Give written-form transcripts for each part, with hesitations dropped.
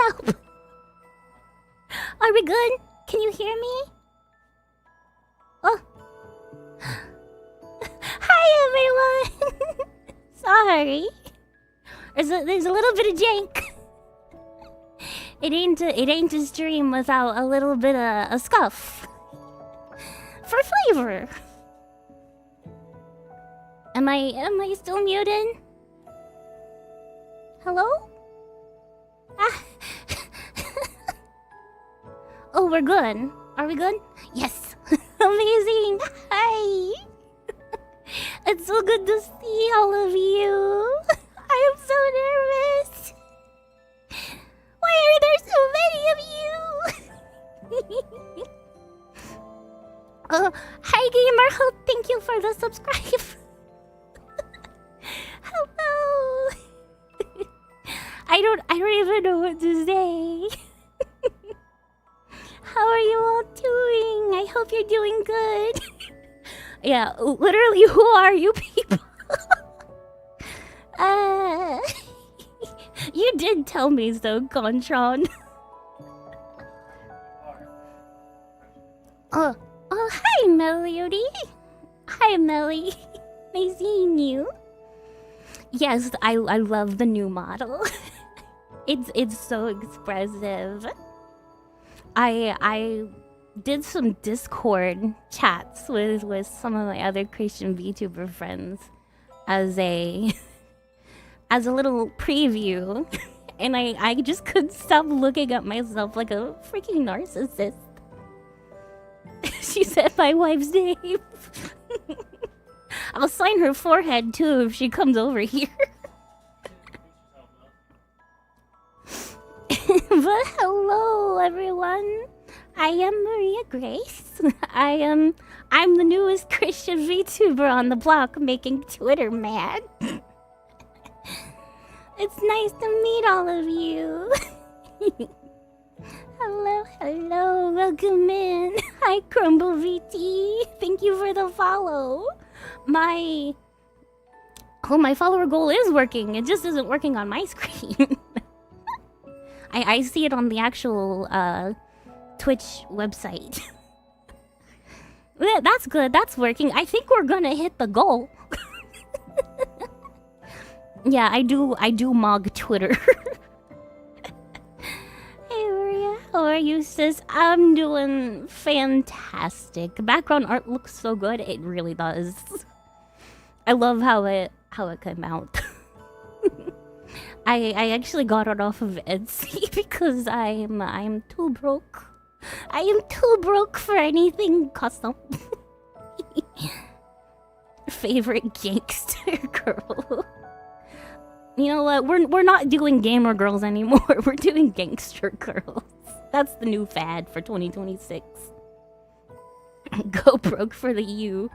help? Are we good? Can you hear me? Oh. Hi, everyone. Sorry. There's a little bit of jank. It ain't a stream without a little bit of a scuff. For flavor. Am I still muted? Hello? Ah. Oh, we're good. Are we good? Yes. Amazing. Hi. It's so good to see all of you. I am so nervous. Why are there so many of you? Hi gamer. Thank you for the subscribe. Hello. I don't even know what to say. How are you all doing? I hope you're doing good. Yeah, literally, who are you people? You did tell me so, Gontron. Oh, hi, Melody. Hi, Melly. Nice seeing you. Yes, I love the new model. It's so expressive. I did some Discord chats with some of my other Christian VTuber friends as a little preview, and I just couldn't stop looking at myself like a freaking narcissist. She said my wife's name. I'll sign her forehead too if she comes over here. But hello everyone. I am Maria Grace. I'm the newest Christian VTuber on the block making Twitter mad. It's nice to meet all of you. Hello, welcome in. Hi, Crumble VT. Thank you for the follow. My follower goal is working. It just isn't working on my screen. I see it on the actual Twitch website. That's good. That's working. I think we're gonna hit the goal. Yeah, I do mog Twitter. Hey Maria, how are you, sis? I'm doing fantastic. Background art looks so good. It really does. I love how it came out. I actually got it off of Etsy because I'm too broke. I am too broke for anything custom. Favorite gangster girl. You know what? We're not doing gamer girls anymore. We're doing gangster girls. That's the new fad for 2026. Go broke for the U.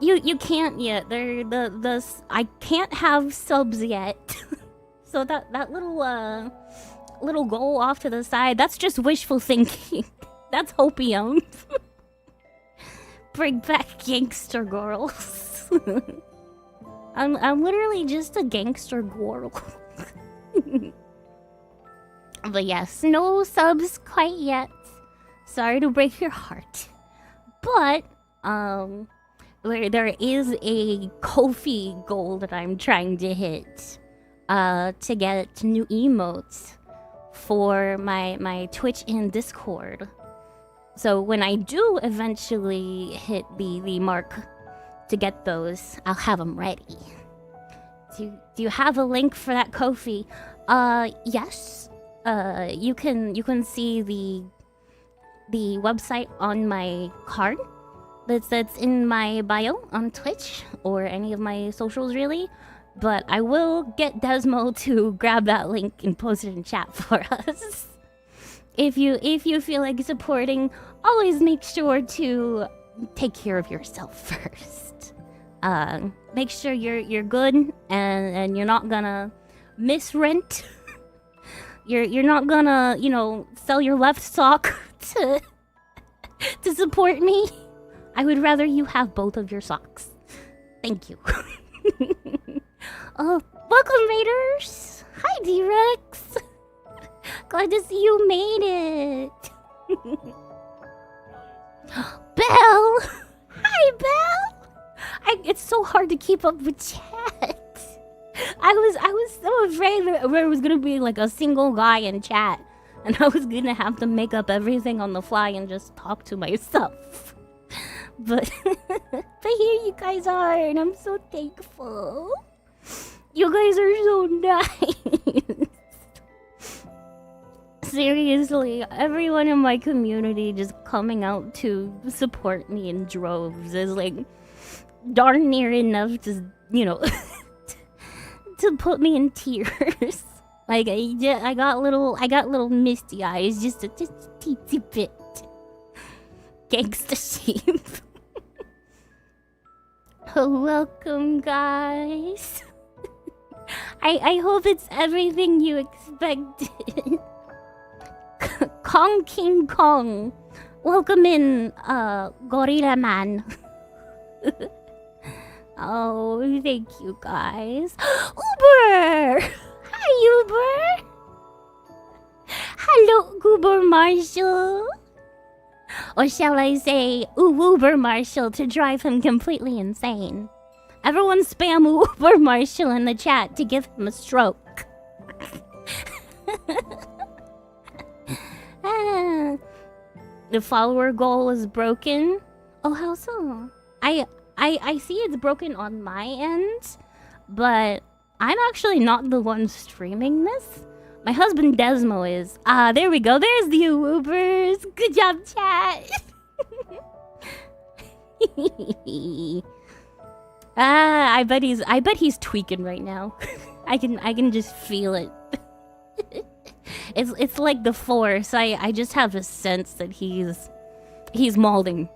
You can't yet. I can't have subs yet. So that little goal off to the side, that's just wishful thinking. That's hopium. Bring back gangster girls. I'm literally just a gangster girl. But yes, no subs quite yet. Sorry to break your heart. But there is a Ko-fi goal that I'm trying to hit. To get new emotes for my Twitch and Discord. So when I do eventually hit the mark to get those, I'll have them ready. Do you have a link for that Ko-fi? Yes. You can see the website on my card. That's in my bio on Twitch or any of my socials really. But I will get Desmo to grab that link and post it in chat for us. If you feel like supporting, always make sure to take care of yourself first. Make sure you're good and you're not gonna miss rent. You're not gonna, sell your left sock to support me. I would rather you have both of your socks. Thank you. Oh, welcome, Raiders! Hi, D-Rex! Glad to see you made it. Belle! Hi, Belle! It's so hard to keep up with chat. I was so afraid that there was gonna be like a single guy in chat, and I was gonna have to make up everything on the fly and just talk to myself. But but here you guys are, and I'm so thankful. You guys are so nice. Seriously, everyone in my community just coming out to support me in droves is like darn near enough to, you know, to put me in tears. Like I got little misty eyes, just a teensy bit. Gangsta sheep. Welcome, guys. I hope it's everything you expected. Kong King Kong. Welcome in, Gorilla Man. Oh, thank you guys. Uber! Hi, Uber! Hello, Uber Marshall. Or shall I say, Uber Marshall to drive him completely insane. Everyone spam Uber Marshall in the chat to give him a stroke. The follower goal is broken. Oh, how so? I see it's broken on my end, but I'm actually not the one streaming this. My husband Desmo is. There we go. There's the Ubers. Good job, chat. I bet he's tweaking right now. I can just feel it. It's like the Force. I just have a sense that he's molding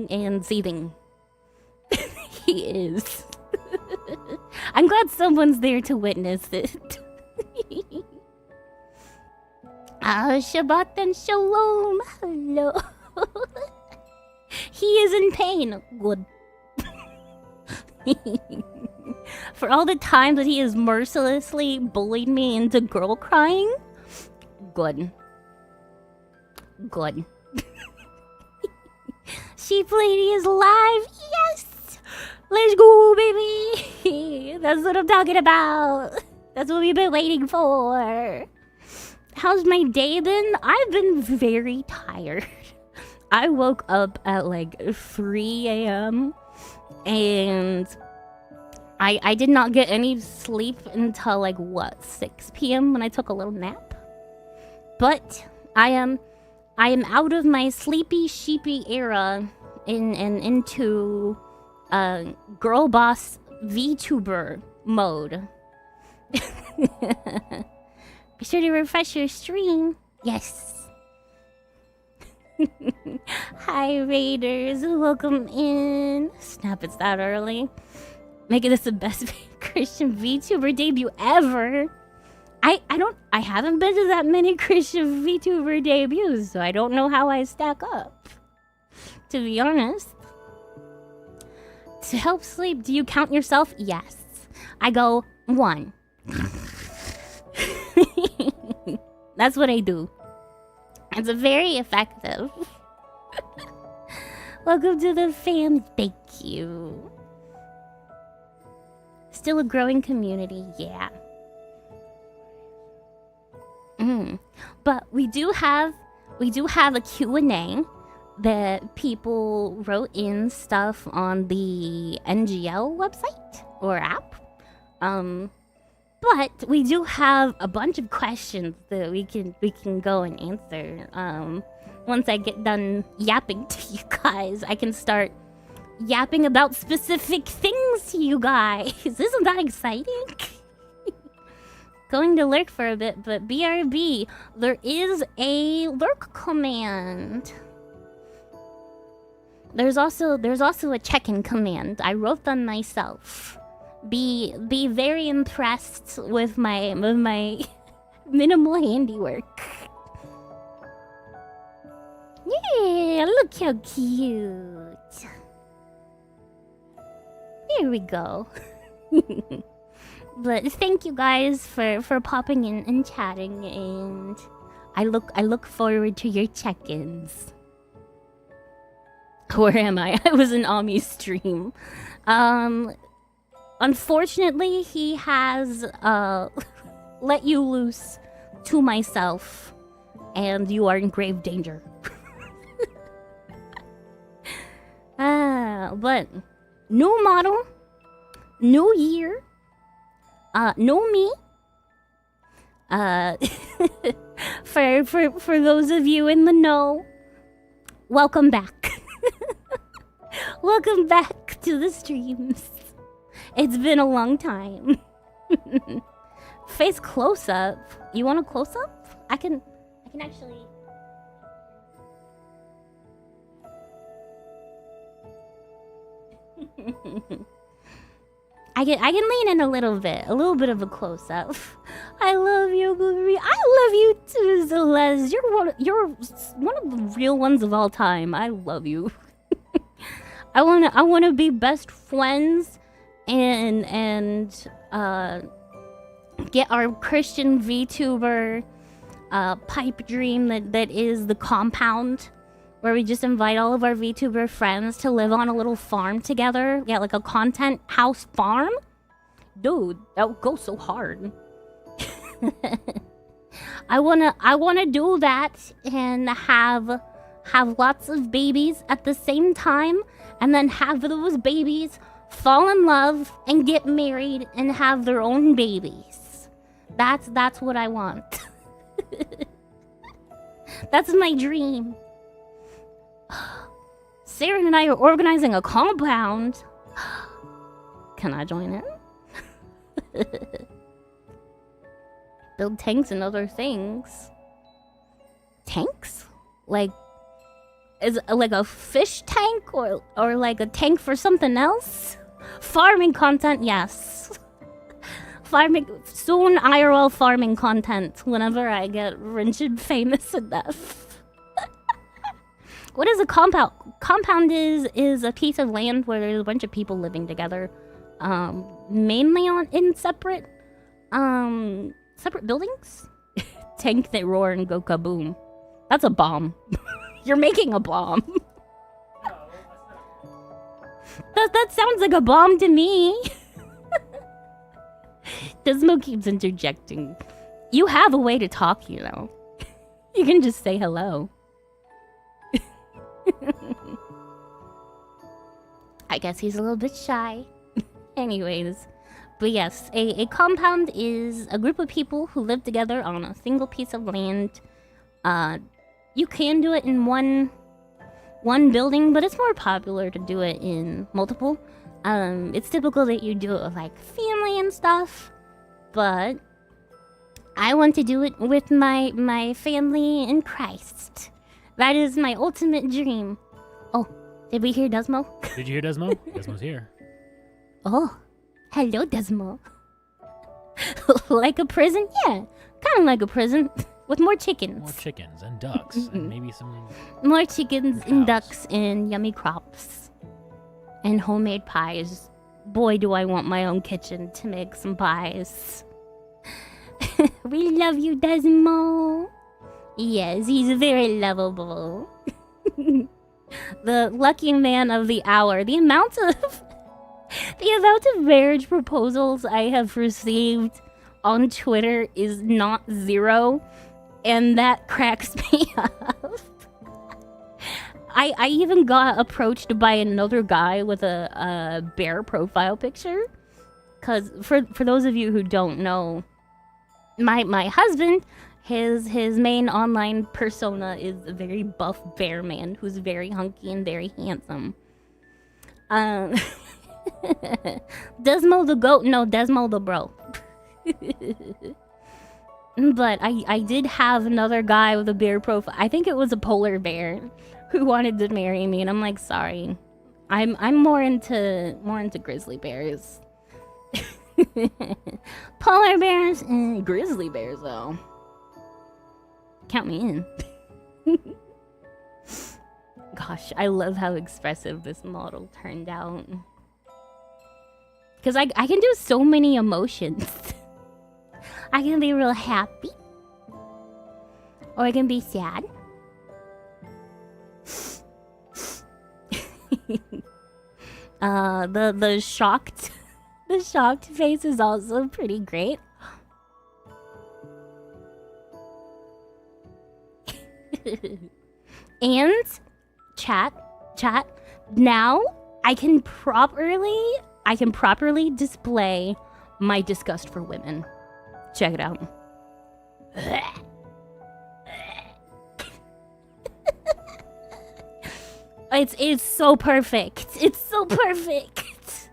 and seething. He is. I'm glad someone's there to witness it. Shabbat and Shalom. Hello. He is in pain. Good. For all the times that he has mercilessly bullied me into girl crying. Good. Good. Sheep Lady is live. Yes. Let's go, baby. That's what I'm talking about. That's what we've been waiting for. How's my day been? I've been very tired. I woke up at like 3 a.m. and I did not get any sleep until like what, 6 p.m. when I took a little nap. But I am out of my sleepy sheepy era and into girl boss VTuber mode. Be sure to refresh your stream. Yes. Hi Raiders, welcome in. Snap, it's that early. Making this the best Christian VTuber debut ever. I haven't been to that many Christian VTuber debuts, so I don't know how I stack up. To be honest. To help sleep, do you count yourself? Yes. I go 1. That's what I do. It's very effective. Welcome to the fam. Thank you. Still a growing community, yeah. But we do have a Q&A that people wrote in stuff on the NGL website or app. But we do have a bunch of questions that we can go and answer. Once I get done yapping to you guys, I can start yapping about specific things to you guys. Isn't that exciting? Going to lurk for a bit, but BRB, there is a lurk command. There's also a check-in command. I wrote them myself. Be very impressed with my minimal handiwork. Yeah, look how cute. Here we go. But thank you guys for popping in and chatting, and I look forward to your check-ins. Where am I? I was in Ami's stream. Unfortunately, he has let you loose to myself, and you are in grave danger. But new model, new year, new me. For those of you in the know, welcome back. Welcome back to the streams. It's been a long time. Face close up. You want a close up? I can actually. I can lean in a little bit of a close up. I love you, Marie. I love you too, Celeste. You're one of the real ones of all time. I love you. I wanna be best friends and get our Christian VTuber pipe dream that is the compound, where we just invite all of our VTuber friends to live on a little farm together. Yeah, like a content house farm. Dude, that would go so hard. I wanna do that and have lots of babies at the same time, and then have those babies fall in love and get married and have their own babies. That's what I want. That's my dream. Sarah and I are organizing a compound. Can I join in? Build tanks and other things. Tanks? Like, is it like a fish tank or like a tank for something else? Farming content, yes. Farming soon. IRL farming content whenever I get rich and famous enough. What is a compound? Compound is a piece of land where there's a bunch of people living together, mainly in separate buildings. Tank that roar and go kaboom. That's a bomb. You're making a bomb. That sounds like a bomb to me. Desmo keeps interjecting. You have a way to talk, you know. You can just say hello. I guess he's a little bit shy. Anyways. But yes, a compound is a group of people who live together on a single piece of land. You can do it in one building, but it's more popular to do it in multiple. It's typical that you do it with like family and stuff, but I want to do it with my family in Christ. That is my ultimate dream. Oh, did we hear Desmo? Did you hear Desmo? Desmo's here. Oh, hello, Desmo. Like a prison? Yeah, kind of like a prison. With more chickens. More chickens and ducks and maybe some... More chickens and ducks and yummy crops. And homemade pies. Boy, do I want my own kitchen to make some pies. We love you, Desmo. Yes, he's very lovable. The lucky man of the hour. The amount of marriage proposals I have received on Twitter is not zero. And that cracks me up. I even got approached by another guy with a bear profile picture. Because for those of you who don't know, my husband, his main online persona is a very buff bear man who's very hunky and very handsome. Desmo the goat? No, Desmo the bro. But I did have another guy with a bear profile. I think it was a polar bear who wanted to marry me, and I'm like, sorry. I'm more into grizzly bears. Polar bears and grizzly bears though. Count me in. Gosh, I love how expressive this model turned out. Because I can do so many emotions. I can be real happy. Or I can be sad. The shocked face is also pretty great. And chat, now I can properly display my disgust for women. Check it out. It's so perfect. It's so perfect.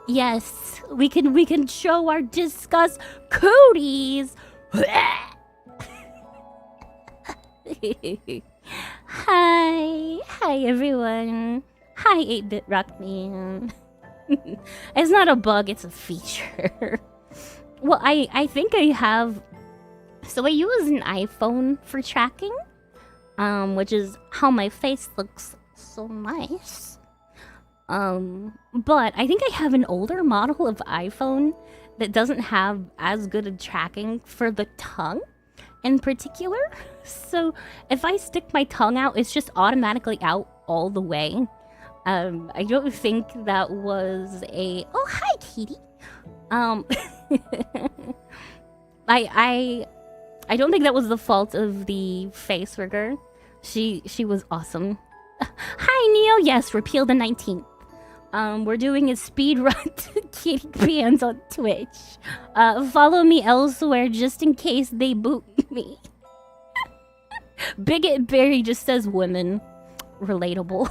Yes, we can show our disgust. Cooties. Hi everyone. Hi 8-Bit Rockman. It's not a bug, it's a feature. Well, I think I have. So I use an iPhone for tracking, which is how my face looks so nice. But I think I have an older model of iPhone that doesn't have as good a tracking for the tongue in particular. So if I stick my tongue out, it's just automatically out all the way. I don't think that was a... Oh, hi, Katie. I don't think that was the fault of the face rigger. She was awesome. Hi, Neo. Yes, repeal the 19th. We're doing a speed run to Kitty Bands on Twitch. Follow me elsewhere just in case they boot me. Bigot Berry just says women. Relatable.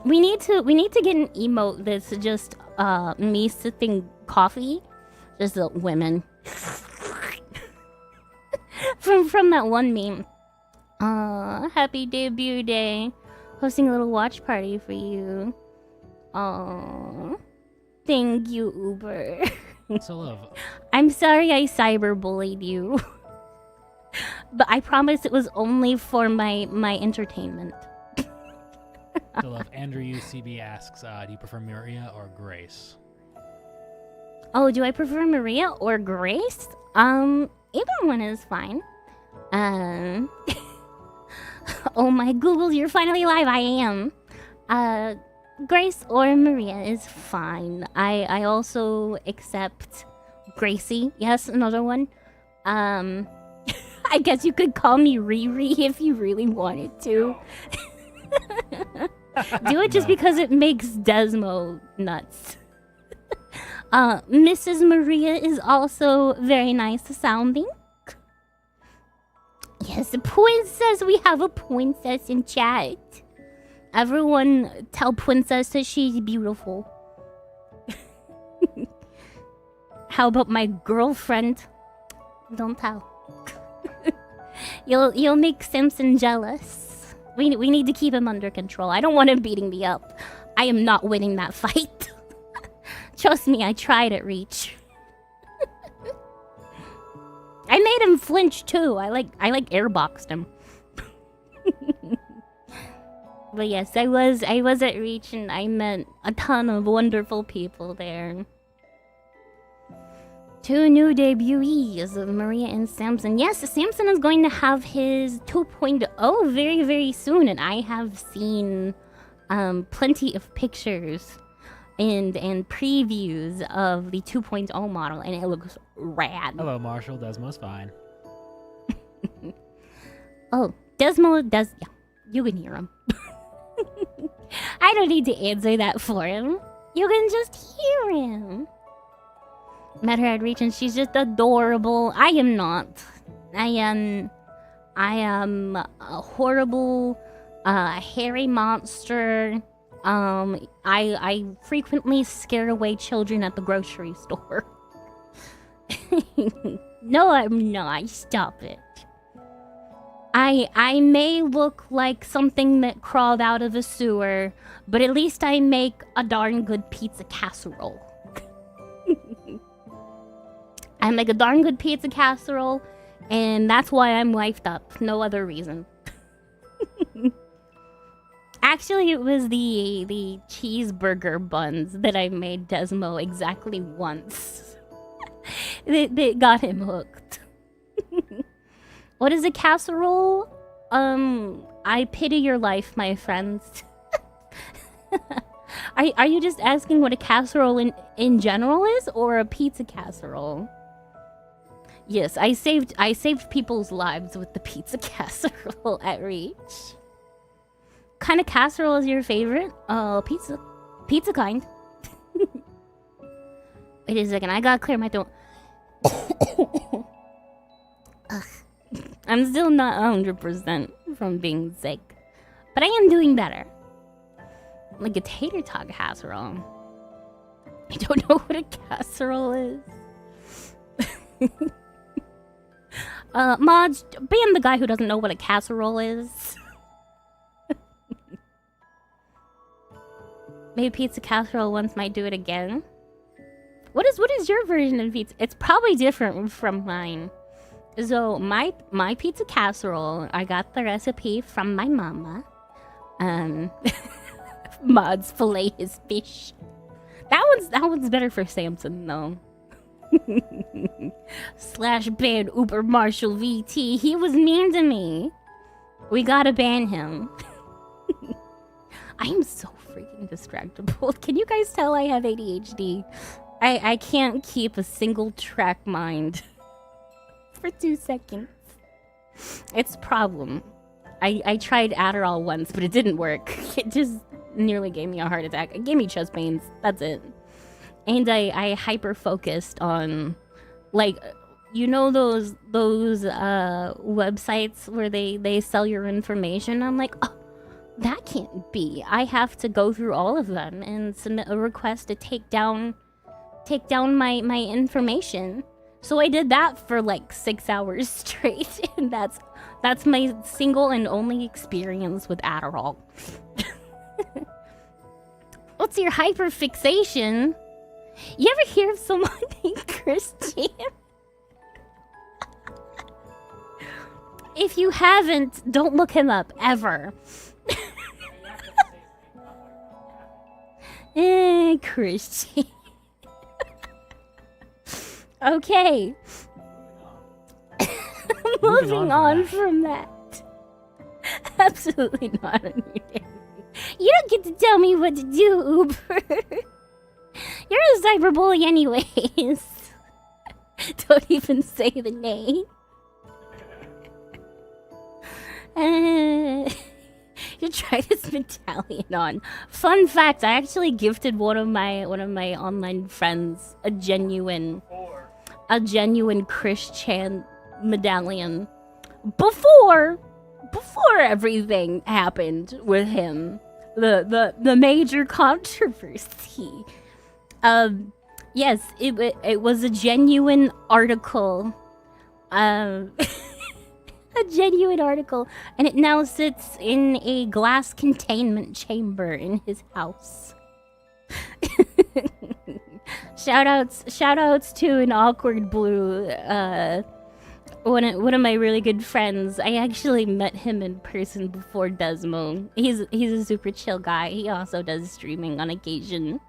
We need to get an emote that's just me sipping coffee. Just women. from that one meme. Happy debut day. Hosting a little watch party for you. Aww. Thank you, Uber. So love. I'm sorry I cyberbullied you. But I promise it was only for my entertainment. So love. Andrew UCB asks, do you prefer Maria or Grace? Oh, do I prefer Maria or Grace? Either one is fine. Oh my Google, you're finally live. I am. Grace or Maria is fine. I also accept Gracie. Yes, another one. I guess you could call me Riri if you really wanted to. Do it just because it makes Desmo nuts. Mrs. Maria is also very nice sounding. Yes, a princess. We have a princess in chat. Everyone tell princess that she's beautiful. How about my girlfriend? Don't tell. You'll make Simpson jealous. We need to keep him under control. I don't want him beating me up. I am not winning that fight. Trust me, I tried at Reach. I made him flinch too. I like airboxed him. But yes, I was at Reach and I met a ton of wonderful people there. 2 new debutees of Maria and Samson. Yes, Samson is going to have his 2.0 very, very soon, and I have seen plenty of pictures and previews of the 2.0 model, and it looks rad. Hello, Marshall. Desmo's fine. Oh, Desmo does... Yeah, you can hear him. I don't need to answer that for him. You can just hear him. Met her at Reach and she's just adorable. I am not. I am a horrible, hairy monster. I frequently scare away children at the grocery store. No, I'm not. Stop it. I may look like something that crawled out of a sewer, but at least I make a darn good pizza casserole. I make a darn good pizza casserole, and that's why I'm wifed up. No other reason. Actually, it was the cheeseburger buns that I made Desmo exactly once. They got him hooked. What is a casserole? I pity your life, my friends. Are you just asking what a casserole in general is, or a pizza casserole? Yes, I saved people's lives with the pizza casserole at Reach. Kind of casserole is your favorite? Pizza kind. Wait a second, I gotta clear my throat. Ugh. I'm still not 100% from being sick, but I am doing better. Like a tater tot casserole. I don't know what a casserole is. Mods, ban the guy who doesn't know what a casserole is. Maybe pizza casserole once might do it again. What is your version of pizza? It's probably different from mine. So my pizza casserole, I got the recipe from my mama. Mods fillet his fish. That one's better for Samson though. Slash ban Uber Marshall VT. He was mean to me. We gotta ban him. I am so freaking distractible. Can you guys tell I have ADHD? I can't keep a single track mind for 2 seconds. It's a problem. I tried Adderall once, but it didn't work. It just nearly gave me a heart attack. It gave me chest pains. That's it. And I hyper focused on, like, you know those websites where they sell your information. I'm like, oh, that can't be. I have to go through all of them and submit a request to take down my information. So I did that for like 6 hours straight, and that's my single and only experience with Adderall. What's your hyperfixation? You ever hear of someone named Christian? If you haven't, don't look him up ever. Christian. Okay. Moving on from that. Absolutely not on your day. You don't get to tell me what to do, Uber. You're a cyberbully anyways. Don't even say the name. You try this medallion on. Fun fact, I actually gifted one of my online friends a genuine Christian medallion before everything happened with him. The major controversy. Yes, it was a genuine article. A genuine article, and it now sits in a glass containment chamber in his house. Shoutouts to an awkward blue. One of my really good friends. I actually met him in person before Desmo. He's a super chill guy. He also does streaming on occasion.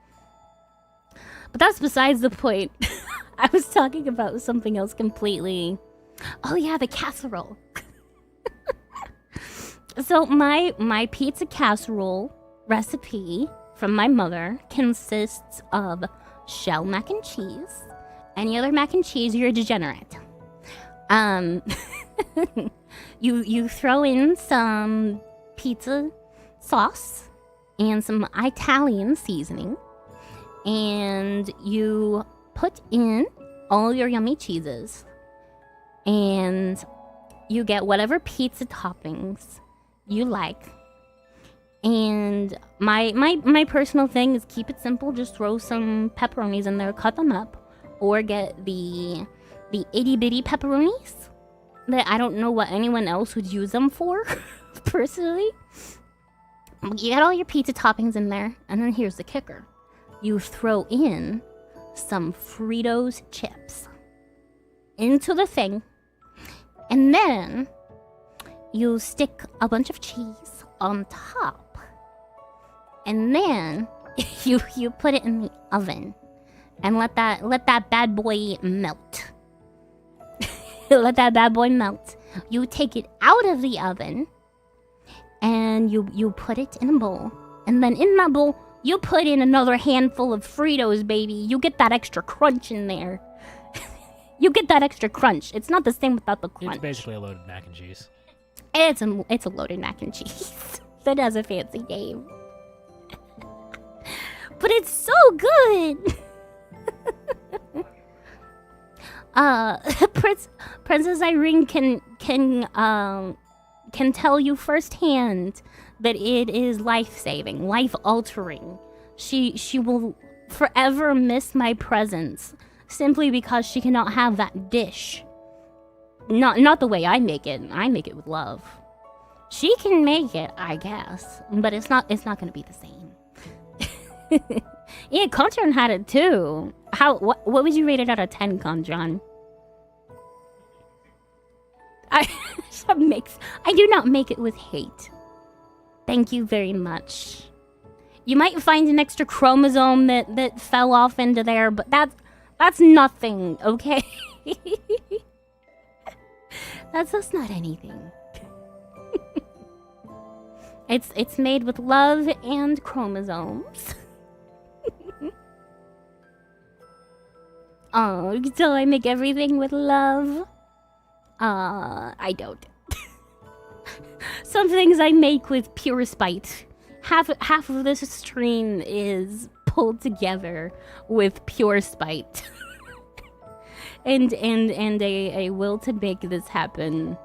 But that's besides the point. I was talking about something else completely. Oh yeah, the casserole. So my pizza casserole recipe from my mother consists of shell mac and cheese. Any other mac and cheese, you're a degenerate. You throw in some pizza sauce and some Italian seasoning, and you put in all your yummy cheeses, and you get whatever pizza toppings you like. And my personal thing is keep it simple. Just throw some pepperonis in there, cut them up, or get the itty bitty pepperonis that I don't know what anyone else would use them for. Personally, you get all your pizza toppings in there, and then here's the kicker: you throw in some Fritos chips into the thing, and then you stick a bunch of cheese on top, and then you put it in the oven and let that bad boy melt. Let that bad boy melt. You take it out of the oven and you put it in a bowl. And then in that bowl, you put in another handful of Fritos, baby. You get that extra crunch in there. You get that extra crunch. It's not the same without the crunch. It's basically a loaded mac and cheese. It's a loaded mac and cheese. That has a fancy name. But it's so good. Princess Irene can tell you firsthand that it is life-saving, life-altering. She will forever miss my presence simply because she cannot have that dish. Not the way I make it. I make it with love. She can make it, I guess, but it's not gonna be the same. Yeah, Conjon had it too. What would you rate it out of 10, Conjon? I do not make it with hate. Thank you very much. You might find an extra chromosome that fell off into there, but that's nothing, okay? That's not anything. It's made with love and chromosomes. Oh, so I make everything with love? I don't. Some things I make with pure spite. Half of this stream is pulled together with pure spite. and a will to make this happen.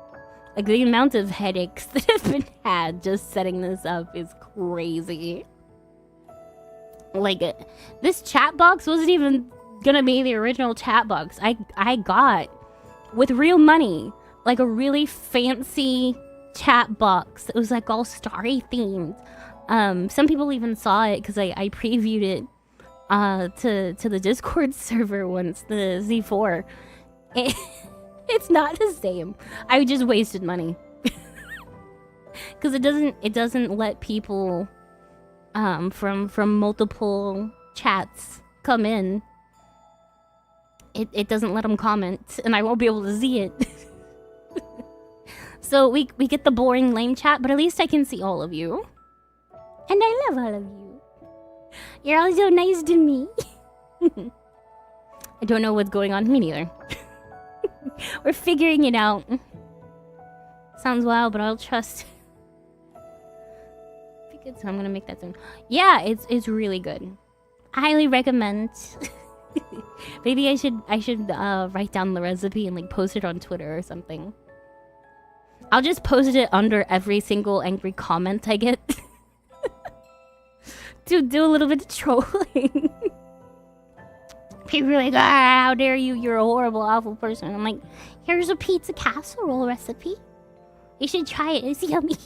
Like, the amount of headaches that have been had just setting this up is crazy. Like, this chat box wasn't even gonna be the original chat box. I got, with real money, like a really fancy chat box. It was like all starry themed. Some people even saw it because I previewed it to the Discord server once, the Z4. It's not the same. I just wasted money. Because it doesn't let people from multiple chats come in. It doesn't let them comment, and I won't be able to see it. So we get the boring lame chat, but at least I can see all of you. And I love all of you. You're all so nice to me. I don't know what's going on. Me neither. We're figuring it out. Sounds wild, but I'll trust. Good, so I'm gonna make that soon. Yeah, it's really good. I highly recommend. Maybe I should write down the recipe and like post it on Twitter or something. I'll just post it under every single angry comment I get. To do a little bit of trolling. People are like, how dare you, you're a horrible, awful person. I'm like, here's a pizza casserole recipe. You should try it, it's yummy.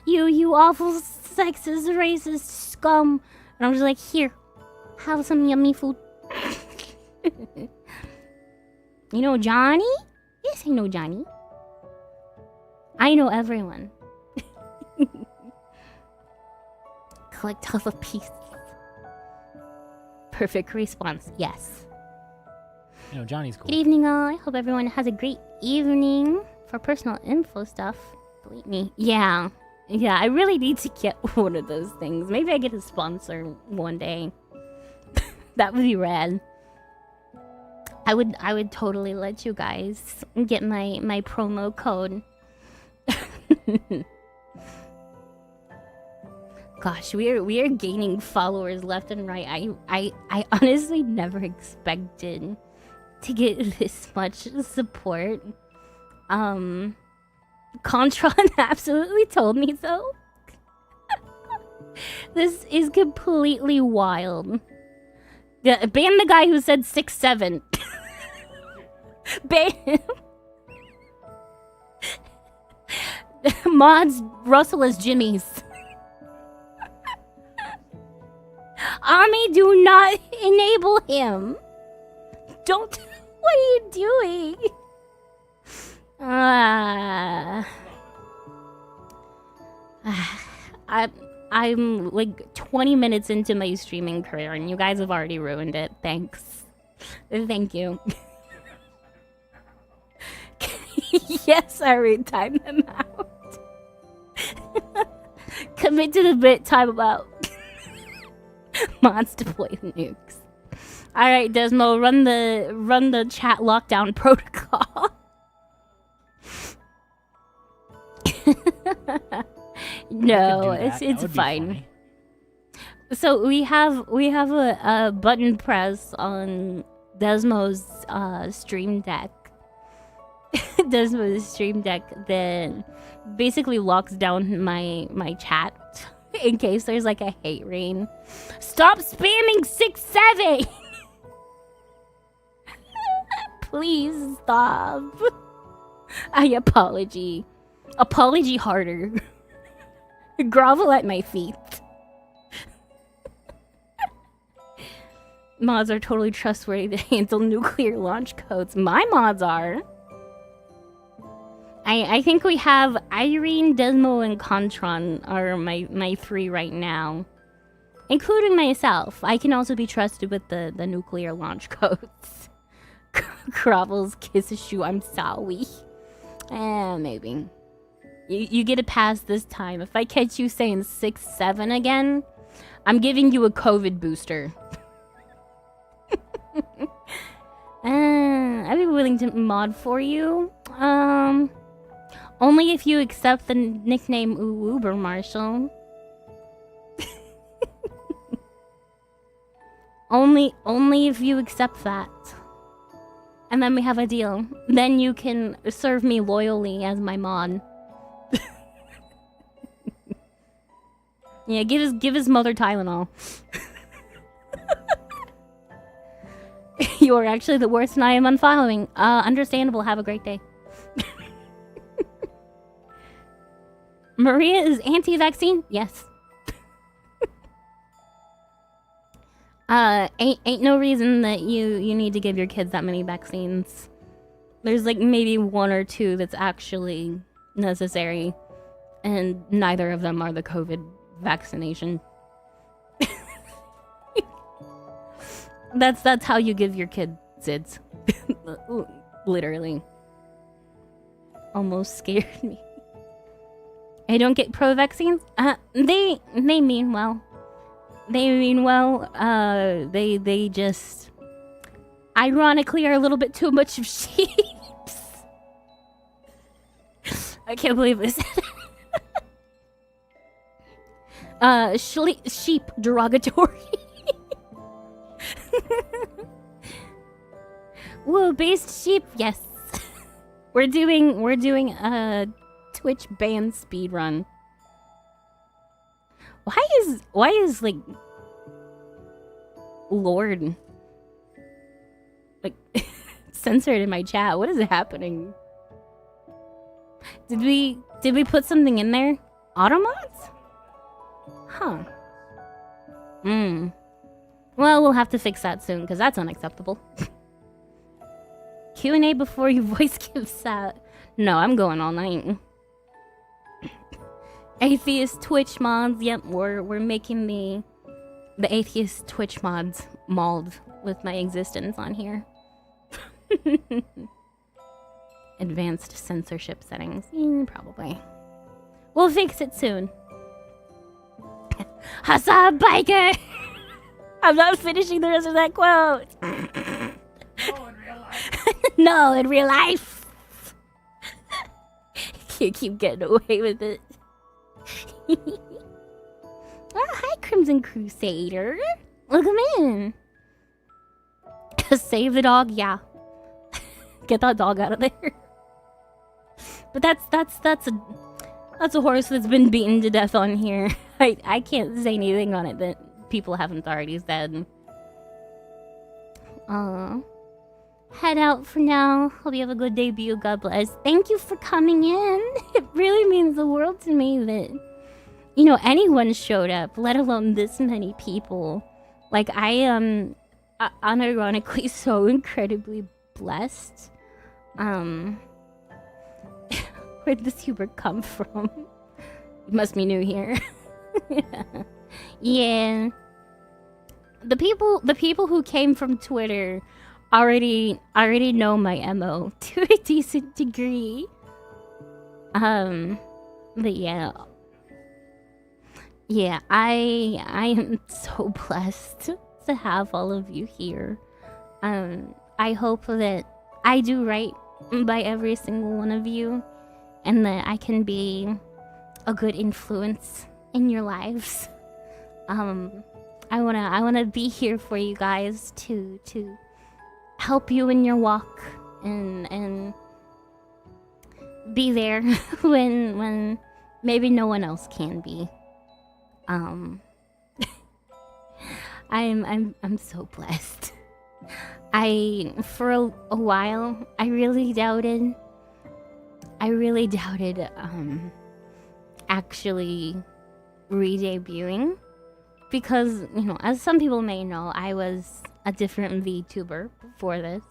You awful, sexist, racist scum. And I'm just like, here, have some yummy food. You know Johnny? Yes, I know Johnny. I know everyone. Collect all the pieces. Perfect response, yes. You know, Johnny's cool. Good evening, all. I hope everyone has a great evening. For personal info stuff, delete me. Yeah, I really need to get one of those things. Maybe I get a sponsor one day. That would be rad. I would totally let you guys get my promo code. Gosh, we are gaining followers left and right. I honestly never expected to get this much support. Contron absolutely told me so. This is completely wild. Ban the guy who said 6'7". Ban him. Mods Russell as Jimmy's. Ami, do not enable him. Don't. What are you doing? I'm like 20 minutes into my streaming career, and you guys have already ruined it. Thanks. Thank you. Yes, I already timed them out. Commit to the bit, time about. Mods deploy the nukes. Alright, Desmo, run the chat lockdown protocol. No, it's fine. So we have a button press on Desmo's Stream Deck. Desmo's Stream Deck then basically locks down my chat in case there's like a hate rain. Stop spamming 6-7. Please stop. Apology harder. Grovel at my feet. Mods are totally trustworthy to handle nuclear launch codes. My mods are. I think we have Irene, Desmo, and Contron are my three right now. Including myself. I can also be trusted with the nuclear launch codes. Grovel's kiss a shoe, I'm sorry. Maybe. You get a pass this time. If I catch you saying 6-7 again, I'm giving you a COVID booster. I'd be willing to mod for you. Only if you accept the nickname Uber Marshall. only if you accept that. And then we have a deal. Then you can serve me loyally as my mod. Yeah, give his mother Tylenol. You are actually the worst and I am unfollowing. Understandable, have a great day. Maria is anti-vaccine? Yes. Ain't no reason that you need to give your kids that many vaccines. There's like maybe 1 or 2 that's actually necessary, and neither of them are the COVID vaccination. That's how you give your kid SIDS. Literally. Almost scared me. I don't get pro vaccines? They mean well. They mean well. They just ironically are a little bit too much of sheeps. I can't believe this. Sheep derogatory. Whoa, based sheep, yes. We're doing a Twitch ban speed run. Why is like Lord like censored in my chat? What is happening? Did we put something in there? Automods? Huh. Well, we'll have to fix that soon because that's unacceptable. Q&A before your voice gives out. No, I'm going all night. Atheist Twitch mods. Yep, we're making the atheist Twitch mods mauled with my existence on here. Advanced censorship settings. Probably. We'll fix it soon. Huzzah, biker! I'm not finishing the rest of that quote. Oh, in real life. No, in real life. You keep getting away with it. Oh, hi, Crimson Crusader. Welcome in. Save the dog, yeah. Get that dog out of there. But that's a horse that's been beaten to death on here. I can't say anything on it that people haven't already said. Head out for now. Hope you have a good debut. God bless. Thank you for coming in. It really means the world to me that, you know, anyone showed up, let alone this many people. Like, I am unironically so incredibly blessed. Where'd this Hubert come from? You must be new here. Yeah. The people who came from Twitter already know my MO to a decent degree. But yeah. Yeah, I am so blessed to have all of you here. I hope that I do right by every single one of you and that I can be a good influence in your lives. I wanna be here for you guys to help you in your walk and be there when maybe no one else can be. I'm so blessed. For a while I really doubted actually re-debuting because, you know, as some people may know, I was a different VTuber before this,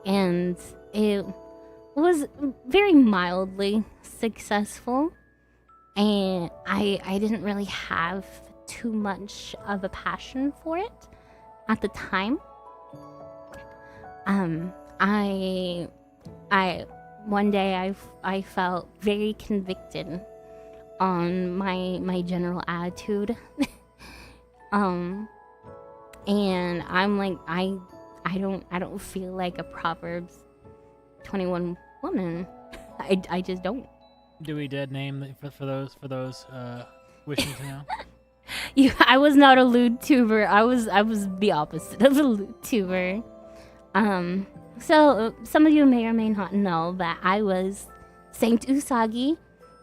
and it was very mildly successful, and I didn't really have too much of a passion for it at the time. I one day I felt very convicted on my general attitude. And I'm like, I don't feel like a Proverbs 21 woman. I just don't. Do we dead name for those wishing to know? I was not a lewd tuber. I was the opposite of a lewd tuber. So some of you may or may not know that I was Saint Usagi,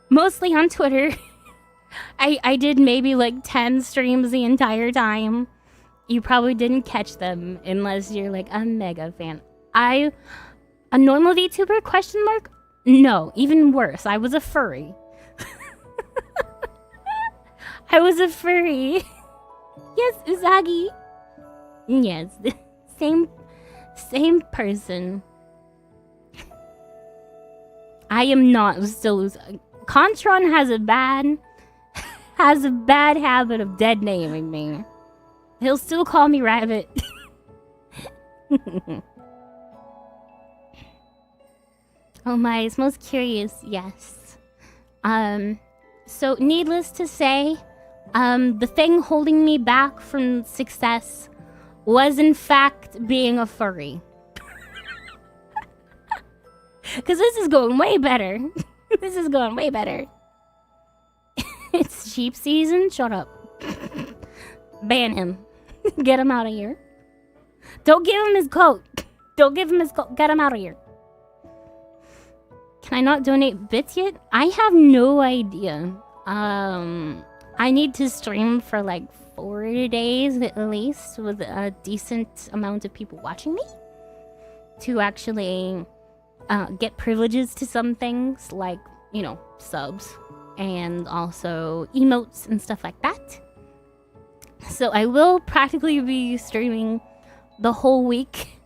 mostly on Twitter. I did maybe like 10 streams the entire time. You probably didn't catch them unless you're like a mega fan. A normal VTuber question mark? No, even worse. I was a furry. I was a furry. Yes, Usagi. Yes, same person. I am not still Usagi. Contron has a bad habit of dead naming me. He'll still call me Rabbit. Oh my, it's most curious, yes. So needless to say, the thing holding me back from success was in fact being a furry. Cause this is going way better. This is going way better. It's sheep season, shut up. Ban him. Get him out of here. Don't give him his coat. Don't give him his coat. Get him out of here. Can I not donate bits yet? I have no idea. I need to stream for like 4 days at least with a decent amount of people watching me to actually get privileges to some things like, you know, subs and also emotes and stuff like that. So I will practically be streaming the whole week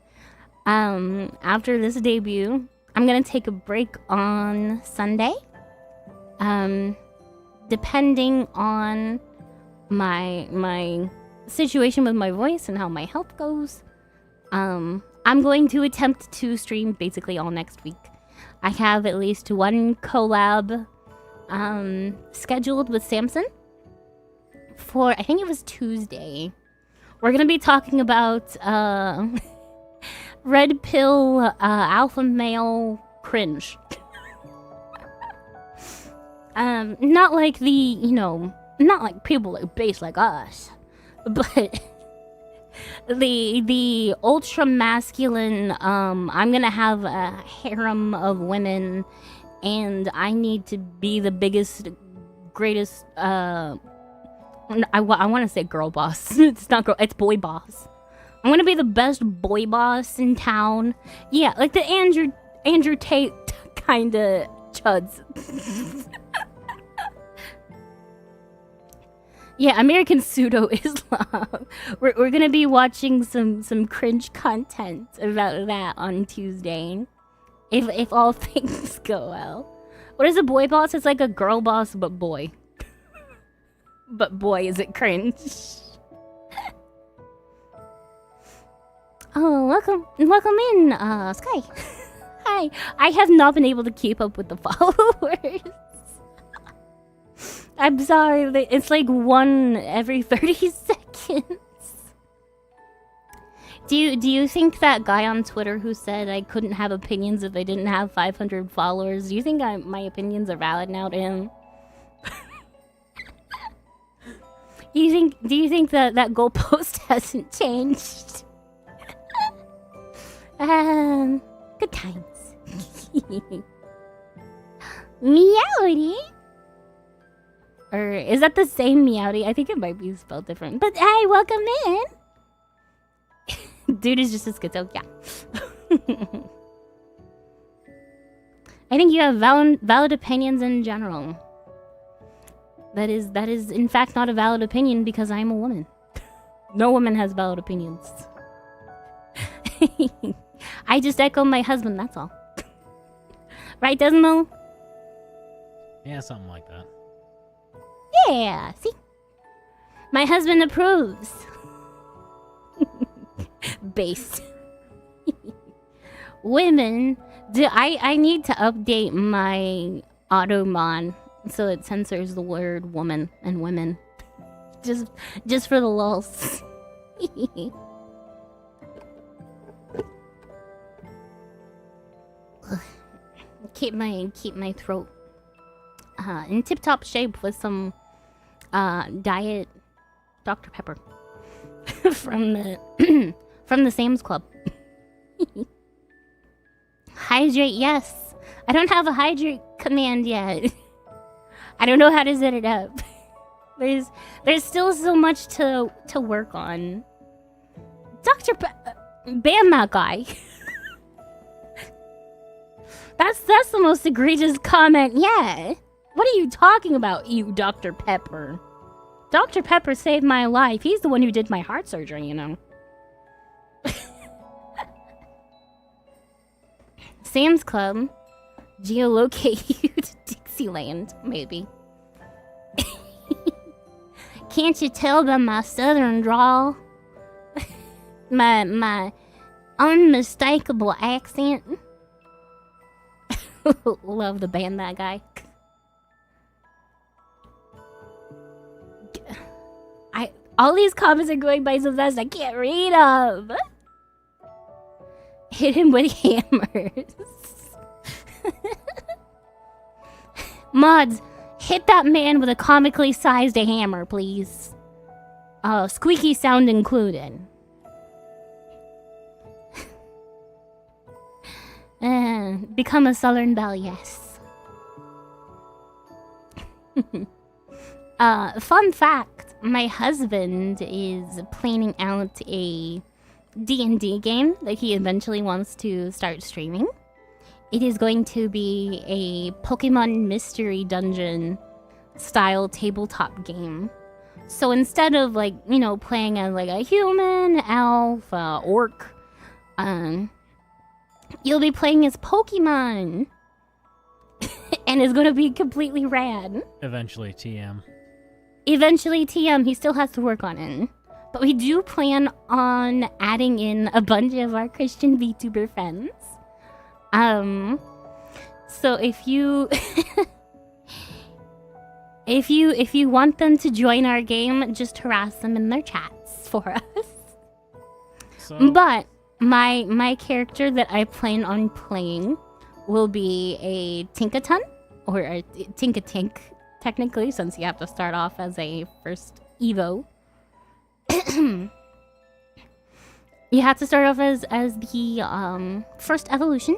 after this debut. I'm gonna take a break on Sunday. Depending on my situation with my voice and how my health goes, I'm going to attempt to stream basically all next week. I have at least one collab scheduled with Samson for, I think it was Tuesday. We're gonna be talking about red pill alpha male cringe. Not like the, you know, not like people like base like us, but the ultra masculine, I'm gonna have a harem of women and I need to be the biggest, greatest, I want to say girl boss. It's not girl, it's boy boss. I'm gonna be the best boy boss in town. Yeah, like the Andrew Tate kind of chuds. Yeah, American Pseudo-Islam. We're gonna be watching some cringe content about that on Tuesday. If all things go well. What is a boy boss? It's like a girl boss, but boy. But boy, is it cringe. Oh, welcome in, Sky. Hi. I have not been able to keep up with the followers. I'm sorry, it's like one every 30 seconds. Do you think that guy on Twitter who said I couldn't have opinions if I didn't have 500 followers, do you think my opinions are valid now to him? Do you think that goalpost hasn't changed? Good times. Meowdy? Or is that the same Meowdy? I think it might be spelled different. But hey, welcome in! Dude is just a schizo, yeah. I think you have valid opinions in general. That is in fact not a valid opinion because I'm a woman. No woman has valid opinions. I just echo my husband, that's all. Right, Desmo? Yeah, something like that. Yeah, see? My husband approves. Based. Women, I need to update my Automon so it censors the word woman and women. Just for the lulz. keep my throat in tip-top shape with some diet Dr. Pepper from the Sam's Club. Hydrate, yes. I don't have a hydrate command yet. I don't know how to set it up. There's still so much to work on. Ban that guy. That's the most egregious comment yet. What are you talking about, you Dr. Pepper? Dr. Pepper saved my life. He's the one who did my heart surgery, you know. Sam's Club. Geolocate you to Dixieland, maybe. Can't you tell by my southern drawl? my unmistakable accent? Love the band, that guy. All these comments are going by so fast I can't read them. Hit him with hammers. Mods, hit that man with a comically sized hammer, please. Squeaky sound included. Become a Southern Belle, yes. Fun fact, my husband is planning out a D&D game that he eventually wants to start streaming. It is going to be a Pokemon Mystery Dungeon style tabletop game. So instead of playing as like a human, elf, orc, you'll be playing as Pokemon. And it's going to be completely rad. Eventually TM. He still has to work on it. But we do plan on adding in a bunch of our Christian VTuber friends. So if you if you want them to join our game, just harass them in their chats for us. So... But my character that I plan on playing will be a Tinkaton, or a Tinkatink, technically, since you have to start off as a first Evo. You have to start off as the first evolution.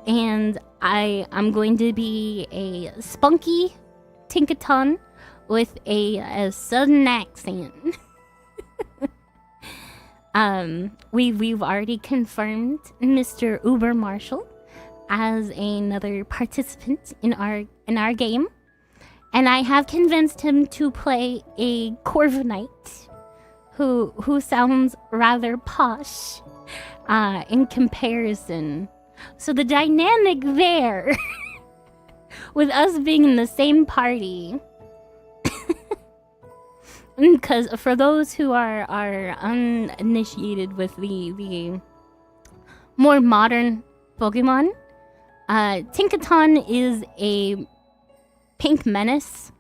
And I'm going to be a spunky Tinkaton with a southern accent. We've already confirmed Mr. Uber Marshall as another participant in our game, and I have convinced him to play a Corviknight, who sounds rather posh, in comparison. So the dynamic there, with us being in the same party, because for those who are uninitiated with the more modern Pokemon, Tinkaton is a pink menace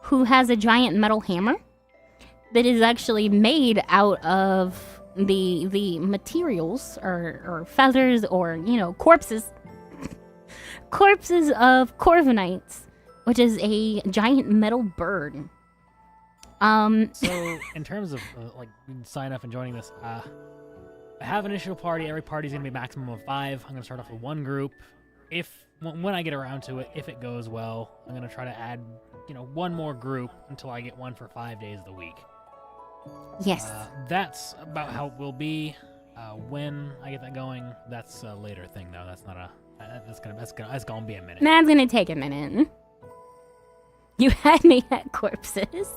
who has a giant metal hammer that is actually made out of the materials or feathers or, you know, corpses of Corviknights, which is a giant metal bird. So, in terms of like sign up and joining this, I have an initial party. Every party's gonna be a maximum of 5. I'm gonna start off with one group. When I get around to it, if it goes well, I'm gonna try to add, you know, one more group until I get one for 5 days of the week. Yes. That's about how it will be. When I get that going, that's a later thing though. That's not a. That's gonna be a minute. That's gonna take a minute. You had me at corpses.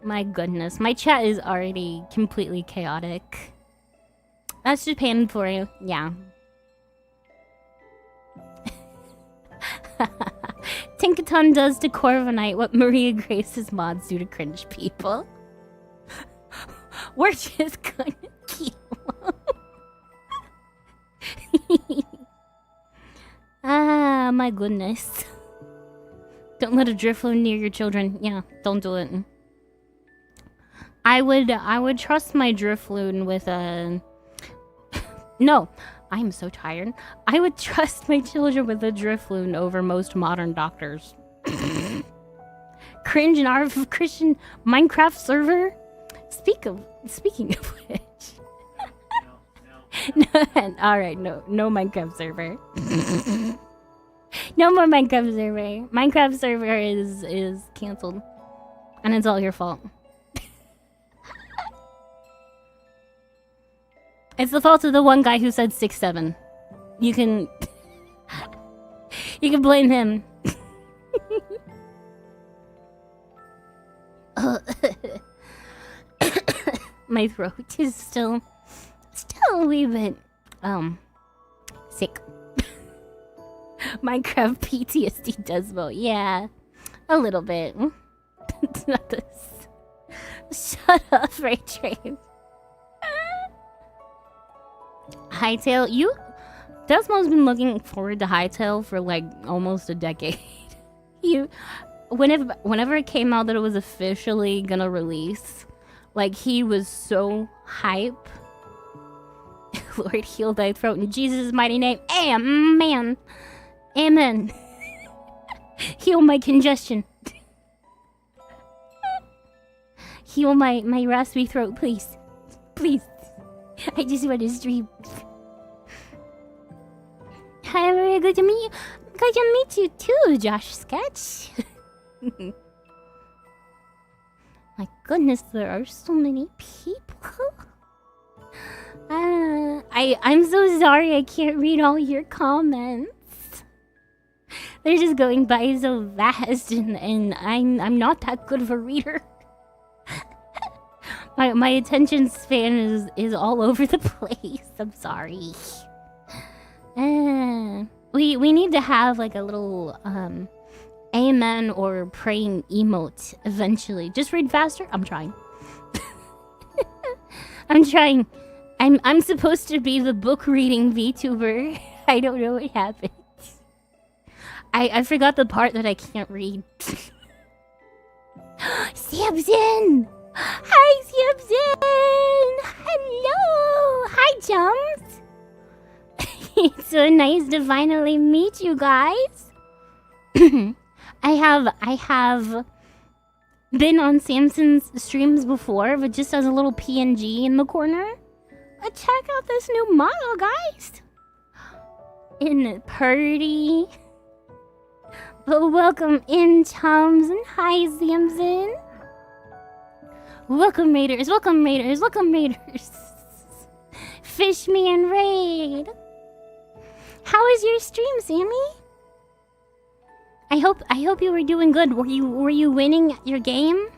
My goodness, my chat is already completely chaotic. That's Japan for you, yeah. Tinkaton does to Corviknight what Maria Grace's mods do to cringe people. We're just gonna kill him. Ah, my goodness. Don't let a Drifloon near your children. Yeah, don't do it. I would trust my Drifloon with a... No, I'm so tired. I would trust my children with a Drifloon over most modern doctors. Cringe in our Christian Minecraft server? Speaking of which... No. Alright, no Minecraft server. No more Minecraft server. Minecraft server is cancelled. And it's all your fault. It's the fault of the one guy who said 6'7". You can... you can blame him. My throat is still a wee bit, sick. Minecraft PTSD does well. Yeah, a little bit. It's not this. Shut up, Ray Train. Hytale, Desmo's been looking forward to Hytale for like almost a decade. Whenever it came out that it was officially gonna release, like he was so hype. Lord, heal thy throat in Jesus' mighty name. Amen. Amen. Heal my congestion. Heal my raspy throat, please. Please. I just want to stream. Hi, very good to meet you. Good to meet you too, Josh Sketch. My goodness, there are so many people. I'm so sorry I can't read all your comments. They're just going by so fast, and I'm not that good of a reader. My attention span is all over the place. I'm sorry. We need to have like a little amen or praying emote eventually. Just read faster. I'm trying. I'm trying. I'm supposed to be the book reading VTuber. I don't know what happened. I forgot the part that I can't read. Samson! Hi, Samson! Hello! Hi, Chums! It's so nice to finally meet you guys. I have been on Samson's streams before, but just as a little PNG in the corner. Check out this new model, guys! In Purdy. But welcome in, Chums, and hi, Samson. Welcome, Raiders. Welcome, Raiders. Welcome, Raiders. Fish me and raid. How is your stream, Sammy? I hope you were doing good. Were you winning your game?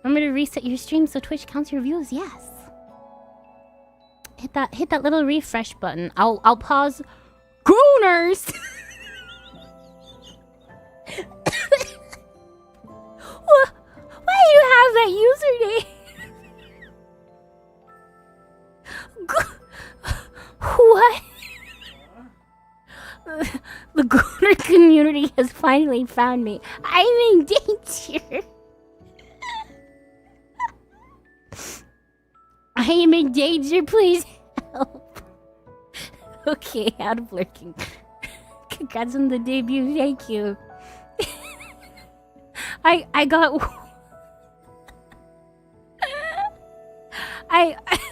Remember to reset your stream so Twitch counts your views. Yes. Hit that little refresh button. I'll pause. Groaners. The Gooner community has finally found me. I'm in danger. I am in danger, please help. Okay, out of lurking. Congrats on the debut, thank you. I got...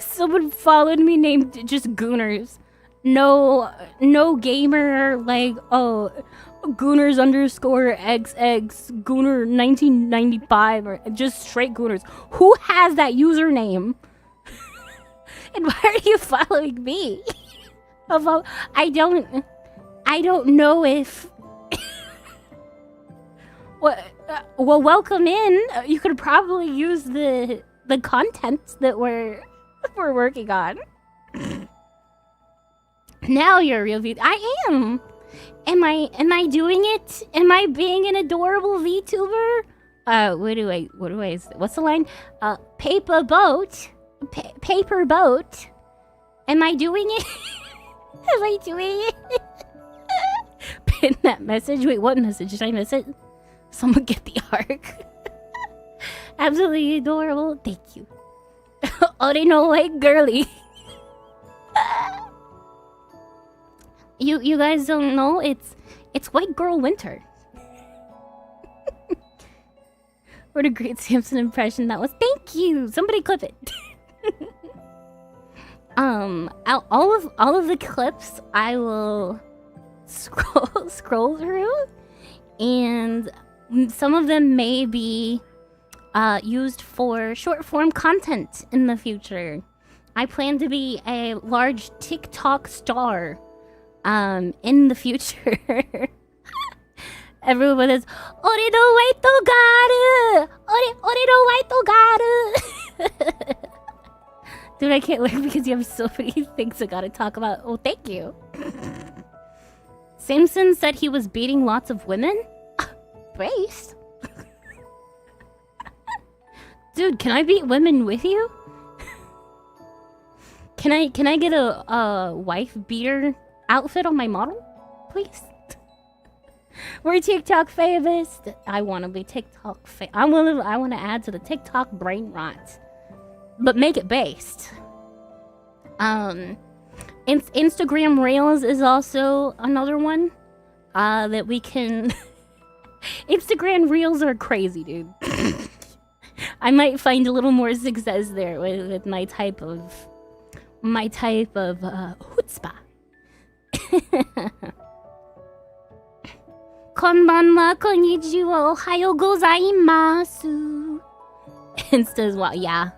someone followed me named just Gooners. No gamer, like, oh, Gooners underscore XX, Gooner 1995, or just straight Gooners. Who has that username? And why are you following me? I don't know if... well, welcome in. You could probably use the content that we're working on. Now you're a real VTuber. I am. Am I doing it? Am I being an adorable VTuber? What's the line? Paper boat. Paper boat. Am I doing it? Am I doing it? Pin that message. Wait, what message? Did I miss it? Someone get the arc. Absolutely adorable. Thank you. Orino white girly. You guys don't know, it's white girl winter. What a great Samson impression that was. Thank you. Somebody clip it. All of the clips I will scroll through, and some of them may be used for short form content in the future. I plan to be a large TikTok star in the future. Everyone is Ori no waito garu! Ori no waito garu! Dude, I can't wait because you have so many things I gotta talk about. Oh, thank you. Samson said he was beating lots of women? Brace? Dude, can I beat women with you? Can I get a wife beater outfit on my model? Please? We're TikTok famous. I want to be TikTok famous. I want to add to the TikTok brain rot. But make it based. Instagram Reels is also another one that we can... Instagram Reels are crazy, dude. I might find a little more success there with my type of chutzpah. Konbanwa, konnichiwa, ohayo gozaimasu. Insta as well, yeah.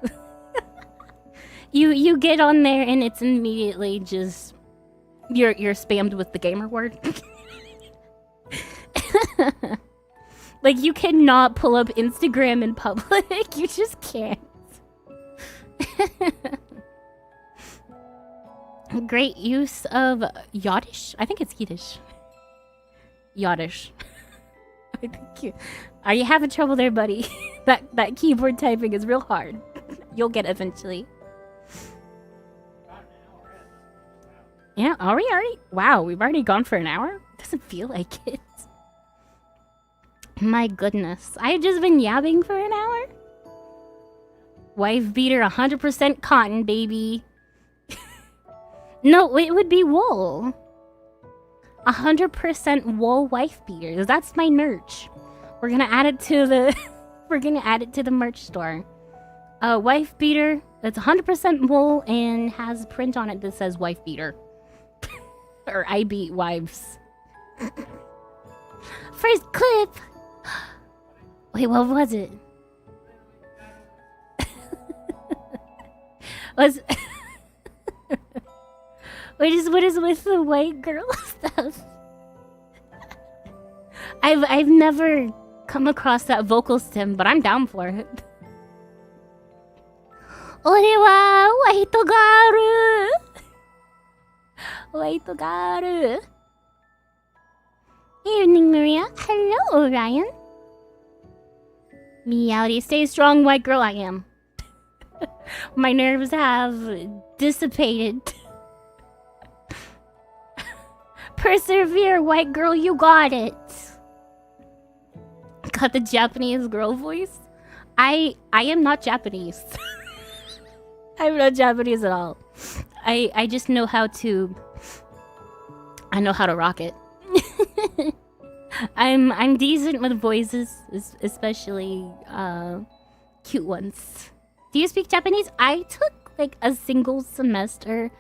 You get on there and it's immediately just you're spammed with the gamer word. Like, you cannot pull up Instagram in public. You just can't. Great use of Yiddish. I think it's Yiddish. Yiddish. I think you. Are you having trouble there, buddy? That keyboard typing is real hard. You'll get it eventually. Yeah, are we already? Wow, we've already gone for an hour? Doesn't feel like it. My goodness. I've just been yabbing for an hour? Wife beater 100% cotton, baby. No, it would be wool. 100% wool wife beaters. That's my merch. We're gonna add it to the merch store. Wife beater that's 100% wool and has a print on it that says wife beater. Or I beat wives. First clip. Wait, what was it? What is with the white girl stuff? I've never come across that vocal stem, but I'm down for it. Ore wa white garu. White garu. Evening, Maria. Hello, Orion. Meowdy, stay strong, white girl. I am. My nerves have dissipated. Persevere, white girl, you got it. Got the Japanese girl voice. I am not Japanese. I'm not Japanese at all. I just know how to. I know how to rock it. I'm decent with voices, especially cute ones. Do you speak Japanese? I took like a single semester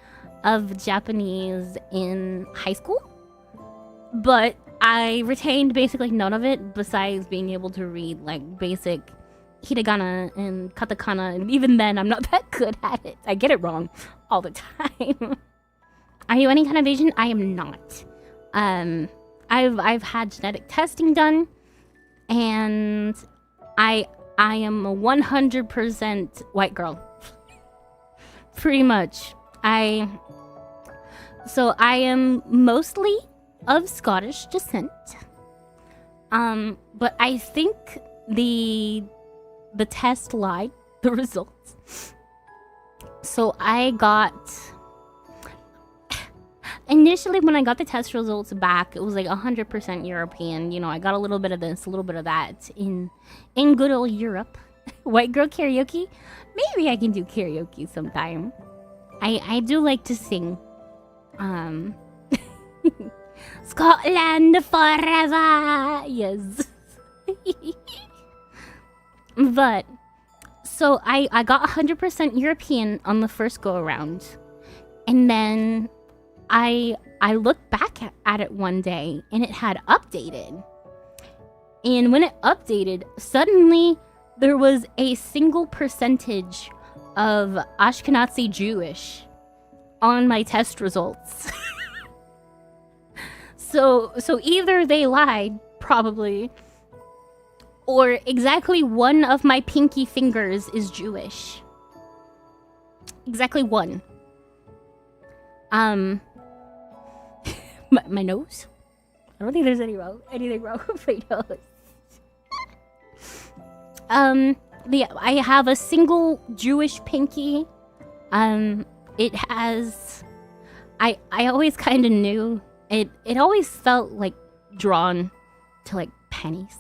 of Japanese in high school, but I retained basically none of it besides being able to read like basic hiragana and katakana, and even then I'm not that good at it. I get it wrong all the time. Are you any kind of Asian? I am not. I've had genetic testing done, and I am a 100% white girl. Pretty much. So I am mostly of Scottish descent. But I think the test lied, the results. So I got... Initially, when I got the test results back, it was like 100% European. You know, I got a little bit of this, a little bit of that in good old Europe. White girl karaoke? Maybe I can do karaoke sometime. I do like to sing. Scotland forever! Yes. But, so I got 100% European on the first go around. And then I looked back at it one day and it had updated. And when it updated, suddenly there was a single percentage of Ashkenazi Jewish on my test results. So either they lied, probably, or exactly one of my pinky fingers is Jewish. Exactly one. My nose? I don't think there's anything wrong with my nose. I have a single Jewish pinky. It has... I always kind of knew. It always felt like drawn to like pennies.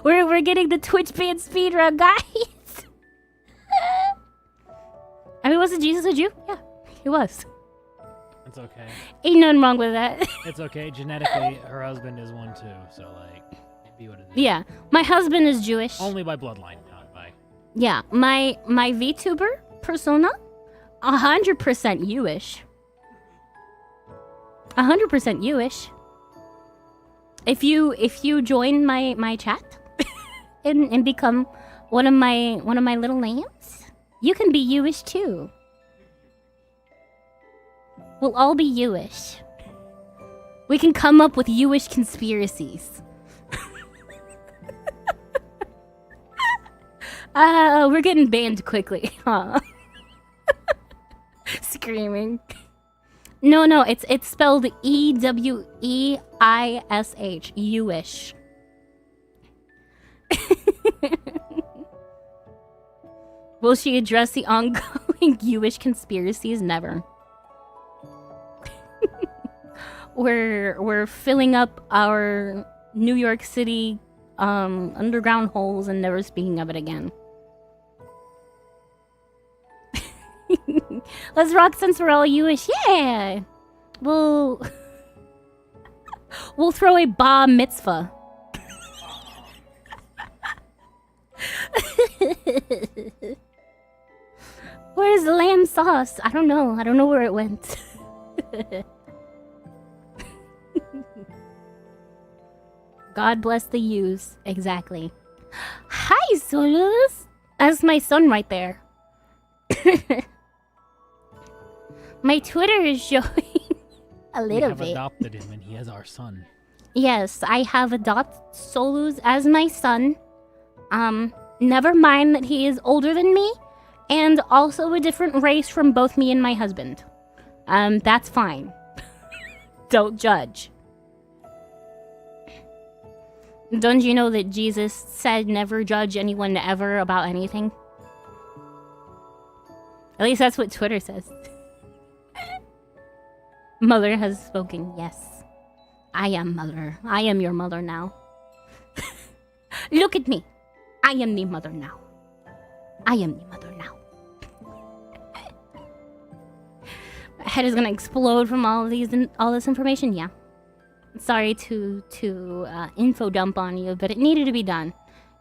We're getting the Twitch ban speedrun, guys. I mean, wasn't Jesus a Jew? Yeah, he was. It's okay. Ain't nothing wrong with that. It's okay. Genetically, her husband is one too, so like, it'd be what it is. Yeah, my husband is Jewish. Only by bloodline, not by. Yeah, my VTuber persona, 100% Jewish. 100% Jewish. If you join my chat and become one of my little lambs, you can be Jewish too. We'll all be Jewish. We can come up with Jewish conspiracies. We're getting banned quickly, huh? Screaming. No, it's spelled Eweish. Jewish. Will she address the ongoing Jewish conspiracies? Never. We're filling up our New York City underground holes and never speaking of it again. Let's rock since we're all Jewish. Yeah. We'll throw a bar mitzvah. Where's the lamb sauce? I don't know. I don't know where it went. God bless the Jews. Exactly. Hi, Solus. That's my son right there. My Twitter is showing a little bit. We have adopted him, and he is our son. Yes, I have adopted Solus as my son. Never mind that he is older than me, and also a different race from both me and my husband. That's fine. Don't judge. Don't you know that Jesus said never judge anyone ever about anything? At least that's what Twitter says. Mother has spoken. Yes. I am mother. I am your mother now. Look at me. I am the mother now. I am the mother now. My head is gonna explode from all this information. Yeah. Sorry to info dump on you, but it needed to be done.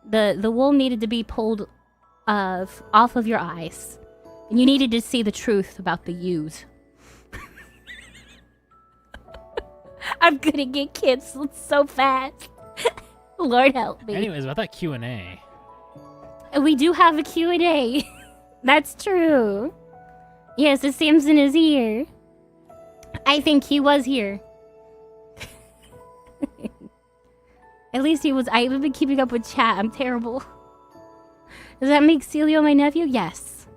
The wool needed to be pulled off of your eyes. And you needed to see the truth about the ewes. I'm gonna get canceled so fast. Lord help me. Anyways, about that Q&A. We do have a Q&A. That's true. Yes, the Samson is here. I think he was here. At least he was. I haven't been keeping up with chat. I'm terrible. Does that make Celio my nephew? Yes.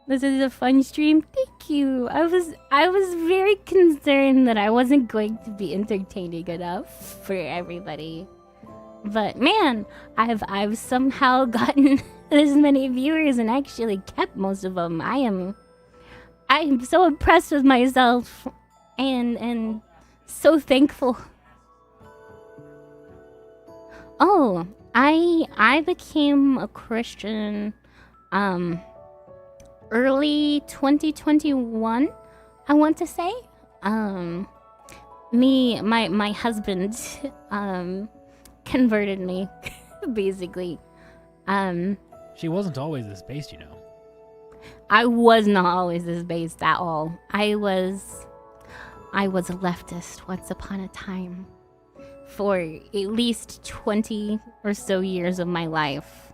This is a fun stream. Thank you. I was very concerned that I wasn't going to be entertaining enough for everybody. But man, I've somehow gotten this many viewers and actually kept most of them. I am so impressed with myself and so thankful. Oh, I became a Christian early 2021, I want to say. My husband converted me basically. She wasn't always this based, you know. I was not always this based at all. I was a leftist once upon a time. For at least 20 or so years of my life,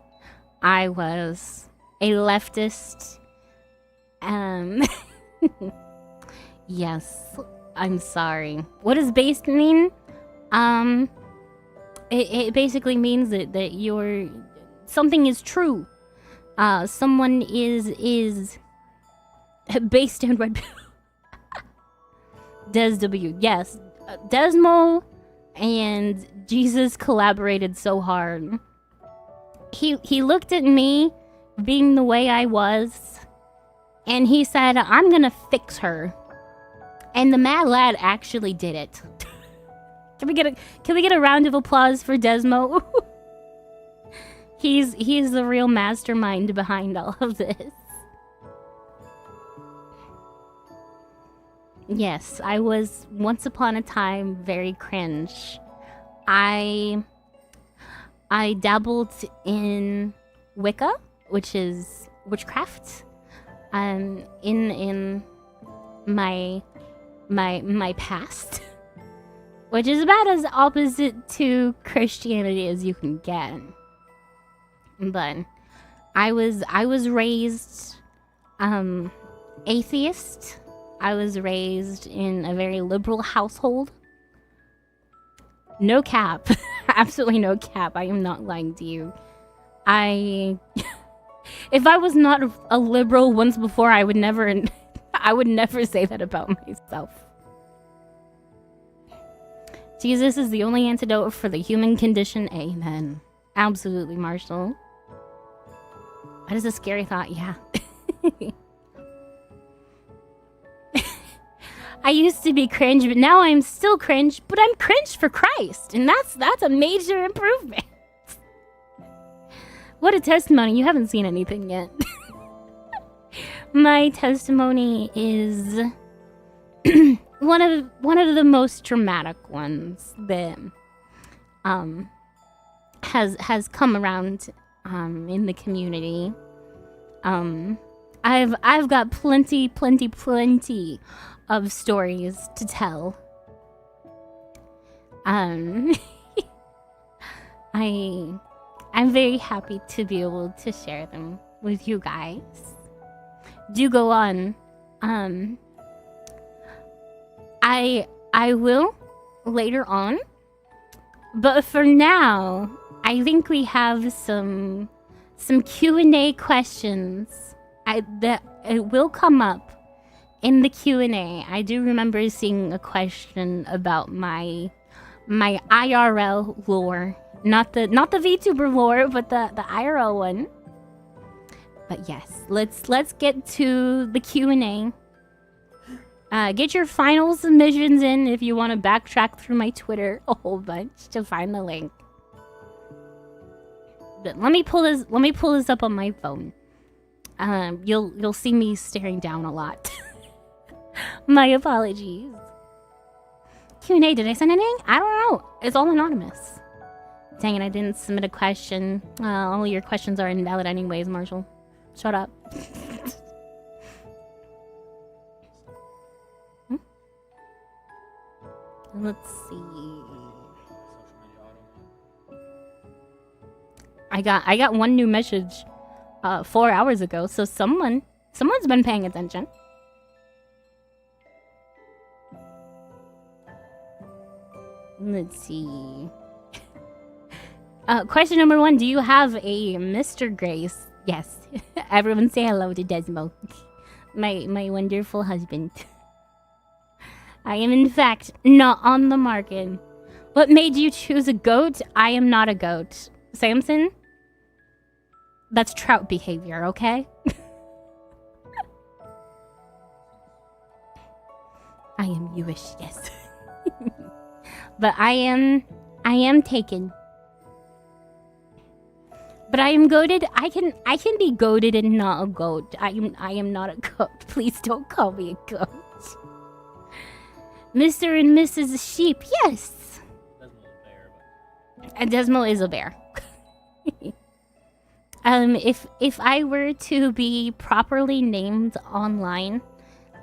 I was a leftist. Yes, I'm sorry. What does based mean? It basically means that you're something is true. Someone is based in red pill. Des W. Yes, Desmo and Jesus collaborated so hard. He looked at me being the way I was, and he said, "I'm gonna fix her." And the mad lad actually did it. Can we get a round of applause for Desmo? He's the real mastermind behind all of this. Yes, I was once upon a time very cringe. I dabbled in Wicca, which is witchcraft. In my past, which is about as opposite to Christianity as you can get. But I was raised atheist. I was raised in a very liberal household. No cap. Absolutely no cap. I am not lying to you. If I was not a liberal once before, I would never say that about myself. Jesus is the only antidote for the human condition. Amen. Absolutely, Marshall. That is a scary thought, yeah. I used to be cringe, but now I'm still cringe, but I'm cringe for Christ, and that's a major improvement. What a testimony. You haven't seen anything yet. My testimony is one of the most dramatic ones that has come around in the community. I've got plenty of stories to tell. I'm very happy to be able to share them with you guys. Do go on. I will later on, but for now, I think we have some Q&A questions that it will come up in the Q&A. I do remember seeing a question about my IRL lore, not the VTuber lore, but the IRL one. But yes, let's get to the Q&A. Get your final submissions in if you want to backtrack through my Twitter a whole bunch to find the link. But let me pull this up on my phone. You'll see me staring down a lot. My apologies. Q&A, did I send anything? I don't know. It's all anonymous. Dang it, I didn't submit a question. All your questions are invalid anyways, Marshall. Shut up. Let's see. I got one new message 4 hours ago, so someone's been paying attention. Let's see. Question number 1, do you have a Mr. Grace? Yes. Everyone say hello to Desmo. My wonderful husband. I am in fact not on the market. What made you choose a goat? I am not a goat. Samson? That's trout behavior, okay? I am Jewish, yes. But I am taken. But I am goated. I can be goated and not a goat. I am not a goat. Please don't call me a goat. Mr. and Mrs. Sheep, yes. Desmo is a bear. If I were to be properly named online,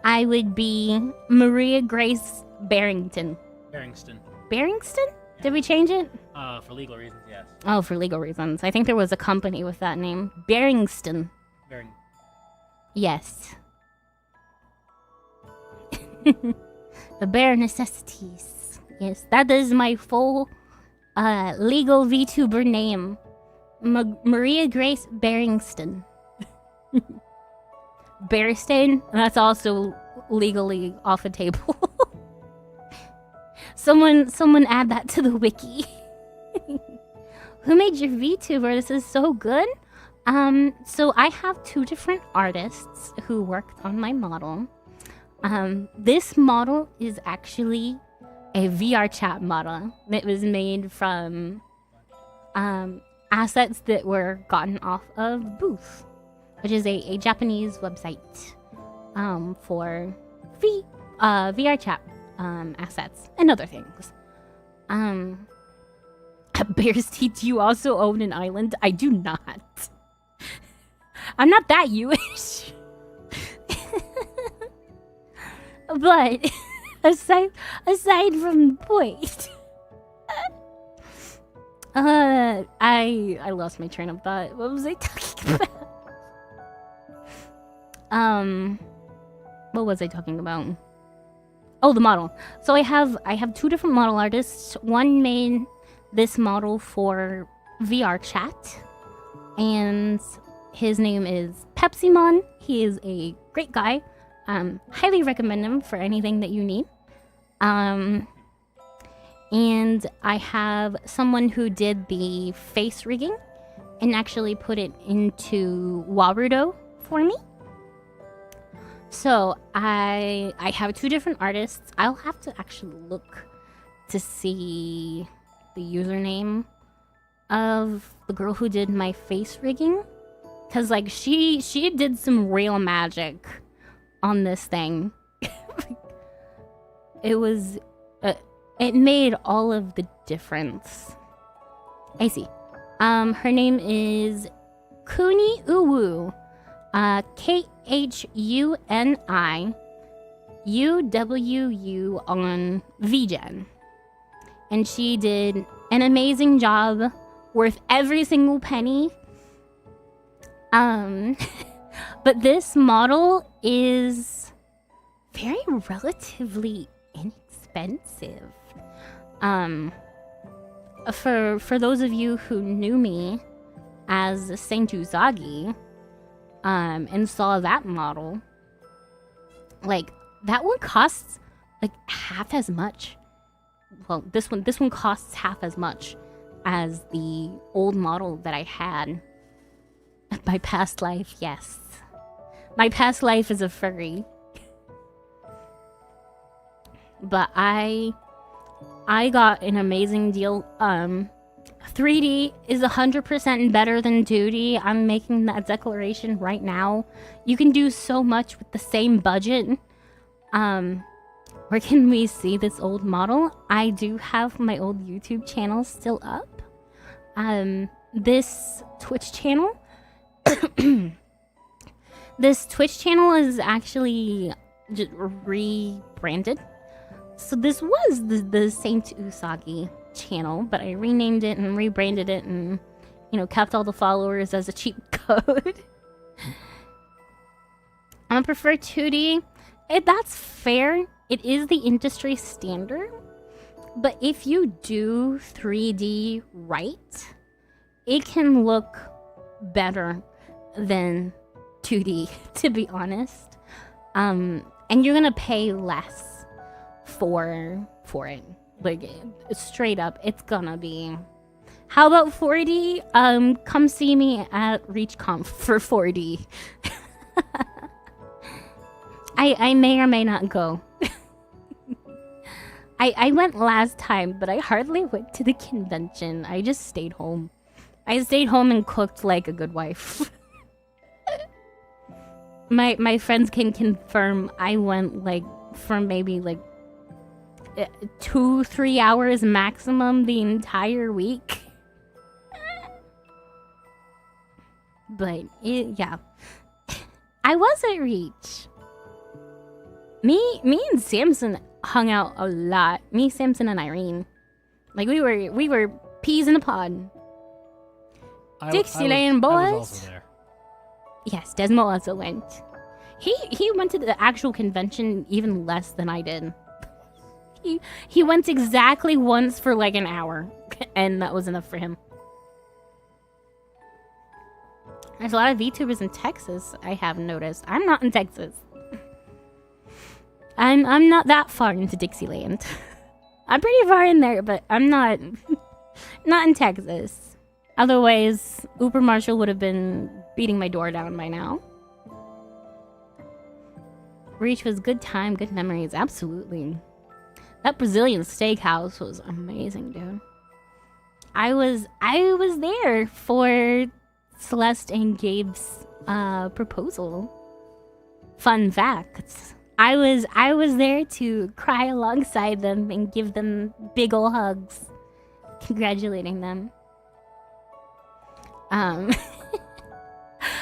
I would be Maria Grace Barrington. Barringston? Did we change it? For legal reasons, yes. Oh, for legal reasons. I think there was a company with that name. Barringston. Yes. The bare necessities. Yes, that is my full legal VTuber name. Maria Grace Barringston. Barristain? That's also legally off the table. Someone add that to the wiki. Who made your VTuber? This is so good. So I have 2 different artists who worked on my model. This model is actually a VR chat model that was made from assets that were gotten off of Booth, which is a Japanese website for VR chat assets and other things. Bear's Teeth, do you also own an island? I do not. I'm not that Jewish. But aside from the point, I lost my train of thought. What was I talking about? What was I talking about? Oh, the model. So I have 2 different model artists. One made this model for VR chat, and his name is Pepsimon. He is a great guy. Highly recommend him for anything that you need. And I have someone who did the face rigging and actually put it into Warudo for me. So I have 2 different artists. I'll have to actually look to see the username of the girl who did my face rigging, because like she did some real magic on this thing. It made all of the difference. I see. Her name is Kuni Uwu. KHUNIUWU on VGen. And she did an amazing job, worth every single penny. But this model is very relatively inexpensive. For those of you who knew me as Saint Usagi, and saw that model, like that one costs like half as much. Well, this one costs half as much as the old model that I had. My past life, yes. My past life is a furry. But I got an amazing deal. 3D is 100% better than 2D. I'm making that declaration right now. You can do so much with the same budget. Where can we see this old model? I do have my old YouTube channel still up. This Twitch channel is actually just rebranded. So this was the Saint Usagi channel, but I renamed it and rebranded it and, you know, kept all the followers as a cheat code. I prefer 2D. That's fair. It is the industry standard. But if you do 3D right, it can look better than 2D, to be honest. And you're gonna pay less for it. Like, straight up, it's gonna be. How about 4D? Come see me at ReachConf for 4D. I may or may not go. I went last time, but I hardly went to the convention. I just stayed home. I stayed home and cooked like a good wife. My friends can confirm I went like for maybe like 2-3 hours maximum the entire week. But yeah, I was at Reach. Me and Samson hung out a lot. Me, Samson, and Irene. Like we were peas in a pod. Dixieland boys. I was also there. Yes, Desmo also went. He went to the actual convention even less than I did. He went exactly once for like an hour, and that was enough for him. There's a lot of VTubers in Texas, I have noticed. I'm not in Texas. I'm not that far into Dixieland. I'm pretty far in there, but I'm not in Texas. Otherwise, Uber Marshall would have been beating my door down by now. Reach was good time, good memories, absolutely. That Brazilian steakhouse was amazing, dude. I was there for Celeste and Gabe's proposal. Fun facts. I was there to cry alongside them and give them big ol' hugs, congratulating them.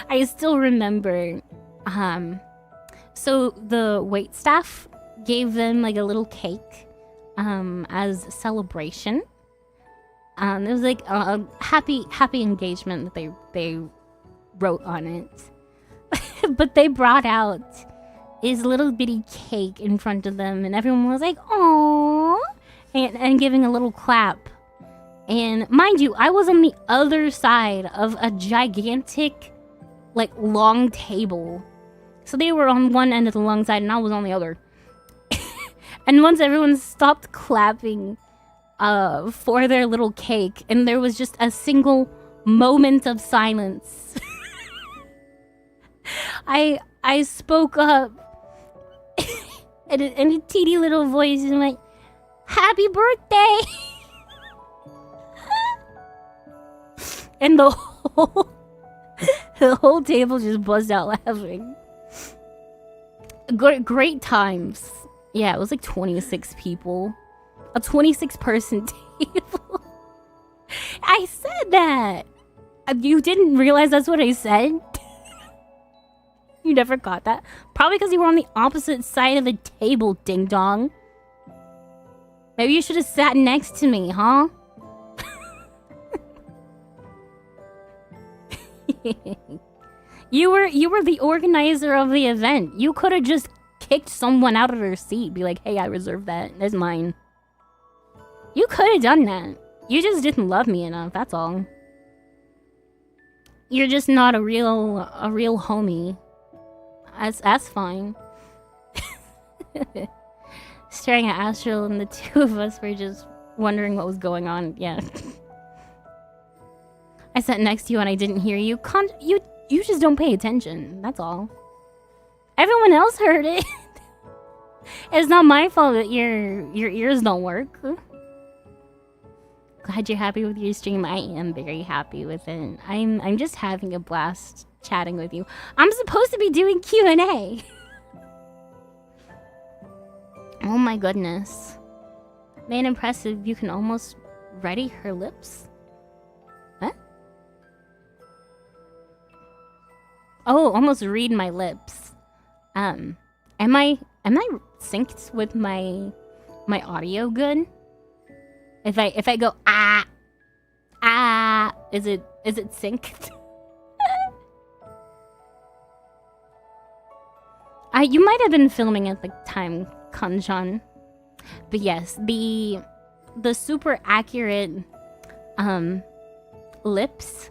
I still remember. So the wait staff gave them like a little cake, as a celebration. It was like a happy engagement that they wrote on it, but they brought out his little bitty cake in front of them, and everyone was like, "Aww," and giving a little clap. And mind you, I was on the other side of a gigantic, like, long table. So they were on one end of the long side, and I was on the other. And once everyone stopped clapping for their little cake, and there was just a single moment of silence, I spoke up in a teeny little voice and went, "Happy birthday!" And the whole table just buzzed out laughing. Great times. Yeah, it was like 26 people. A 26-person table. I said that. You didn't realize that's what I said? You never got that? Probably because you were on the opposite side of the table, ding dong. Maybe you should have sat next to me, huh? You were the organizer of the event. You could have just kicked someone out of their seat. Be like, "Hey, I reserved that. That's mine." You could have done that. You just didn't love me enough, that's all. You're just not a real homie. That's fine. Staring at Astral, and the two of us were just wondering what was going on. Yeah. I sat next to you and I didn't hear you. You just don't pay attention. That's all. Everyone else heard it. It's not my fault that your ears don't work. Glad you're happy with your stream. I am very happy with it. I'm just having a blast chatting with you. I'm supposed to be doing Q&A. Oh my goodness. Man, impressive. You can almost ready her lips. Huh? Oh, almost read my lips. Am I synced with my audio good? If I go is it synced? You might have been filming at the time, Kanchan. But yes, the super accurate lips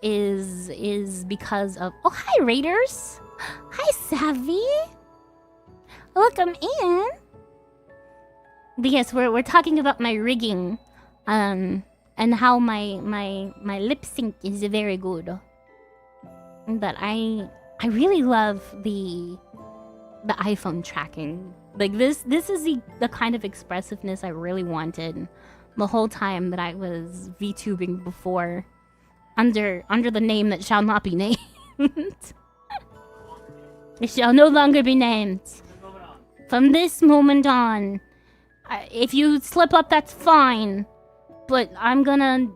is because of... Oh, hi Raiders. Hi Savvy. Welcome in. But yes, we're talking about my rigging, and how my lip sync is very good. But I really love the iPhone tracking. Like this is the kind of expressiveness I really wanted the whole time that I was VTubing before, under the name that shall not be named. It shall no longer be named. From this moment on, if you slip up, that's fine. But I'm gonna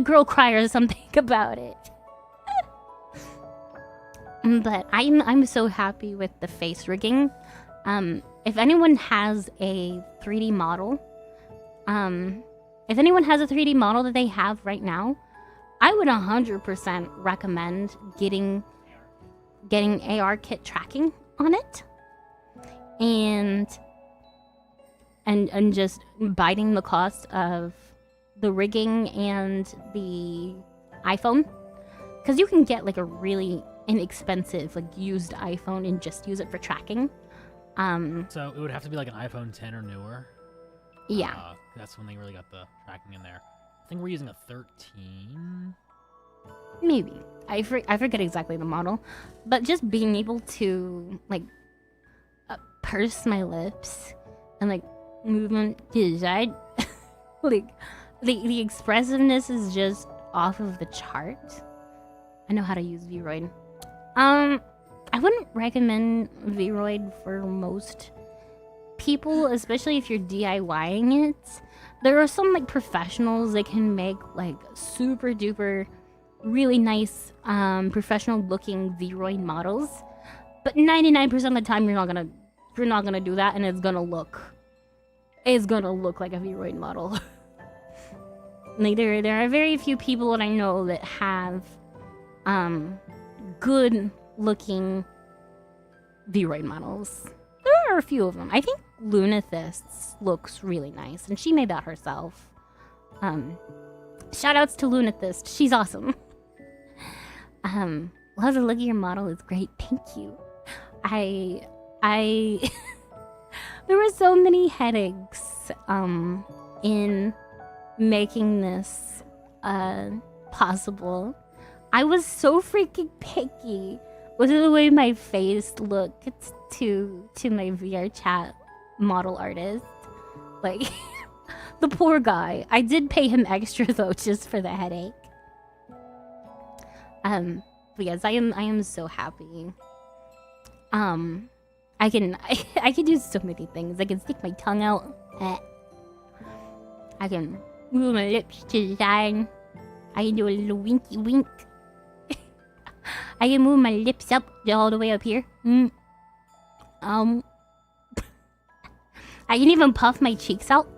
girl cry or something about it. But I'm so happy with the face rigging. If anyone has a 3D model, that they have right now, I would 100% recommend getting ARKit tracking on it, and just biting the cost of the rigging and the iPhone, because you can get like a really inexpensive like used iPhone and just use it for tracking. So it would have to be like an iPhone 10 or newer. Yeah, that's when they really got the tracking in there. I think we're using a 13. maybe. I forget exactly the model, but just being able to like purse my lips and like move them to the side, like the expressiveness is just off of the chart. I know how to use Vroid. I wouldn't recommend Vroid for most people, especially if you're DIYing it. There are some like professionals that can make like super duper really nice professional looking Vroid models, but 99% of the time you're not gonna do that, and it's gonna look like a Vroid model. Like there are very few people that I know that have good looking Vroid models. There are a few of them. I think Lunathists looks really nice, and she made that herself. Shout outs to Lunathist. She's awesome. Love the look of your model. It's great. Thank you. I there were so many headaches in making this possible. I was so freaking picky with the way my face looked to my VR chat model artist. Like, the poor guy. I did pay him extra though, just for the headache. But yes, I am so happy. I can do so many things. I can stick my tongue out. I can move my lips to the side. I can do a little winky wink. I can move my lips up all the way up here. I can even puff my cheeks out.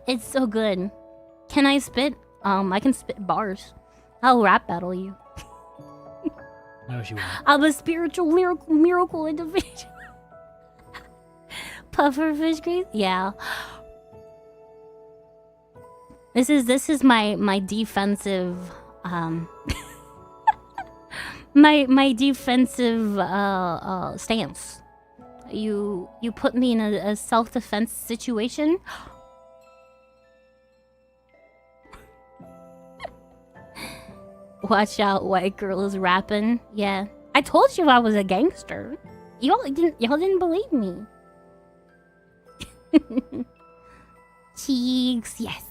It's so good. Can I spit? I can spit bars. I'll rap battle you. No, she won't. I'm a spiritual miracle individual. Pufferfish grease? Yeah. This is my defensive my defensive stance. You put me in a self-defense situation. Watch out, white girls rapping. Yeah, I told you I was a gangster. Y'all didn't believe me. Cheeks, yes.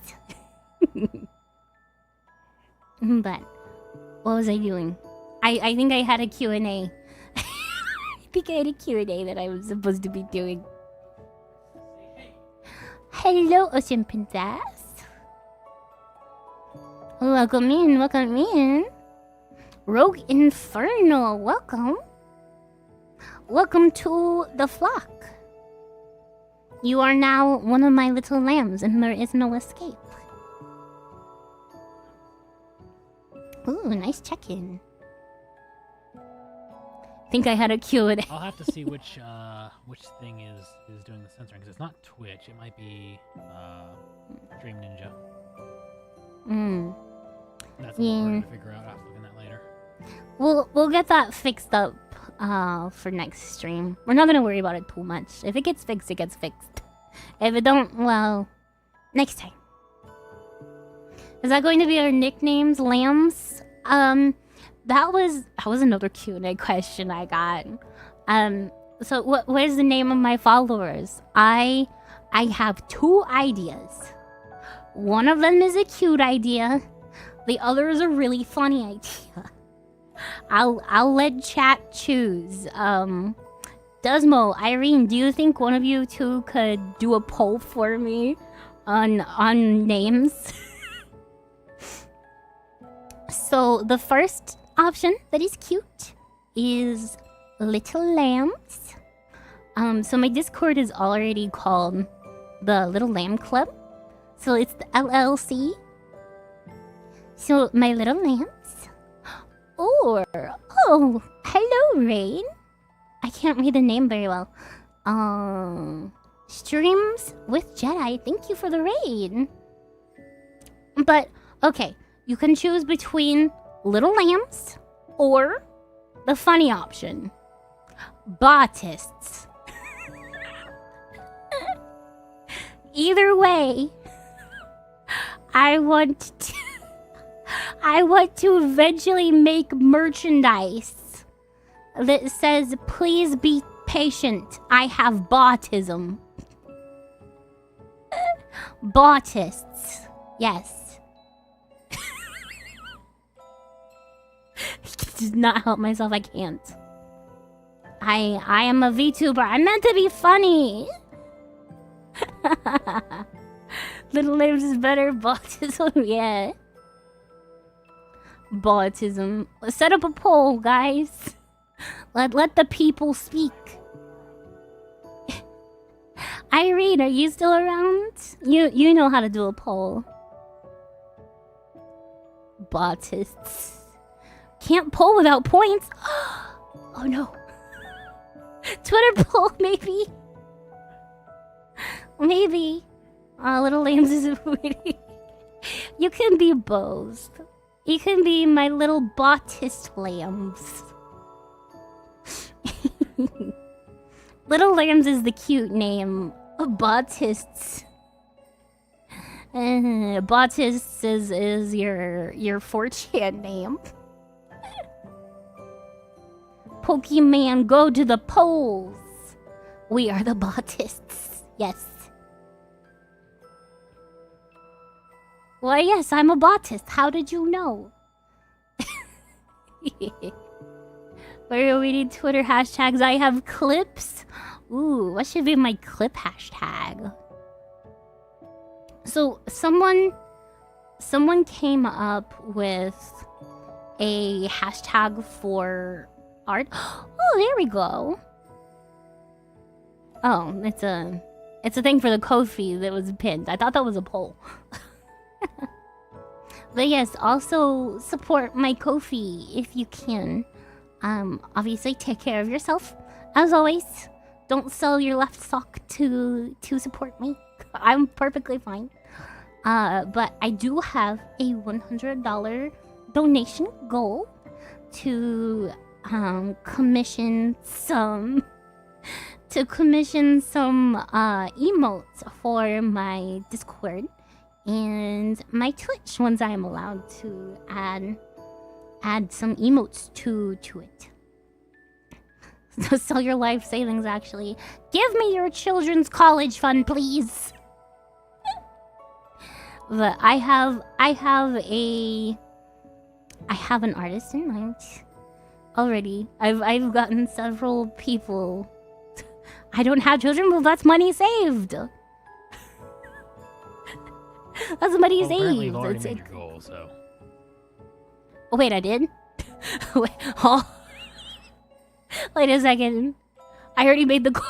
But what was I doing? I think I had a Q&A. I think I had a Q&A that I was supposed to be doing. Hello, Ocean Princess. Welcome in, welcome in. Rogue Inferno, welcome. Welcome to the flock. You are now one of my little lambs and there is no escape. Ooh, nice check-in. Think I had a Q&A. I'll have to see which thing is doing the censoring, because it's not Twitch. It might be Dream Ninja. That's a little hard to figure out. I'll have to look at that later. We'll get that fixed up for next stream. We're not gonna worry about it too much. If it gets fixed, it gets fixed. If it don't, well, next time. Is that going to be our nicknames, lambs? That was another Q&A question I got. So what is the name of my followers? I have 2 ideas. One of them is a cute idea. The other is a really funny idea. I'll let chat choose. Desmo, Irene, do you think one of you two could do a poll for me on names? So the first option that is cute is Little Lambs. So my Discord is already called the Little Lamb Club. So it's the LLC. So my little lambs. Or oh, hello Rain. I can't read the name very well. Streams with Jedi. Thank you for the raid. But okay, you can choose between Little Lambs or the funny option, Botists. Either way, I want to eventually make merchandise that says, "Please be patient. I have botism." Botists. Yes. Did not help myself. I can't. I am a VTuber. I'm meant to be funny. Little Names is better. Botism, yeah. Botism. Let's set up a poll, guys. Let the people speak. Irene, are you still around? You know how to do a poll. Botists. Can't poll without points. Oh no. Twitter poll, maybe. Maybe. Little Lambs is waiting. You can be both. You can be my little Botist lambs. Little Lambs is the cute name. Botists. Botists is your 4chan name. Pokemon, go to the polls. We are the Botists. Yes. Why, yes, I'm a Botist. How did you know? Where do we need Twitter hashtags? I have clips. Ooh, what should be my clip hashtag? So someone came up with a hashtag for art. Oh, there we go. Oh, it's a thing for the Ko-fi that was pinned. I thought that was a poll. But yes, also support my Ko-fi if you can. Obviously take care of yourself. As always, don't sell your left sock to support me. I'm perfectly fine. But I do have a $100 donation goal to commission some emotes for my Discord and my Twitch once I am allowed to add add some emotes to it. So sell your life savings, actually. Give me your children's college fund, please. But I have an artist in mind already. I've gotten several people. I don't have children, but that's money saved. That's money Well, apparently saved. you've already It's made it. your goal, so. Oh, wait, I did? Wait, oh. Wait a second. I already made the goal.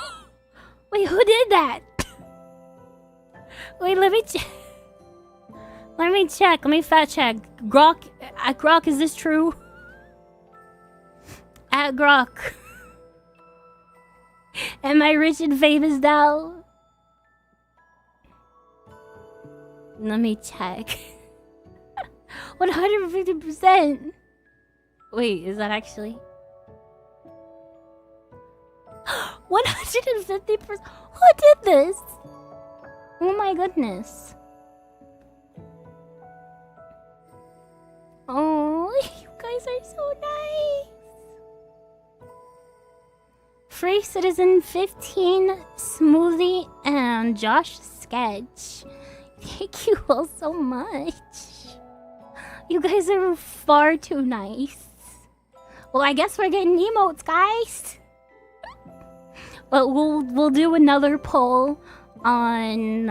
Wait, who did that? Wait, let me check. Let me check. Let me fact check. Grok, Grok, is this true? At Grok. Am I rich and famous now? Let me check. 150%. Wait, is that actually? 150%. Who did this? Oh my goodness. Oh, you guys are so nice. Free Citizen 15, Smoothie, and Josh Sketch. Thank you all so much. You guys are far too nice. Well, I guess we're getting emotes, guys. But we'll do another poll on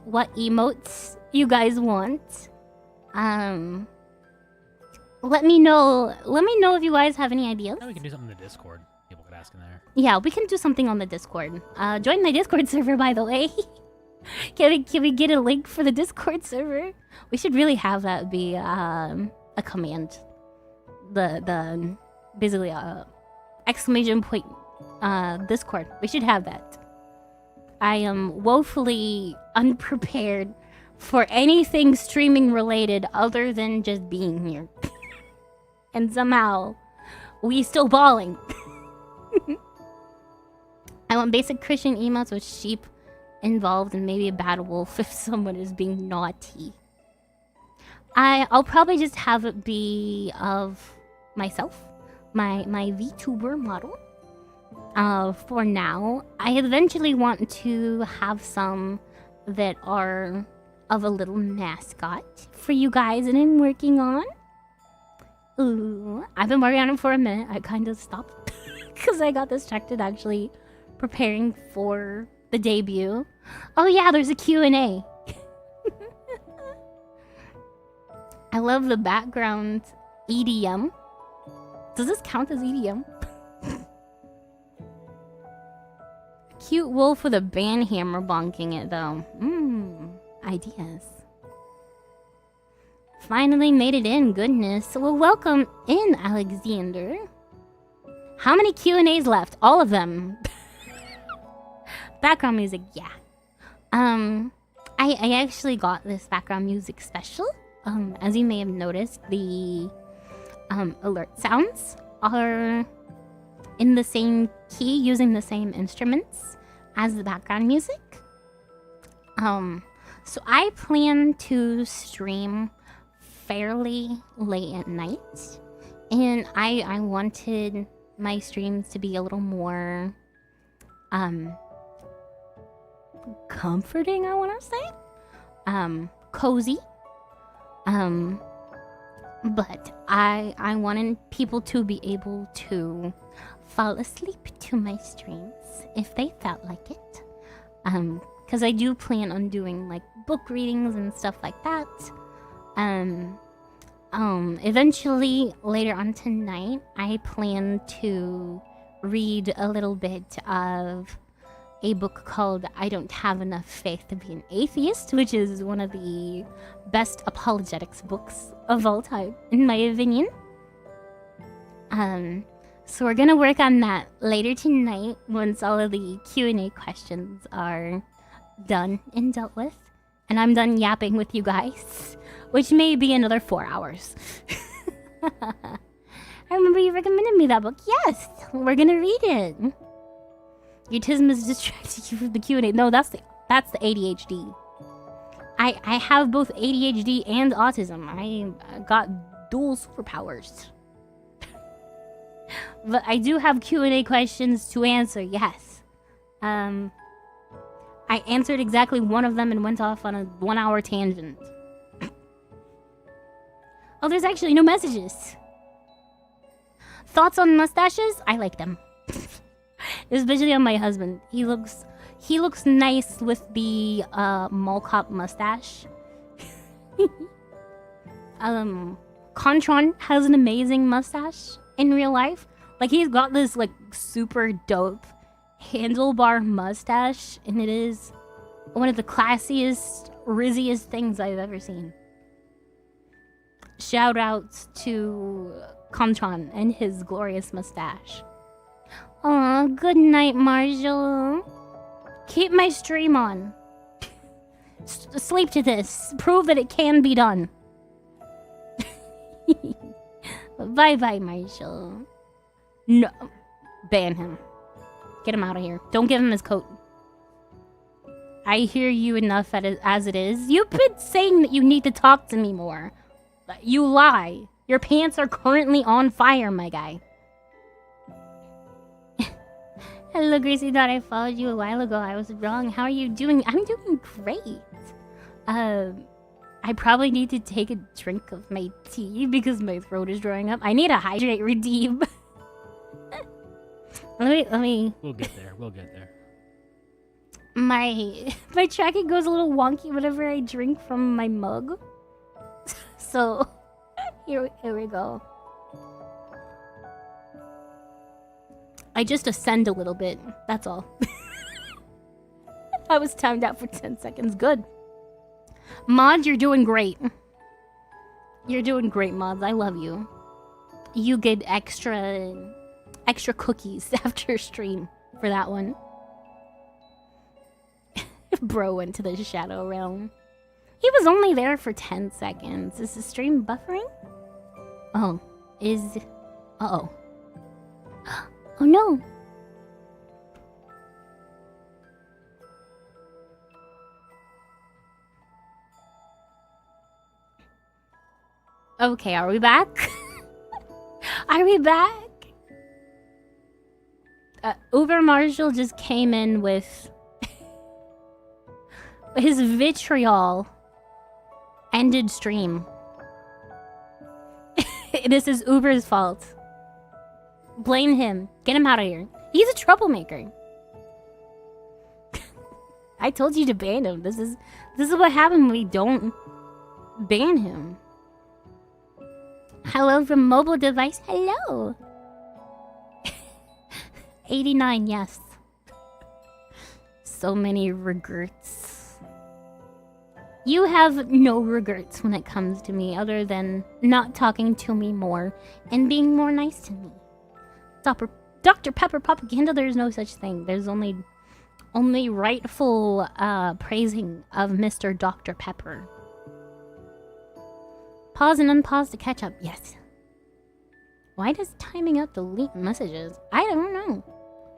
what emotes you guys want. Let me know if you guys have any ideas. Now we can do something in the Discord. People could ask in there. Yeah, we can do something on the Discord. Join my Discord server, by the way. Can we get a link for the Discord server? We should really have that be a command. The basically exclamation point Discord. We should have that. I am woefully unprepared for anything streaming related other than just being here. And somehow we still balling. I want basic Christian emotes with sheep involved and maybe a bad wolf if someone is being naughty. I'll probably just have it be of myself, my VTuber model. For now, I eventually want to have some that are of a little mascot for you guys that I'm working on. Ooh, I've been working on it for a minute. I kind of stopped because I got distracted actually preparing for the debut. Oh yeah, there's a Q&A. I love the background EDM. Does this count as EDM? Cute wolf with a band hammer bonking it though. Ideas. Finally made it in, goodness. Well, welcome in, Alexander. How many Q&As left? All of them. Background music, yeah. I actually got this background music special. As you may have noticed, the alert sounds are in the same key, using the same instruments as the background music. So I plan to stream fairly late at night, and I wanted my streams to be a little more comforting, I want to say. Cozy. But I wanted people to be able to fall asleep to my streams if they felt like it. Because I do plan on doing like book readings and stuff like that. Eventually later on tonight, I plan to read a little bit of a book called I Don't Have Enough Faith to Be an Atheist, which is one of the best apologetics books of all time, in my opinion. So we're gonna work on that later tonight once all of the Q&A questions are done and dealt with. And I'm done yapping with you guys, which may be another 4 hours. I remember you recommended me that book. Yes, we're gonna read it. Your autism is distracting you from the Q&A. No, that's the ADHD. I have both ADHD and autism. I got dual superpowers. But I do have Q&A questions to answer, yes. I answered exactly one of them and went off on a 1-hour tangent. Oh, there's actually no messages. Thoughts on mustaches? I like them. Especially on my husband. He looks nice with the mall cop mustache. Contron has an amazing mustache in real life. Like, he's got this like super dope handlebar mustache, and it is one of the classiest, rizziest things I've ever seen. Shout outs to Contron and his glorious mustache. Aw, good night, Marshall. Keep my stream on. Sleep to this. Prove that it can be done. Bye-bye, Marshall. No. Ban him. Get him out of here. Don't give him his coat. I hear you enough as it is. You've been saying that you need to talk to me more. You lie. Your pants are currently on fire, my guy. Hello, Gracie. Thought I followed you a while ago. I was wrong. How are you doing? I'm doing great. I probably need to take a drink of my tea because my throat is drying up. I need a hydrate redeem. let me. We'll get there. We'll get there. My tracking goes a little wonky whenever I drink from my mug. So here we go. I just ascend a little bit. That's all. I was timed out for 10 seconds. Good. Mods, you're doing great. You're doing great, Mods. I love you. You get extra cookies after stream for that one. Bro went to the shadow realm. He was only there for 10 seconds. Is the stream buffering? Oh. Uh-oh. Oh no. Okay, are we back? Are we back? Uber Marshall just came in with his vitriol ended stream. This is Uber's fault. Blame him. Get him out of here. He's a troublemaker. I told you to ban him. This is what happens when we don't ban him. Hello from mobile device. Hello. 89, yes. So many regrets. You have no regrets when it comes to me other than not talking to me more and being more nice to me. Dr. Pepper propaganda, there's no such thing. There's only rightful praising of Mr. Dr. Pepper. Pause and unpause to catch up. Yes. Why does timing out delete messages? I don't know.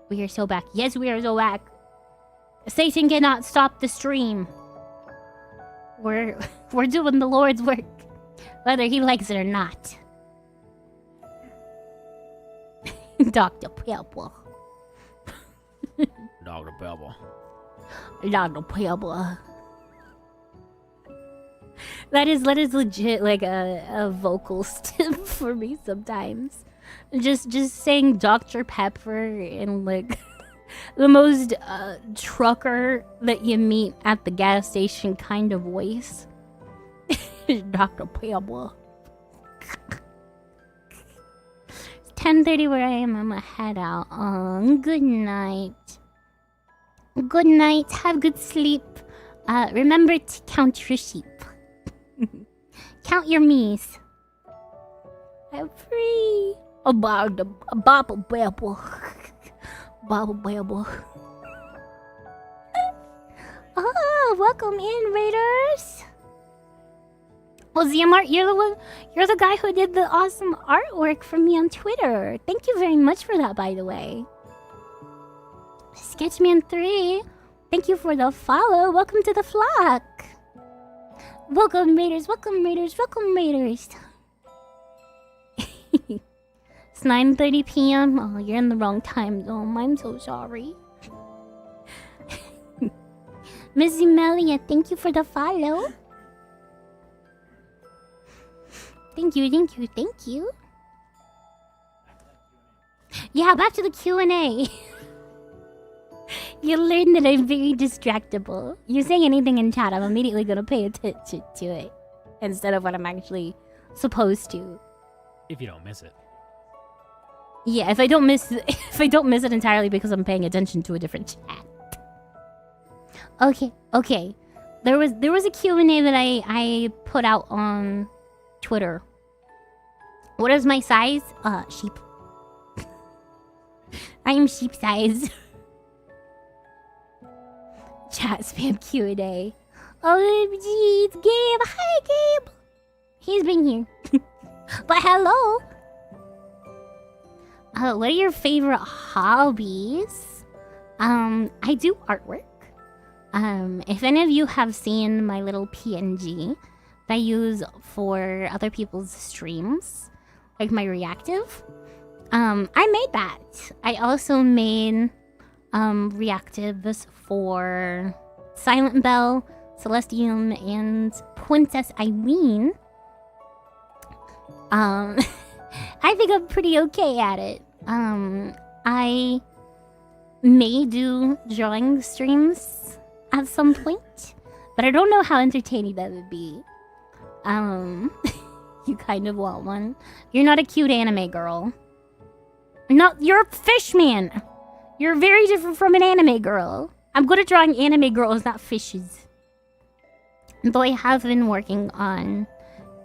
We are so back. Yes, we are so back. Satan cannot stop the stream. We're doing the Lord's work, whether he likes it or not. Dr. Pepper. Dr. Pepper. Dr. Pepper. That is legit like a vocal stip for me sometimes. Just saying Dr. Pepper in like the most trucker that you meet at the gas station kind of voice. Dr. Pepper. It's 10:30 where I am. I'm gonna head out. Good night. Good night. Have good sleep. Remember to count your sheep. Count your me's. I'm free. A bobble babble. Bobble babble. Oh, welcome in, Raiders. Well, ZMart, you're the guy who did the awesome artwork for me on Twitter. Thank you very much for that, by the way. Sketchman3, thank you for the follow. Welcome to the flock. Welcome, Raiders. Welcome, Raiders. Welcome, Raiders. It's 9:30 p.m. Oh, you're in the wrong time zone. I'm so sorry. Miss Melia, thank you for the follow. Thank you, thank you, thank you. Yeah, back to the Q&A. You learned that I'm very distractible. You saying anything in chat, I'm immediately gonna pay attention to it instead of what I'm actually supposed to. If you don't miss it. Yeah, if I don't miss it entirely because I'm paying attention to a different chat. Okay. There was a Q&A that I put out on Twitter. What is my size? Sheep. I am sheep size. Chat spam Q&A. Oh, it's Gabe. Hi, Gabe. He's been here. But hello. What are your favorite hobbies? I do artwork. If any of you have seen my little PNG that I use for other people's streams, like my reactive, I made that. I also made reactives for Silent Bell, Celestium, and Princess Irene. I think I'm pretty okay at it. I may do drawing streams at some point, but I don't know how entertaining that would be. You kind of want one. You're not a cute anime girl. No, you're a fish man. You're very different from an anime girl. I'm good at drawing anime girls, not fishes. Though I have been working on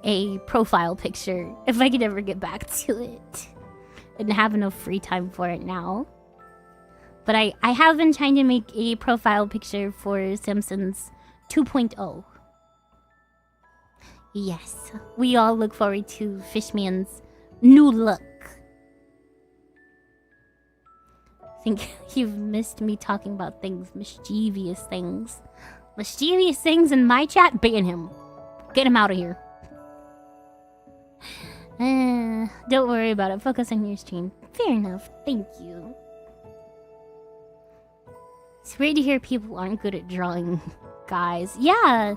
a profile picture, if I could ever get back to it. And have enough free time for it now. But I have been trying to make a profile picture for Simpsons 2.0. Yes, we all look forward to Fishman's new look. I think you've missed me talking about things, mischievous things. Mischievous things in my chat, ban him. Get him out of here. Don't worry about it. Focus on your stream. Fair enough. Thank you. It's weird to hear people aren't good at drawing guys. Yeah.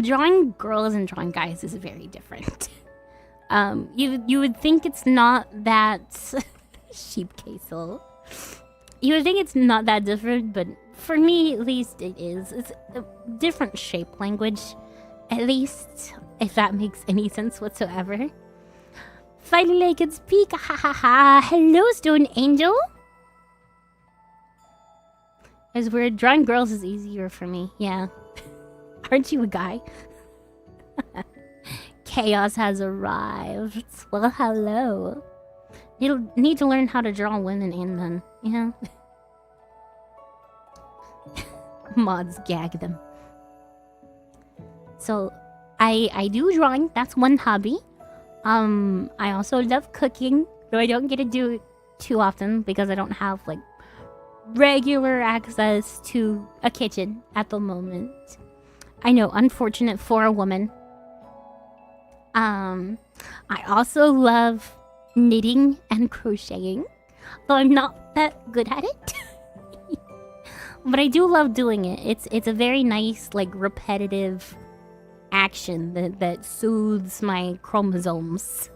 Drawing girls and drawing guys is very different. You would think it's not that... Sheep castle. You would think it's not that different, but for me, at least, it is. It's a different shape language. At least, if that makes any sense whatsoever. Finally, I can speak. Ha ha ha. Hello, Stone Angel. As weird, drawing girls is easier for me. Yeah. Aren't you a guy? Chaos has arrived. Well, hello. You'll need to learn how to draw women and men. Yeah. Mods gag them. So, I do drawing. That's one hobby. I also love cooking, though I don't get to do it too often because I don't have like regular access to a kitchen at the moment. I know, unfortunate for a woman. I also love knitting and crocheting, though I'm not that good at it. But I do love doing it. It's a very nice, like, repetitive action that soothes my chromosomes.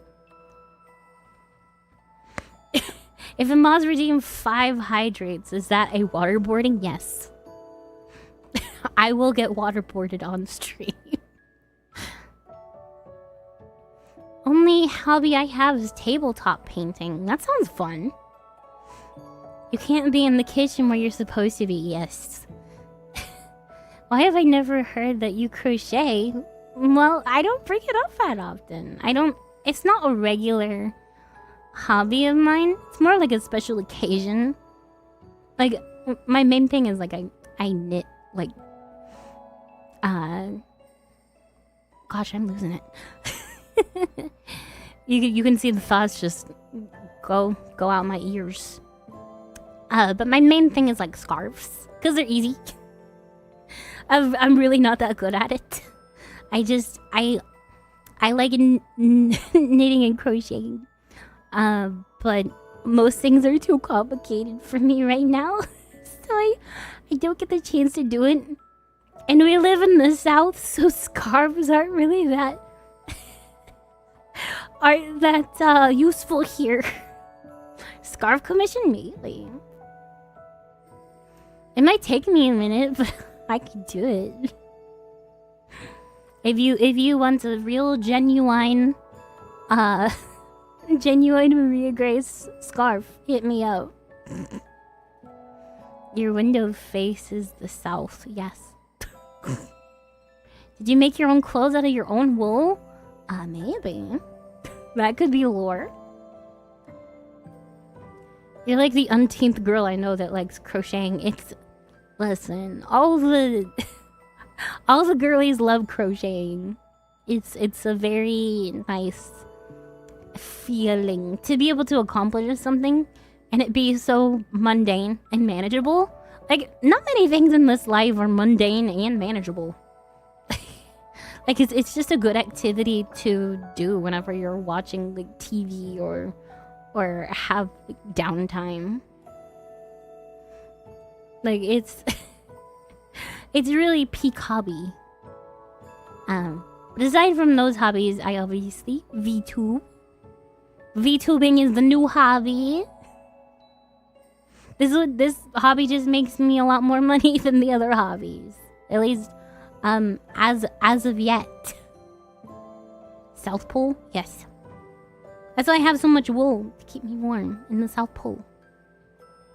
If a Moz redeemed 5 hydrates, is that a waterboarding? Yes. I will get waterboarded on stream. Only hobby I have is tabletop painting. That sounds fun. You can't be in the kitchen where you're supposed to be, yes. Why have I never heard that you crochet? Well, I don't bring it up that often. It's not a regular hobby of mine. It's more like a special occasion. Like, my main thing is, like, I knit, like, gosh, I'm losing it. You can see the thoughts just go out my ears. But my main thing is like scarves, because they're easy. I'm really not that good at it. I like knitting and crocheting. But most things are too complicated for me right now. So I don't get the chance to do it. And we live in the South, so scarves aren't really that useful here. Scarf commission, maybe. It might take me a minute, but I can do it. If you want a real genuine Maria Grace scarf, hit me up. Your window faces the south, yes. Did you make your own clothes out of your own wool? Maybe. That could be lore. You're like the umpteenth girl I know that likes crocheting. Listen, all the girlies love crocheting. It's a very nice feeling to be able to accomplish something and it be so mundane and manageable. Like, not many things in this life are mundane and manageable. Like, it's just a good activity to do whenever you're watching like TV or have like, downtime. Like, it's really peak hobby. But aside from those hobbies, I obviously VTube. VTubing is the new hobby. This hobby just makes me a lot more money than the other hobbies. At least, as of yet. South Pole? Yes. That's why I have so much wool to keep me warm in the South Pole.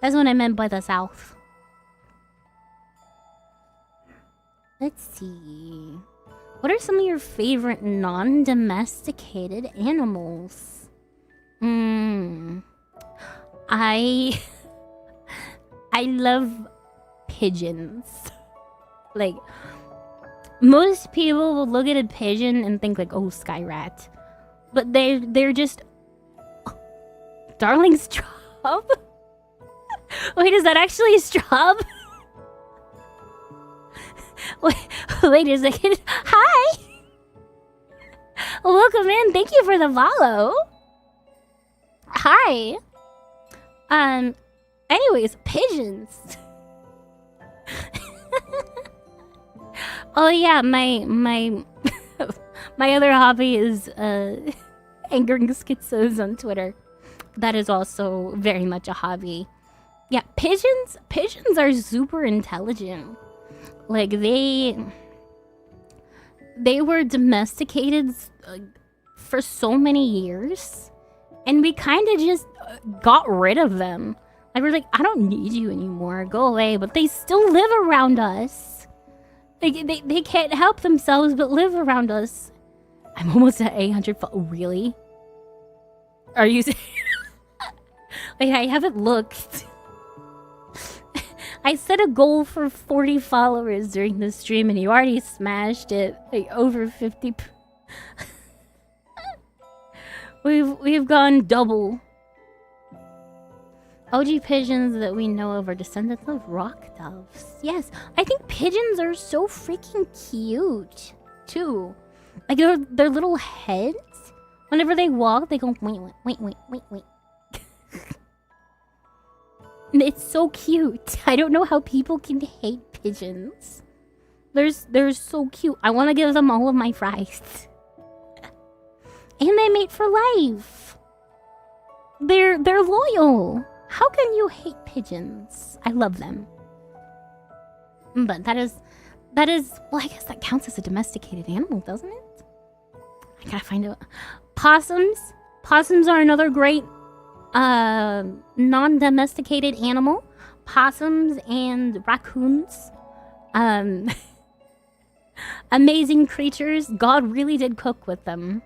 That's what I meant by the South. Let's see. What are some of your favorite non-domesticated animals? I love pigeons. Like, most people will look at a pigeon and think like, oh, sky rat. But they're just... Darling Straub? Wait, is that actually a Straub? Wait a second. Hi! Welcome in. Thank you for the follow. Hi. Anyways, pigeons. Oh yeah, my other hobby is angering schizos on Twitter. That is also very much a hobby. Yeah, pigeons are super intelligent. Like they were domesticated for so many years, and we kind of just got rid of them. Like, we're like, I don't need you anymore, go away. But they still live around us. They can't help themselves but live around us. I'm almost at 800 really? Are you... Wait, I haven't looked. I set a goal for 40 followers during the stream and you already smashed it. Like, over 50... We've gone double. OG pigeons that we know of are descendants of rock doves. Yes, I think pigeons are so freaking cute, too. Like, their little heads, whenever they walk, they go, wait. It's so cute. I don't know how people can hate pigeons. They're so cute. I want to give them all of my fries. And they mate for life. They're loyal. How can you hate pigeons? I love them. But that is well, I guess that counts as a domesticated animal, doesn't it? I gotta find out. Possums are another great non-domesticated animal. Possums and raccoons. Amazing creatures. God really did cook with them.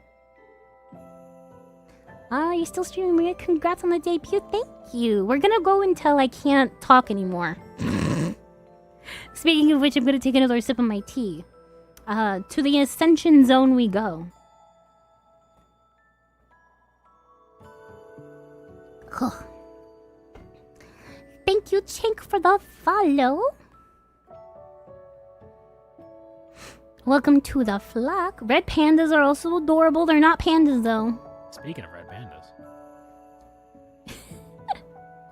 You're still streaming, Maria. Congrats on the debut. Thank you. We're gonna go until I can't talk anymore. Speaking of which, I'm gonna take another sip of my tea. To the Ascension Zone we go. Thank you, Chink, for the follow. Welcome to the flock. Red pandas are also adorable. They're not pandas, though. Speaking of red pandas.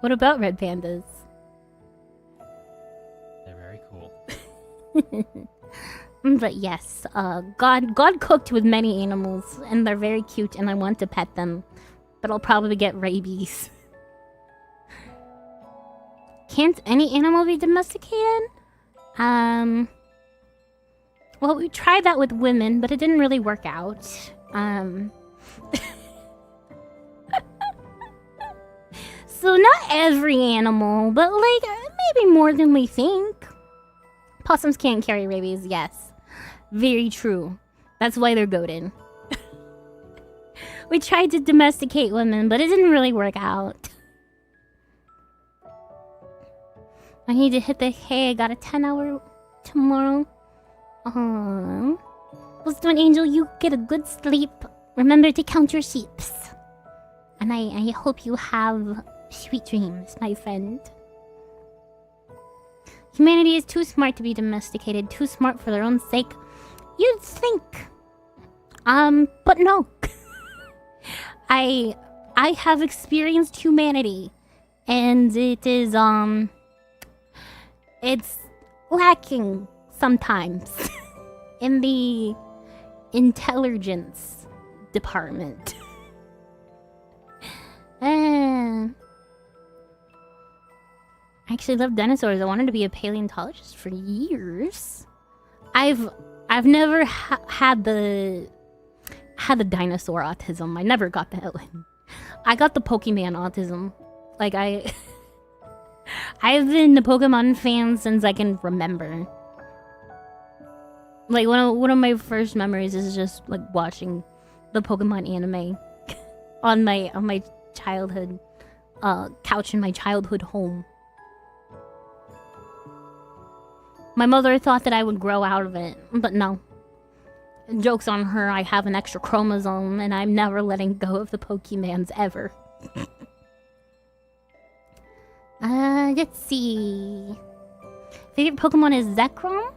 What about red pandas? They're very cool. But yes, God cooked with many animals, and they're very cute, and I want to pet them, but I'll probably get rabies. Can't any animal be domesticated? Well, we tried that with women, but it didn't really work out. So not every animal, but like maybe more than we think. Possums can't carry rabies, yes. Very true. That's why they're goated. We tried to domesticate women, but it didn't really work out. I need to hit the hay. I got a 10-hour tomorrow. Let's do an angel. You get a good sleep. Remember to count your sheeps. And I hope you have sweet dreams, my friend. Humanity is too smart to be domesticated. Too smart for their own sake. You'd think. But no. I have experienced humanity. And it is, it's lacking sometimes in the intelligence department. I actually love dinosaurs. I wanted to be a paleontologist for years. I've never had the dinosaur autism. I never got that one. I got the Pokemon autism. Like I've been a Pokemon fan since I can remember. Like one of my first memories is just like watching the Pokemon anime on my childhood couch in my childhood home. My mother thought that I would grow out of it, but no. Joke's on her, I have an extra chromosome and I'm never letting go of the Pokemons ever. Let's see. Favorite Pokemon is Zekrom?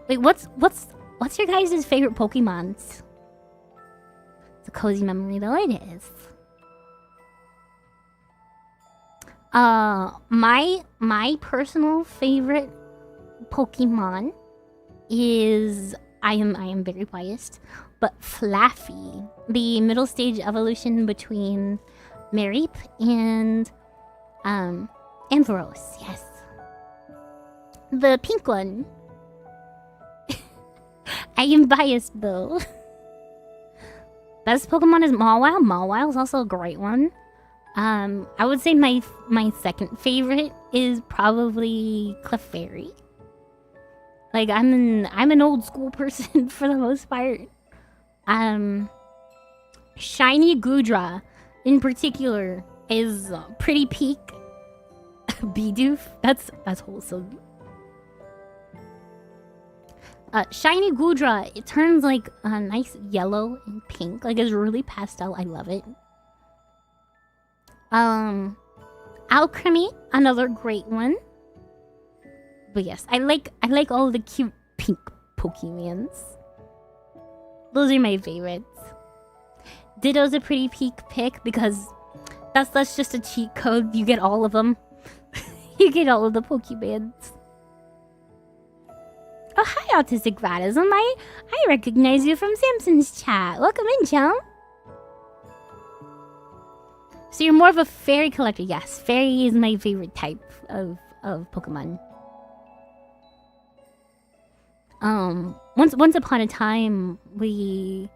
Wait, what's your guys' favorite Pokemons? It's a cozy memory though, it is. My personal favorite Pokemon is I am very biased, but Flaffy, the middle stage evolution between Mareep and Ampharos, yes. The pink one. I am biased though. Best Pokemon is Mawile. Mawile is also a great one. I would say my second favorite is probably Clefairy. Like I'm an old school person for the most part. Shiny Goodra in particular is pretty peak. Bidoof, that's wholesome. Shiny Goodra, it turns like a nice yellow and pink. Like it's really pastel. I love it. Alchemy, another great one. But yes, I like all the cute pink Pokemons. Those are my favorites. Ditto's a pretty peak pick because that's just a cheat code. You get all of them. You get all of the Pokemons. Oh, hi, Autistic Radism. I recognize you from Samson's chat. Welcome in, chum. So you're more of a fairy collector. Yes, fairy is my favorite type of Pokemon. Once upon a time, my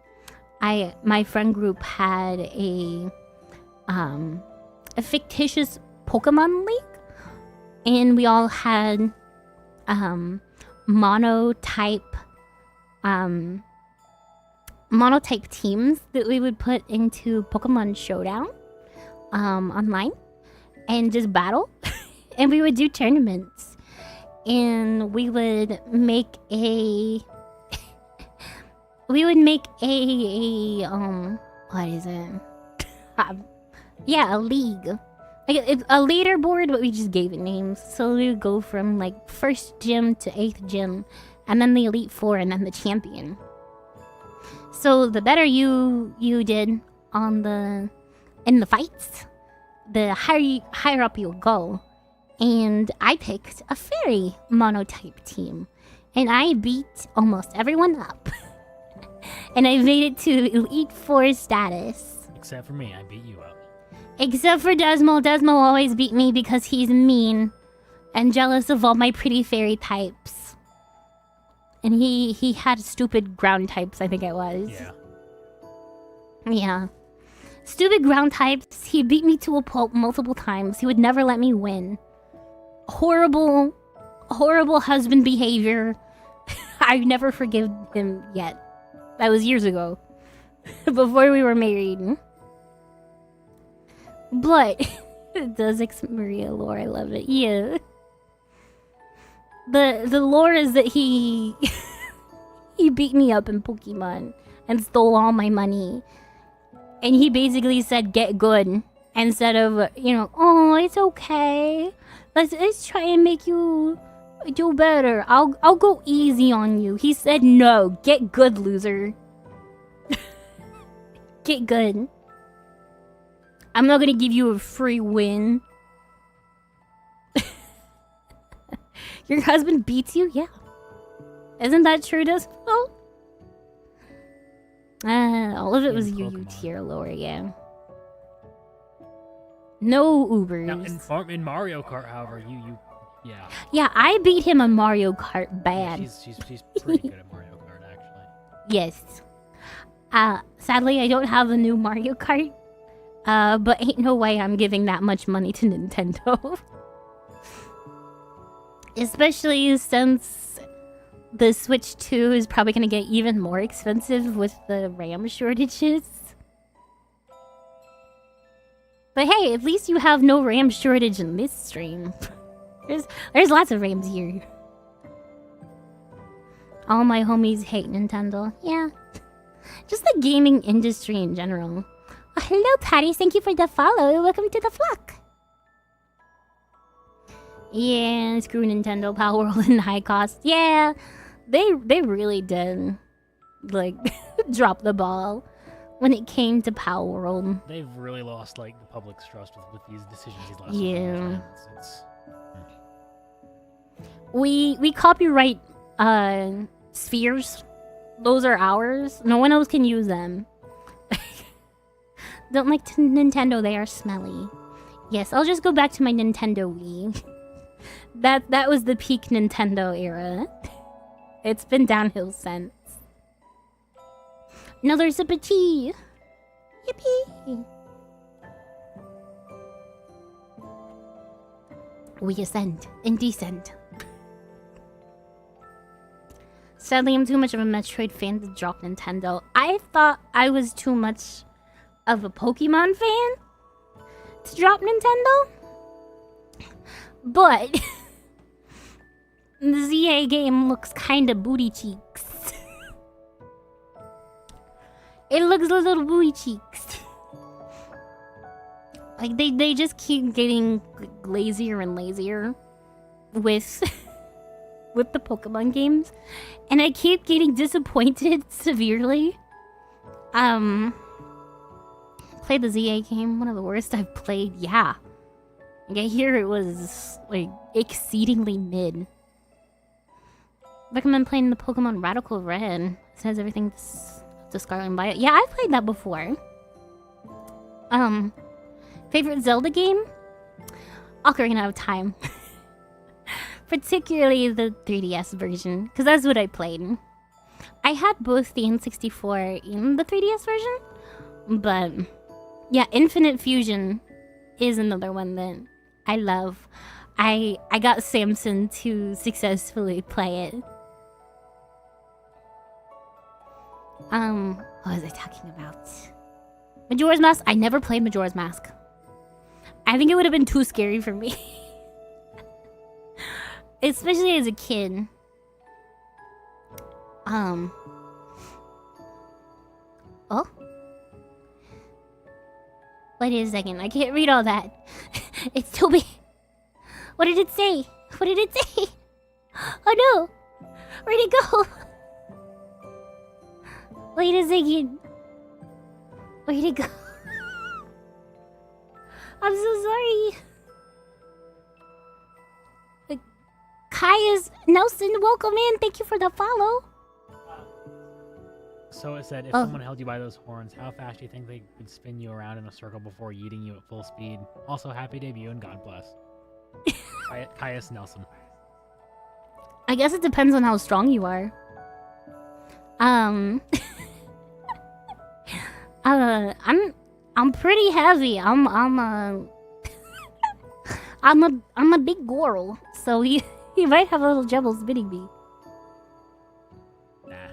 friend group had a fictitious Pokemon league, and we all had monotype teams that we would put into Pokemon Showdown online and just battle. And we would do tournaments, and we would make a what is it? Yeah, a league. Like a leaderboard, but we just gave it names. So we would go from like first gym to 8th gym, and then the Elite Four, and then the champion. So the better you did in the fights, the higher up you'll go. And I picked a fairy monotype team. And I beat almost everyone up. And I made it to Elite Four status. Except for me, I beat you up. Except for Desmo. Desmo always beat me because he's mean and jealous of all my pretty fairy types. And he had stupid ground types, I think it was. Yeah. Yeah. Stupid ground types. He beat me to a pulp multiple times. He would never let me win. Horrible husband behavior. I never forgive him yet. That was years ago. Before we were married. But it does Maria lore, I love it. Yeah. The lore is that he he beat me up in Pokemon and stole all my money. And he basically said get good instead of, oh, it's okay. Let's try and make you do better. I'll go easy on you. He said no, get good, loser. Get good. I'm not gonna give you a free win. Your husband beats you? Yeah. Isn't that true, Despo? All of it was UU tier lore, yeah. No Ubers. Now, in Mario Kart, however, yeah. Yeah, I beat him on Mario Kart bad. Yeah, she's pretty good at Mario Kart, actually. Yes. Sadly, I don't have a new Mario Kart. But ain't no way I'm giving that much money to Nintendo. Especially since the Switch 2 is probably going to get even more expensive with the RAM shortages. But hey, at least you have no RAM shortage in this stream. There's lots of RAMs here. All my homies hate Nintendo. Yeah. Just the gaming industry in general. Oh, hello, Patty. Thank you for the follow. Welcome to the flock. Yeah, screw Nintendo, Power World, and High Cost. Yeah, they really did, like, drop the ball when it came to Power World. They've really lost, like, the public's trust with these decisions these last Yeah. It's We copyright spheres. Those are ours. No one else can use them. Don't like Nintendo, they are smelly. Yes, I'll just go back to my Nintendo Wii. That was the peak Nintendo era. It's been downhill since. Another sip of tea. Yippee! We ascend and descend. Sadly, I'm too much of a Metroid fan to drop Nintendo. I thought I was too much of a Pokemon fan to drop Nintendo. But the ZA game looks kinda booty cheeks. It looks a little booty cheeks. Like they just keep getting lazier and lazier with with the Pokemon games, and I keep getting disappointed severely. Played the ZA game, one of the worst I've played. Yeah, like, I hear it was like exceedingly mid. Recommend playing the Pokemon Radical Red. It says everything's to Scarlet and Violet. Yeah, I've played that before. Favorite Zelda game? Ocarina of Time. Particularly the 3DS version, because that's what I played. I had both the N64 and the 3DS version, but yeah, Infinite Fusion is another one that I love. I got Samson to successfully play it. What was I talking about? Majora's Mask? I never played Majora's Mask. I think it would have been too scary for me. Especially as a kid. Oh? Wait a second, I can't read all that. It's too big. What did it say? What did it say? Oh no! Where'd it go? Wait a second. Where'd it go? I'm so sorry. Caius Nelson, welcome in. Thank you for the follow. So it said, if someone held you by those horns, how fast do you think they could spin you around in a circle before yeeting you at full speed? Also, happy debut and God bless. Caius Nelson. I guess it depends on how strong you are. I'm pretty heavy. I'm a big girl, so he might have a little trouble spinning me. Nah.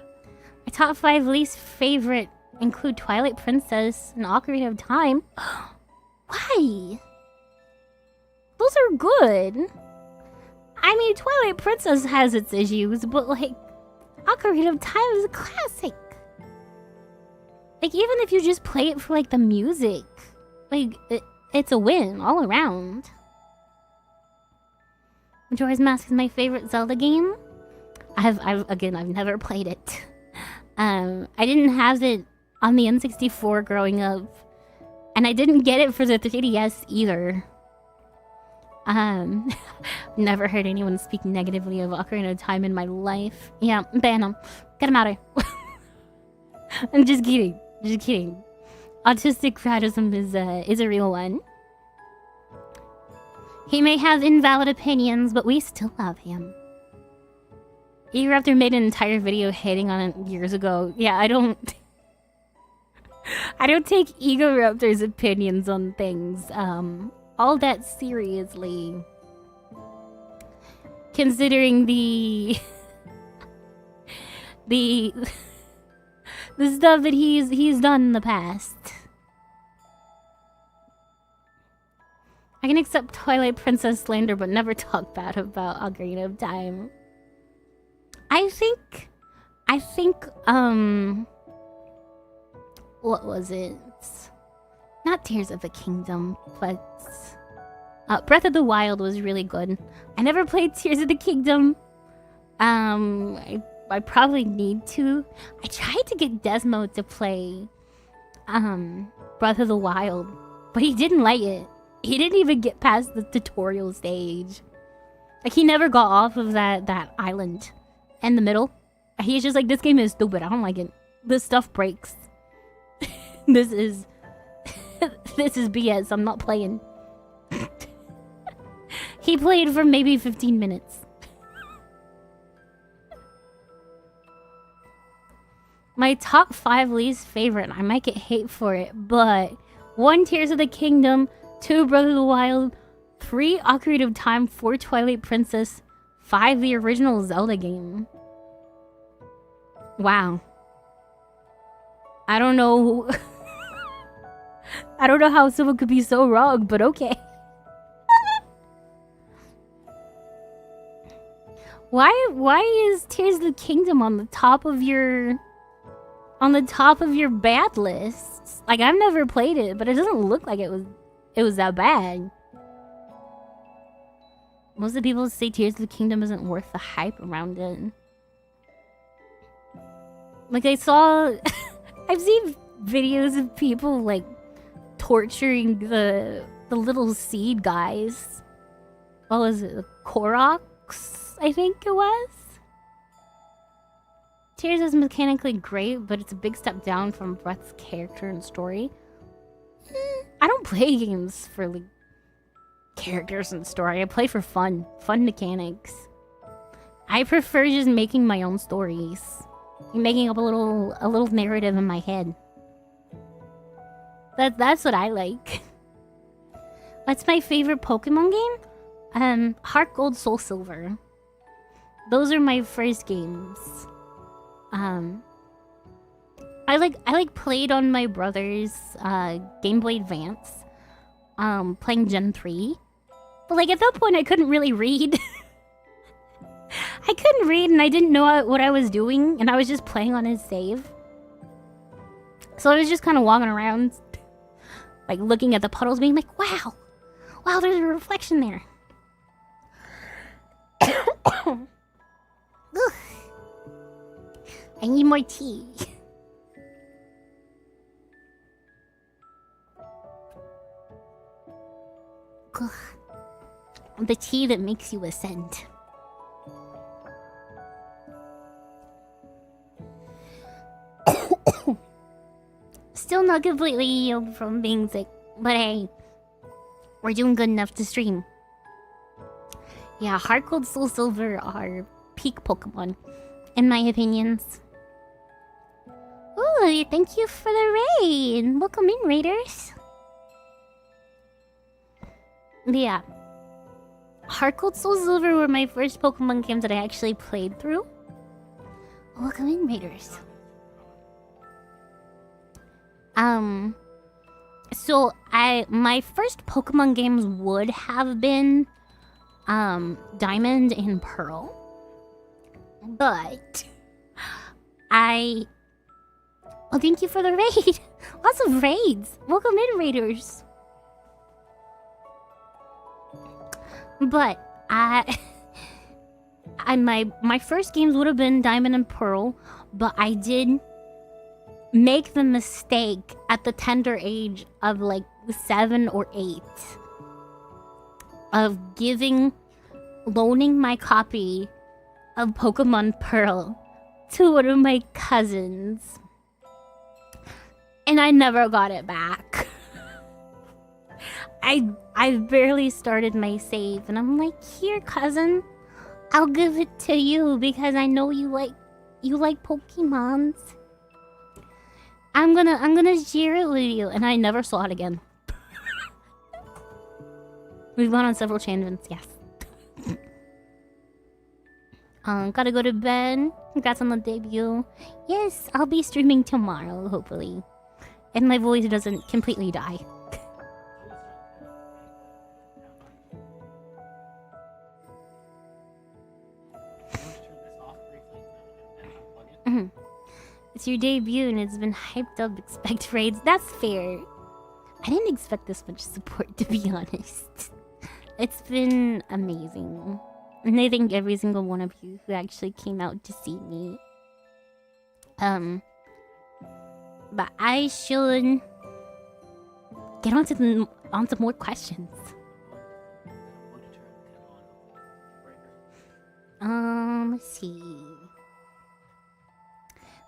My top 5 least favorite include Twilight Princess and Ocarina of Time. Why? Those are good. I mean, Twilight Princess has its issues, but like, Ocarina of Time is a classic. Like, even if you just play it for like the music, like it's a win all around. Majora's Mask is my favorite Zelda game. I've never played it. I didn't have it on the N64 growing up, and I didn't get it for the 3DS either. Never heard anyone speak negatively of Ocarina of Time in my life. Yeah, ban him. Get him out of here. I'm just kidding. Just kidding. Autistic crowdism is a real one. He may have invalid opinions, but we still love him. Eageraptor made an entire video hating on it years ago. Yeah, I don't take Egoraptor's opinions on things all that seriously. Considering the stuff that he's done in the past. I can accept Twilight Princess slander, but never talk bad about Ocarina of Time. I think, what was it? Not Tears of the Kingdom, but Breath of the Wild was really good. I never played Tears of the Kingdom. I probably need to. I tried to get Desmo to play Breath of the Wild, but he didn't like it. He didn't even get past the tutorial stage. Like, he never got off of that island in the middle. He's just like, this game is stupid. I don't like it. This stuff breaks. This is BS. I'm not playing. He played for maybe 15 minutes. My top 5 least favorite. I might get hate for it, but 1 Tears of the Kingdom, 2 Breath of the Wild, 3 Ocarina of Time, 4 Twilight Princess, 5 the original Zelda game. Wow. I don't know. I don't know how someone could be so wrong, but okay. Why is Tears of the Kingdom on the top of your bad lists? Like, I've never played it, but it doesn't look like it was that bad. Most of the people say Tears of the Kingdom isn't worth the hype around it. Like, I've seen videos of people like torturing the little seed guys. What was it? The Koroks, I think it was. Tears is mechanically great, but it's a big step down from Breath's character and story. I don't play games for like characters and story. I play for fun mechanics. I prefer just making my own stories, making up a little narrative in my head. That's what I like. What's my favorite Pokemon game? Heart Gold, Soul Silver. Those are my first games. I played on my brother's Game Boy Advance, playing Gen 3. But like at that point I couldn't really read. I couldn't read and I didn't know what I was doing, and I was just playing on his save. So I was just kind of walking around, like looking at the puddles, being like, wow, there's a reflection there. Ugh. I need more tea. The tea that makes you ascend. Still not completely healed from being sick, but hey, we're doing good enough to stream. Yeah, Heart Gold, Soul Silver are peak Pokemon, in my opinions. Ooh, thank you for the raid. Welcome in, raiders. Yeah. Heart Gold, Soul Silver were my first Pokemon games that I actually played through. Welcome in, raiders. So my first Pokemon games would have been Diamond and Pearl. But oh, thank you for the raid. Lots of raids. Welcome in, raiders. But my first games would have been Diamond and Pearl, but I did make the mistake at the tender age of like 7 or 8 of loaning my copy of Pokemon Pearl to one of my cousins, and I never got it back. I barely started my save, and I'm like, here, cousin, I'll give it to you because I know you like Pokemons. I'm gonna share it with you, and I never saw it again. We've gone on several tangents, yes. Gotta go to bed. Congrats on the debut. Yes, I'll be streaming tomorrow, hopefully, and my voice doesn't completely die. It's your debut and it's been hyped up. Expect raids. That's fair. I didn't expect this much support, to be honest. It's been amazing. And I thank every single one of you who actually came out to see me. But I should get onto more questions. Let's see.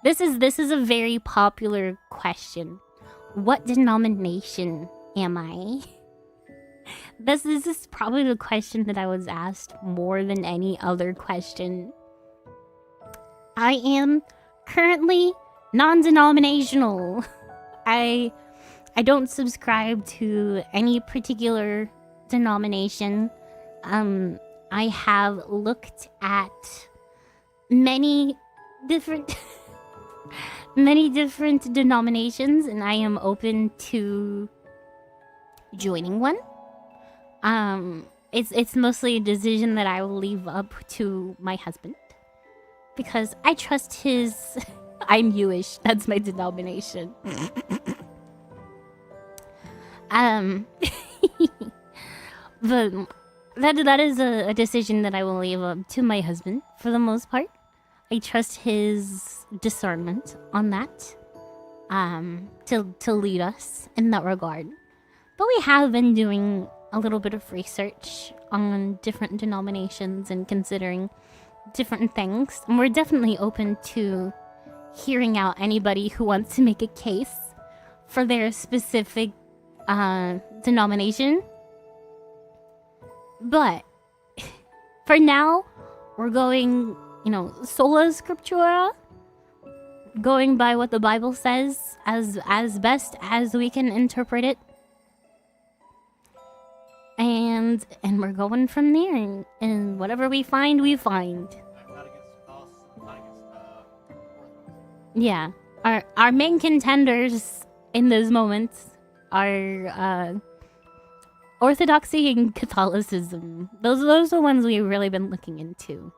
This is a very popular question. What denomination am I? This is probably the question that I was asked more than any other question. I am currently non-denominational. I don't subscribe to any particular denomination. I have looked at many different denominations, and I am open to joining one. It's mostly a decision that I will leave up to my husband, because I trust his. I'm Jewish. That's my denomination. But that is a decision that I will leave up to my husband for the most part. I trust his discernment on that, to lead us in that regard. But we have been doing a little bit of research on different denominations and considering different things. And we're definitely open to hearing out anybody who wants to make a case for their specific denomination. But for now, we're going, sola scriptura, going by what the Bible says as best as we can interpret it. And we're going from there, and whatever we find, we find. Yeah, our main contenders in those moments are Orthodoxy and Catholicism. Those are the ones we've really been looking into.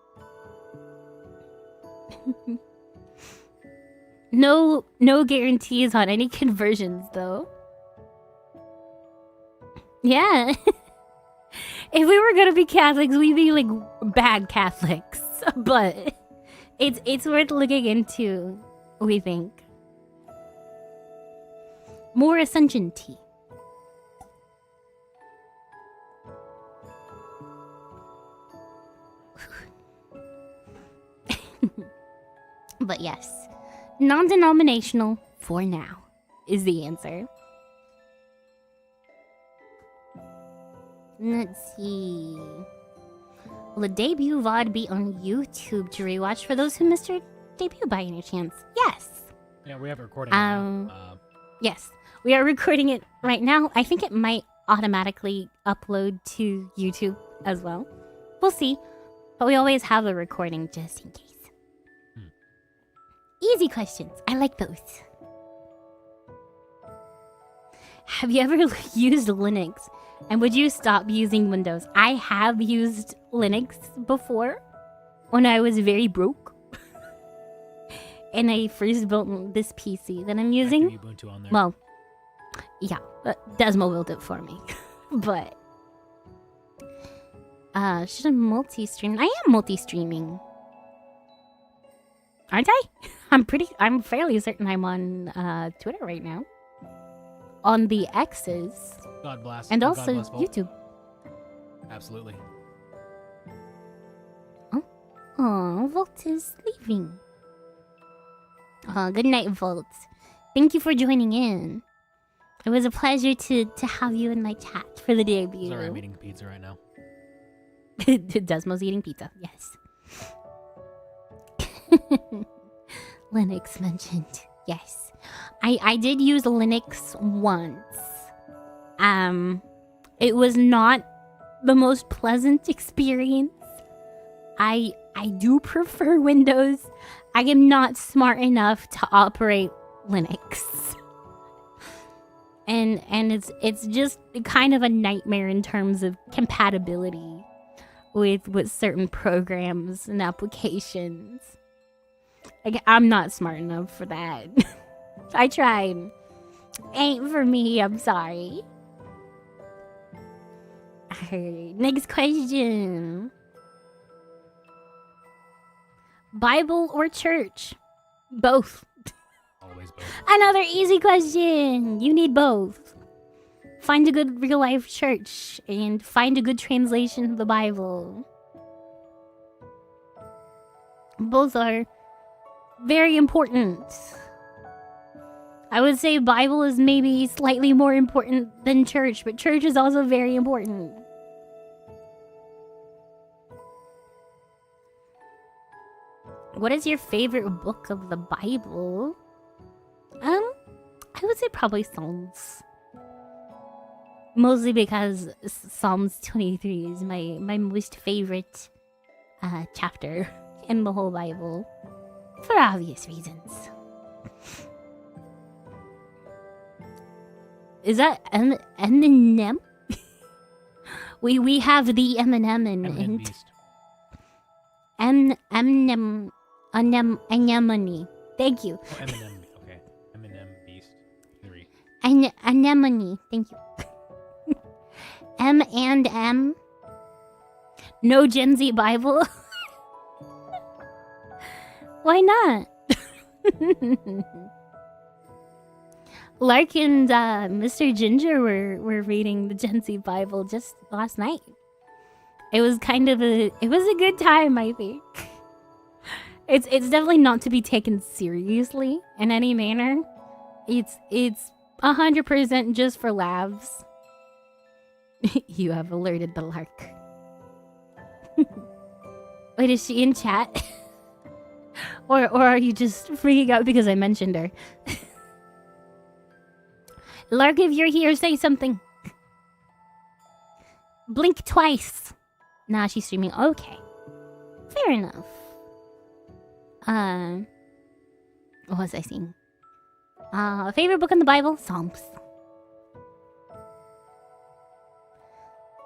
No guarantees on any conversions, though. Yeah. If we were gonna be Catholics, we'd be like bad Catholics. But it's worth looking into, we think. More Ascension tea. But yes, non-denominational for now is the answer. Let's see. Will the debut VOD be on YouTube to rewatch for those who missed your debut by any chance? Yes. Yeah, we have a recording right now. Yes, we are recording it right now. I think it might automatically upload to YouTube as well. We'll see. But we always have a recording just in case. Easy questions. I like those. Have you ever used Linux? And would you stop using Windows? I have used Linux before when I was very broke. And I first built this PC that I'm using. Ubuntu on there. Well, yeah, Desmo built it for me. But should I multi-stream? I am multi-streaming. Aren't I? I'm fairly certain I'm on Twitter right now. On the X's. God bless. And God also bless Volt. YouTube. Absolutely. Oh, Volt is leaving. Oh, good night, Volt. Thank you for joining in. It was a pleasure to have you in my chat for the debut. Sorry, I'm eating pizza right now. Desmo's eating pizza, yes. Linux mentioned, yes. I did use Linux once. It was not the most pleasant experience. I do prefer Windows. I am not smart enough to operate Linux. And it's just kind of a nightmare in terms of compatibility with certain programs and applications. Like, I'm not smart enough for that. I tried. Ain't for me, I'm sorry. Alright, next question. Bible or church? Both. Always both. Another easy question. You need both. Find a good real life church and find a good translation of the Bible. Both are very important. I would say Bible is maybe slightly more important than church, but church is also very important. What is your favorite book of the Bible? I would say probably Psalms. Mostly because Psalms 23 is my most favorite chapter in the whole Bible. For obvious reasons. Is that Eminem? we have the Eminem Eminem Beast. Anemone. Thank you. Oh, Eminem. Okay. Eminem Beast 3. Anemone. Thank you. M&M. No Gen Z Bible. Why not? Lark and Mr. Ginger were reading the Gen Z Bible just last night. It was a good time, I think. It's definitely not to be taken seriously in any manner. It's 100% just for laughs. You have alerted the Lark. Wait, is she in chat? Or are you just freaking out because I mentioned her? Lark, if you're here, say something. Blink twice. Nah, she's streaming. Okay. Fair enough. What was I seeing? Favorite book in the Bible? Psalms.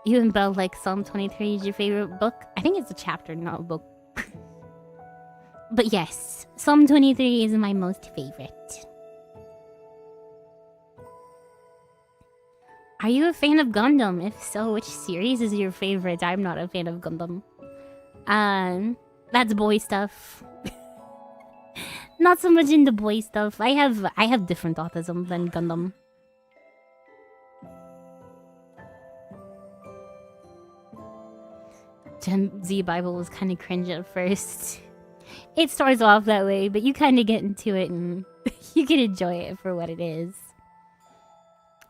You and Belle like Psalm 23 is your favorite book? I think it's a chapter, not a book. But yes, Psalm 23 is my most favorite. Are you a fan of Gundam? If so, which series is your favorite? I'm not a fan of Gundam. That's boy stuff. Not so much into boy stuff. I have different autism than Gundam. Gen Z Bible was kind of cringe at first. It starts off that way, but you kind of get into it and you can enjoy it for what it is.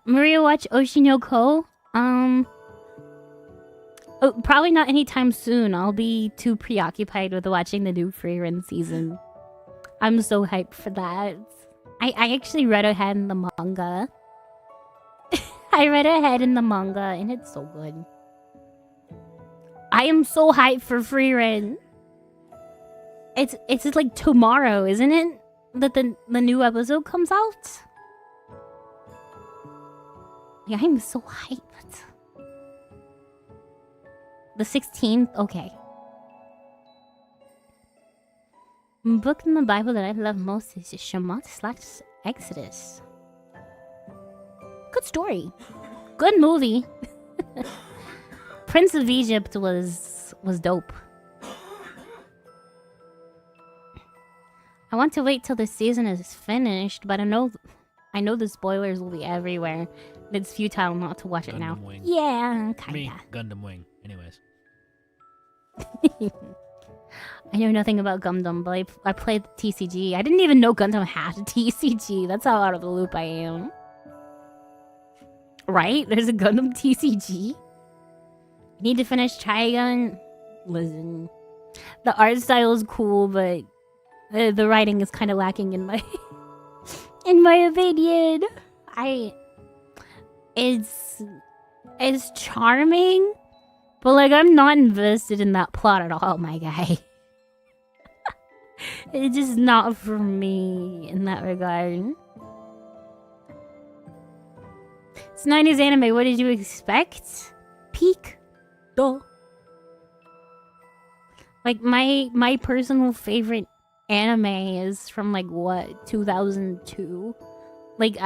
Maria watch Oshinoko? Oh, probably not anytime soon. I'll be too preoccupied with watching the new Frieren season. I'm so hyped for that. I actually read ahead in the manga. I read ahead in the manga and it's so good. I am so hyped for Frieren. It's like tomorrow, isn't it? That the new episode comes out? Yeah, I'm so hyped. The 16th? Okay. Book in the Bible that I love most is Shemot/Exodus. Good story. Good movie. Prince of Egypt was dope. I want to wait till the season is finished, but I know the spoilers will be everywhere. It's futile not to watch it now. Wing. Yeah, kinda. Me, Gundam Wing. Anyways. I know nothing about Gundam, but I played TCG. I didn't even know Gundam had a TCG. That's how out of the loop I am. Right? There's a Gundam TCG? Need to finish Trigun? Listen. The art style is cool, but the writing is kind of lacking in my in my opinion. It's charming, but like I'm not invested in that plot at all, my guy. It's just not for me in that regard. It's 90s anime. What did you expect? Peak. Duh. Like my personal favorite anime is from like what 2002. Like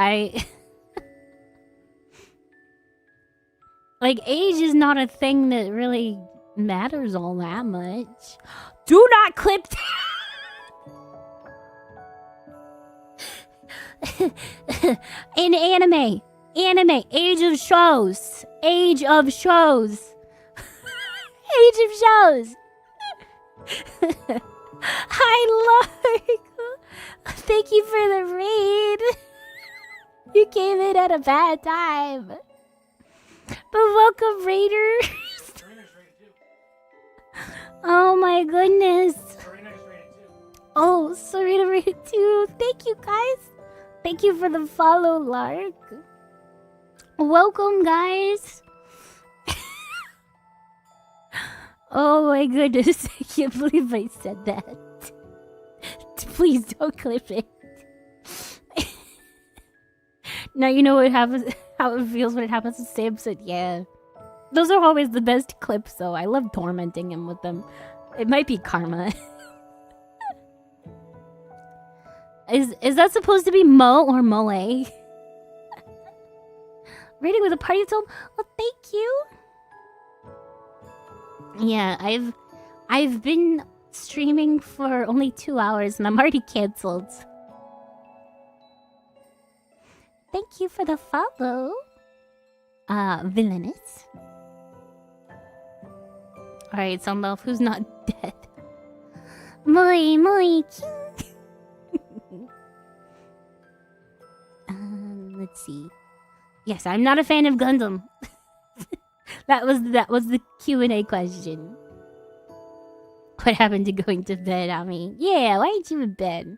like age is not a thing that really matters all that much. Do not clip in anime, age of shows, age of shows. Hi, Lark. Thank you for the raid. You came in at a bad time. But welcome, Raiders. Oh my goodness. Oh, Serena rated too. Thank you, guys. Thank you for the follow, Lark. Welcome, guys. Oh my goodness, I can't believe I said that. Please don't clip it. Now you know what happens, how it feels when it happens to Samson. Yeah. Those are always the best clips, though. I love tormenting him with them. It might be karma. Is that supposed to be Mo or Mole? Rating with a party film? Well, thank you. Yeah, I've been streaming for only 2 hours and I'm already cancelled. Thank you for the follow. Villainous. Alright, Sunlove, who's not dead? Moi, let's see. Yes, I'm not a fan of Gundam. That was the Q&A question. What happened to going to bed, Ami? Yeah, why ain't you in bed?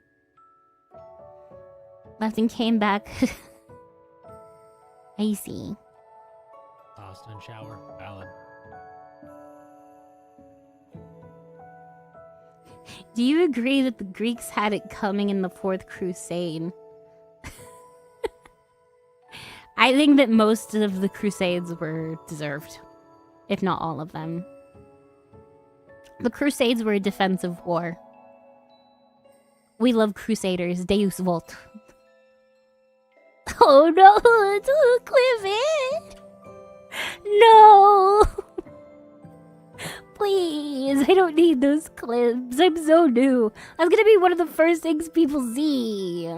Left and came back. I see. Tossed in shower. Valid. Do you agree that the Greeks had it coming in the Fourth Crusade? I think that most of the Crusades were deserved, if not all of them. The Crusades were a defensive war. We love Crusaders, Deus Vult. Oh no, don't clip it! No! Please, I don't need those clips. I'm so new. That's gonna be one of the first things people see.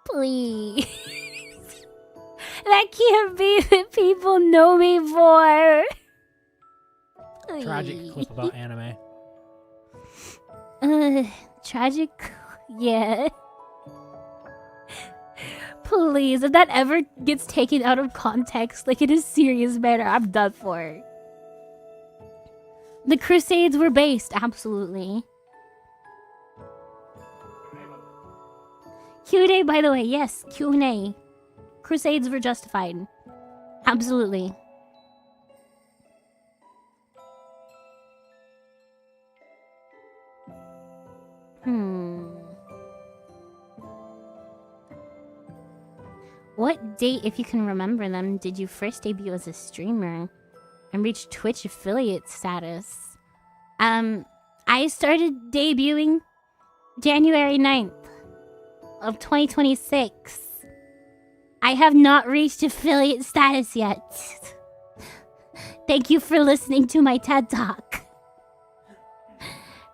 Please. That can't be what people know me for. tragic clip about anime. Tragic? Yeah. Please, if that ever gets taken out of context, like in a serious manner, I'm done for. The Crusades were based, absolutely. Q&A, by the way, yes, Q&A. Crusades were justified. Absolutely. What date, if you can remember them, did you first debut as a streamer and reach Twitch affiliate status? I started debuting January 9th of 2026. I have not reached affiliate status yet. Thank you for listening to my TED Talk.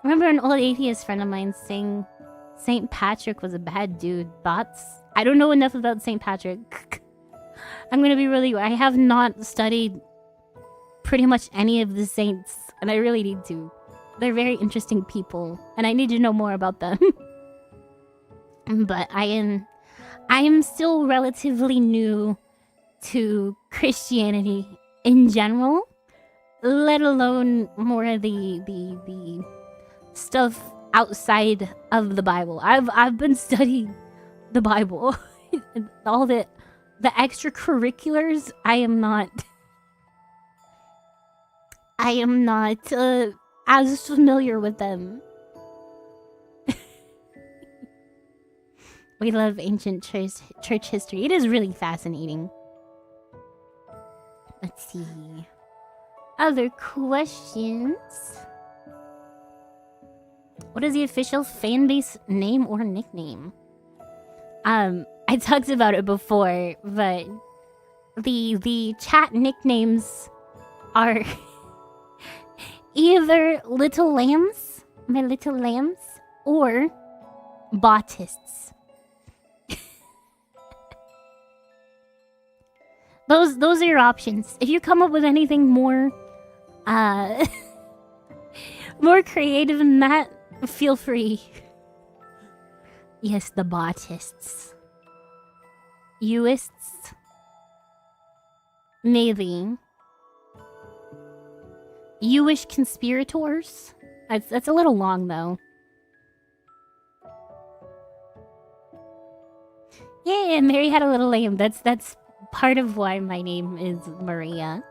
Remember an old atheist friend of mine saying St. Patrick was a bad dude. Thoughts? I don't know enough about St. Patrick. I'm gonna be really... I have not studied pretty much any of the saints, and I really need to. They're very interesting people, and I need to know more about them. But I am still relatively new to Christianity in general, let alone more of the stuff outside of the Bible. I've been studying the Bible. All the extracurriculars, I am not as familiar with them. We love ancient church history. It is really fascinating. Let's see. Other questions. What is the official fan base name or nickname? I talked about it before, but the chat nicknames are either Little Lambs, my little lambs, or Botists. Those are your options. If you come up with anything more more creative than that, feel free. Yes, the Botists. Youists? Maybe. Jewish conspirators? That's a little long, though. Yeah, Mary had a little lamb. That's part of why my name is Maria.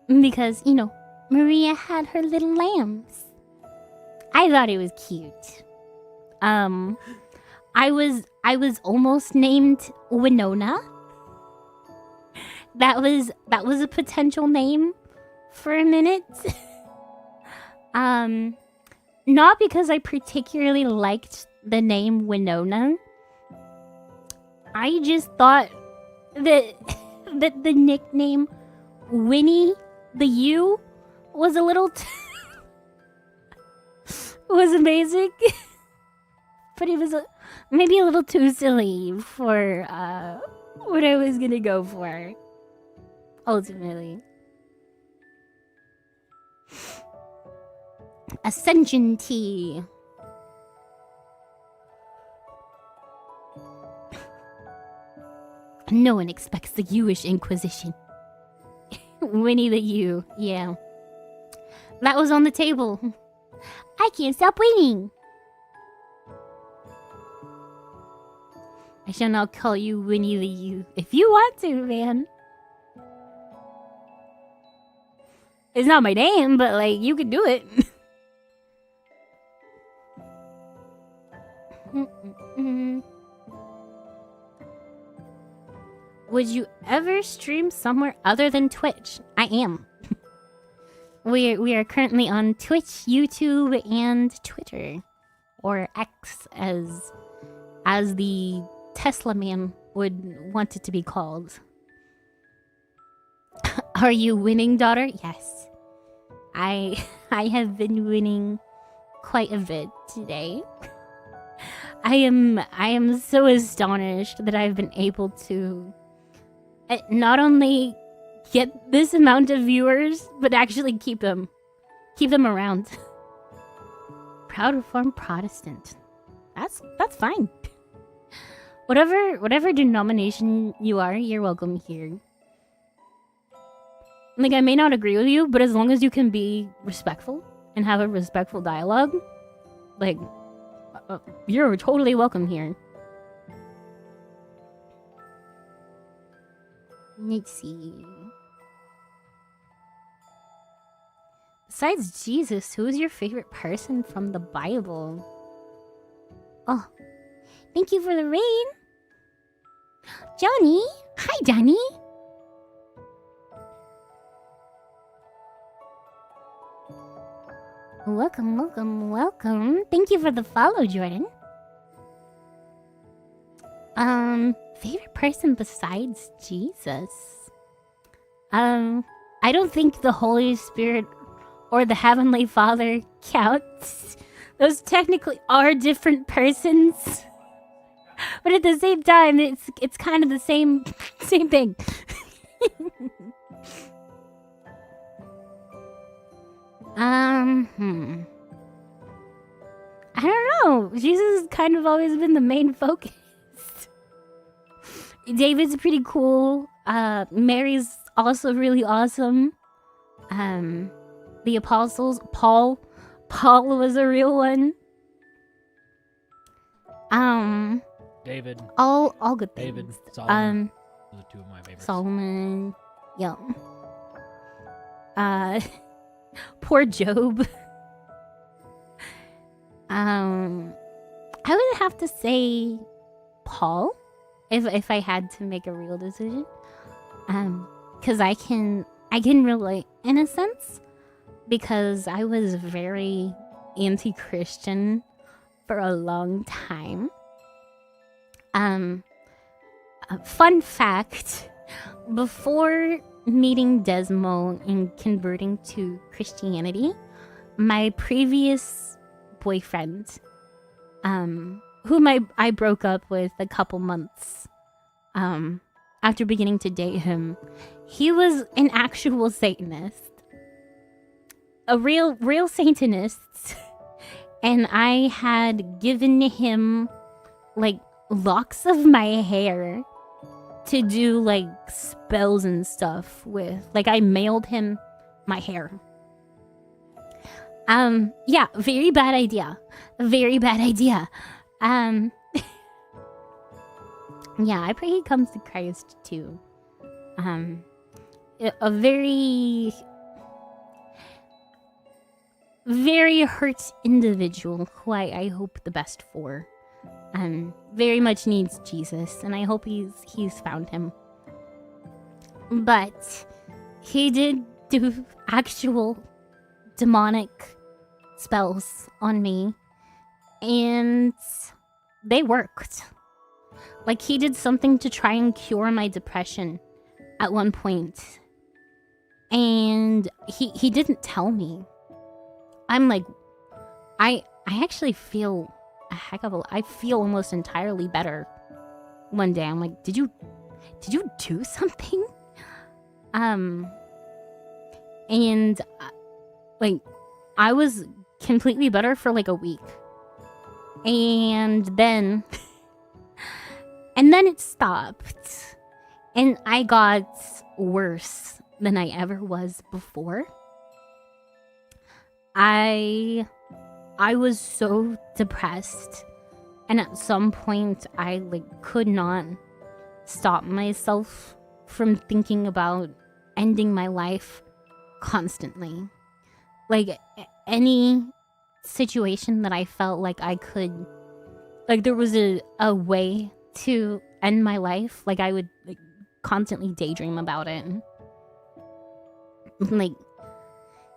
Because, you know, Maria had her little lambs. I thought it was cute. I was almost named Winona. That was a potential name for a minute. Not because I particularly liked the name Winona. I just thought that the nickname Winnie the U was a little was amazing. But it was maybe a little too silly for what I was gonna go for. Ultimately. Ascension tea. No one expects the Jewish Inquisition. Winnie the U, yeah. That was on the table. I can't stop winning. I shall now call you Winnie the U. If you want to, man. It's not my name, but, like, you could do it. Would you ever stream somewhere other than Twitch? I am. We are currently on Twitch, YouTube, and Twitter. Or X, as the Tesla man would want it to be called. Are you winning, daughter? Yes. I have been winning quite a bit today. I am so astonished that I've been able to not only get this amount of viewers, but actually keep them around. Proud Reformed Protestant. That's fine. Whatever denomination you are, you're welcome here. Like, I may not agree with you, but as long as you can be respectful and have a respectful dialogue, like, you're totally welcome here. Let's see. Besides Jesus, who is your favorite person from the Bible? Oh, thank you for the rain. Johnny. Hi, Johnny. Welcome. Thank you for the follow, Jordan. Favorite person besides Jesus? I don't think the Holy Spirit or the Heavenly Father counts. Those technically are different persons. But at the same time, it's kind of the same thing. I don't know. Jesus has kind of always been the main focus. David's pretty cool. Mary's also really awesome. The apostles, Paul was a real one. David. All good things. David, Solomon. Those are two of my favorites. Solomon. Yeah. Poor Job. I would have to say Paul if I had to make a real decision. Cause I can relate in a sense because I was very anti-Christian for a long time. Fun fact, before meeting Desmo and converting to Christianity, my previous boyfriend, whom I broke up with a couple months after beginning to date him, he was an actual Satanist. A real Satanist. And I had given him like locks of my hair to do like spells and stuff with. Like, I mailed him my hair. Yeah, very bad idea. Yeah, I pray he comes to Christ too. A very hurt individual who I hope the best for. Very much needs Jesus, and I hope he's found him. But he did do actual demonic spells on me, and they worked. Like, he did something to try and cure my depression at one point, and he didn't tell me. I'm like, I actually feel I feel almost entirely better one day. I'm like, did you do something? And like, I was completely better for like a week, and then it stopped, and I got worse than I ever was before. I was so depressed, and at some point I like could not stop myself from thinking about ending my life constantly. Like, any situation that I felt like I could, like there was a way to end my life, like I would like constantly daydream about it. Like,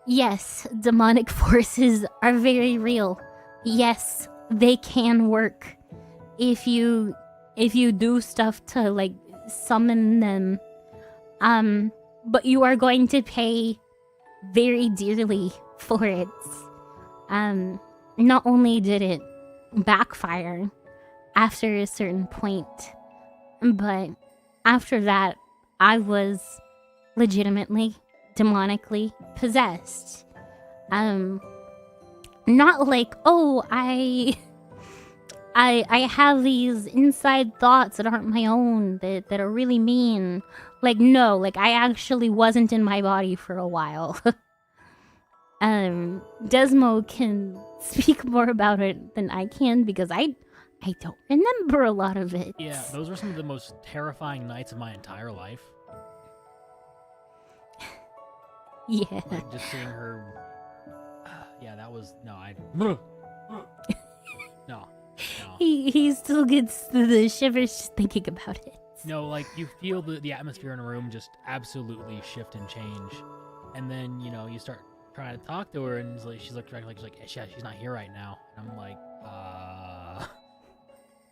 yes, demonic forces are very real. Yes, they can work if you do stuff to like summon them. But you are going to pay very dearly for it. Not only did it backfire after a certain point, but after that I was legitimately demonically possessed. Not like, oh, I have these inside thoughts that aren't my own, that are really mean. Like, no, like I actually wasn't in my body for a while. Desmo can speak more about it than I can because I don't remember a lot of it. Yeah, those were some of the most terrifying nights of my entire life. Yeah. Like, just seeing her. Yeah, that was no. No. He still gets the shivers just thinking about it. No, like you feel the atmosphere in a room just absolutely shift and change, and then you start trying to talk to her, and she's like yeah, she's not here right now, and I'm like,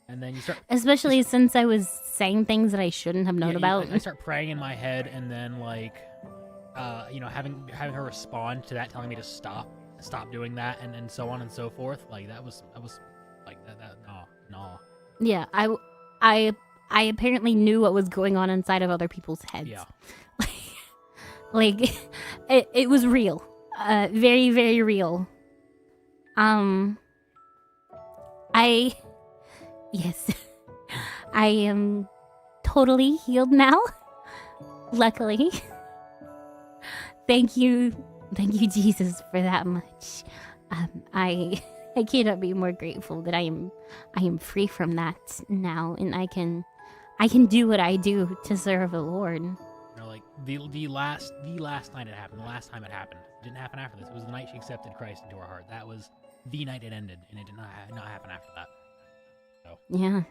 and then you start, especially since I was saying things that I shouldn't have known about. I start praying in my head, and then like, having her respond to that, telling me to stop doing that, and so on and so forth. Like that was like that no. Yeah, I apparently knew what was going on inside of other people's heads. Yeah. Like it was real. Very, very real. Yes. I am totally healed now. Luckily. Thank you, Jesus, for that much. I cannot be more grateful that I am free from that now, and I can do what I do to serve the Lord. Like the last night it happened, the last time it happened. It didn't happen after this. It was the night she accepted Christ into her heart. That was the night it ended, and it did not happen after that. So. Yeah.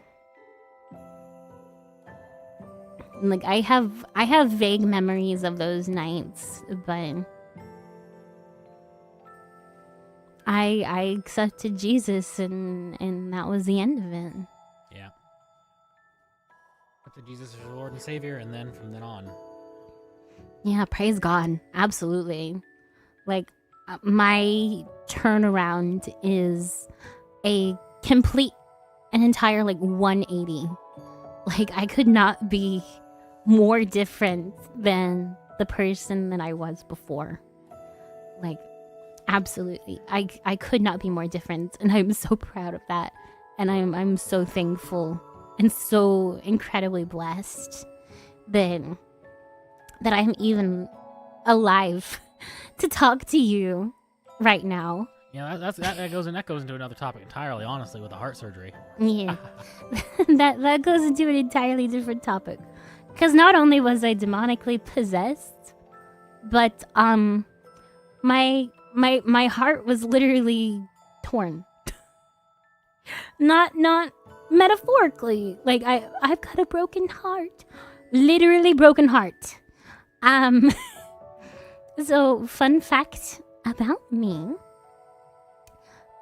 Like I have vague memories of those nights, but I accepted Jesus, and that was the end of it. Yeah. Accepted Jesus as your Lord and Savior, and then from then on. Yeah, praise God. Absolutely. Like, my turnaround is a complete and entire, 180. Like, I could not be more different than the person that I was before. Like, absolutely. I could not be more different, and I'm so proud of that. And I'm so thankful and so incredibly blessed that I'm even alive to talk to you right now. Yeah, that goes into another topic entirely, honestly, with the heart surgery. Yeah. that goes into an entirely different topic. Because not only was I demonically possessed, but my heart was literally torn. Not metaphorically. Like I've got a broken heart. Literally broken heart. So fun fact about me.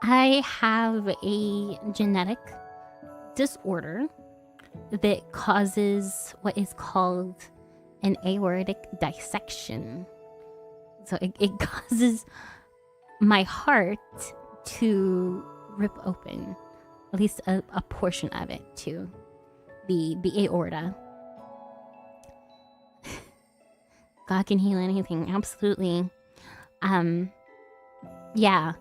I have a genetic disorder that causes what is called an aortic dissection. So it causes my heart to rip open, at least a portion of it, to the aorta. God can heal anything, absolutely. Yeah.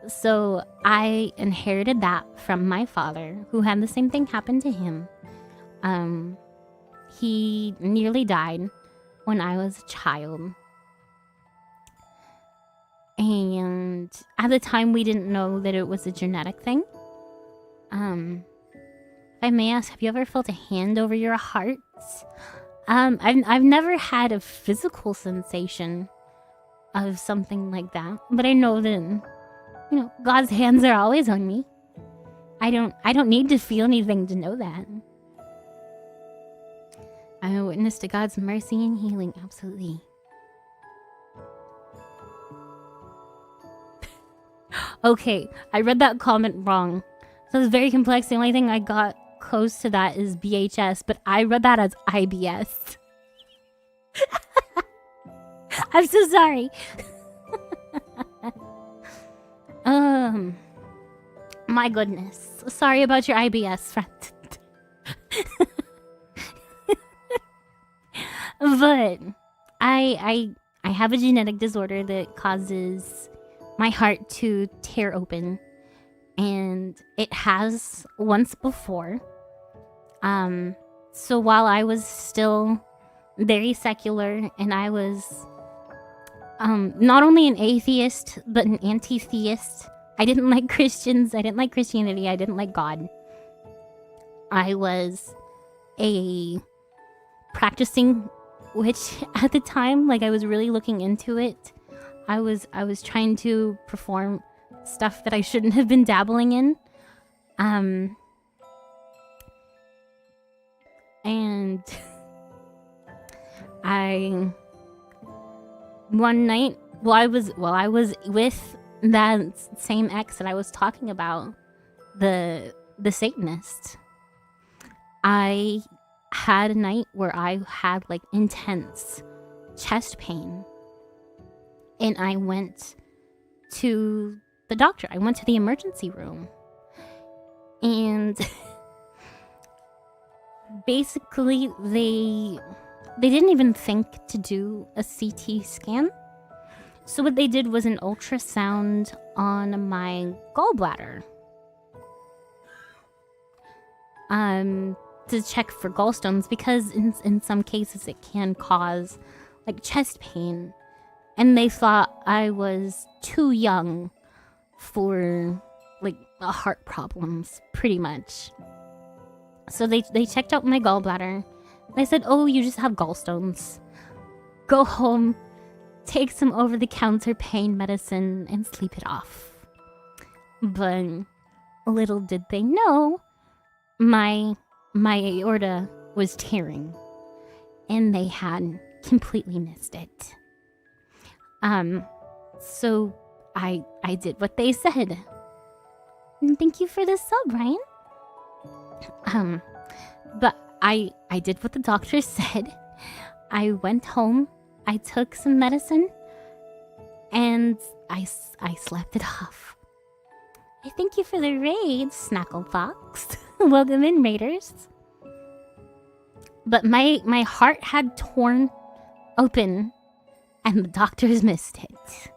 So I inherited that from my father, who had the same thing happen to him. He nearly died when I was a child. And at the time, we didn't know that it was a genetic thing. If I may ask, have you ever felt a hand over your heart? I've never had a physical sensation of something like that, but I know that, God's hands are always on me. I don't need to feel anything to know that. I'm a witness to God's mercy and healing, absolutely. Okay, I read that comment wrong. So it's very complex. The only thing I got close to that is BHS, but I read that as IBS. I'm so sorry. My goodness. Sorry about your IBS, friend. But I have a genetic disorder that causes my heart to tear open, and it has once before. So while I was still very secular, and I was not only an atheist but an anti-theist. I didn't like Christians. I didn't like Christianity. I didn't like God. I was a practicing witch at the time. Like, I was really looking into it. I was trying to perform stuff that I shouldn't have been dabbling in. And one night, I was with that same ex that I was talking about, the Satanist. I had a night where I had like intense chest pain, and I went to the doctor. I went to the emergency room, and basically they didn't even think to do a CT scan. So what they did was an ultrasound on my gallbladder, to check for gallstones, because in some cases it can cause like chest pain, and they thought I was too young for like heart problems, pretty much. So they checked out my gallbladder. They said, "Oh, you just have gallstones. Go home, take some over-the-counter pain medicine, and sleep it off." But little did they know, my aorta was tearing, and they had completely missed it. So I did what they said. And thank you for the sub, Ryan. But I did what the doctor said. I went home, I took some medicine, and I slept it off. I thank you for the raid, Snacklefox. Welcome in, raiders. But my heart had torn open, and the doctors missed it.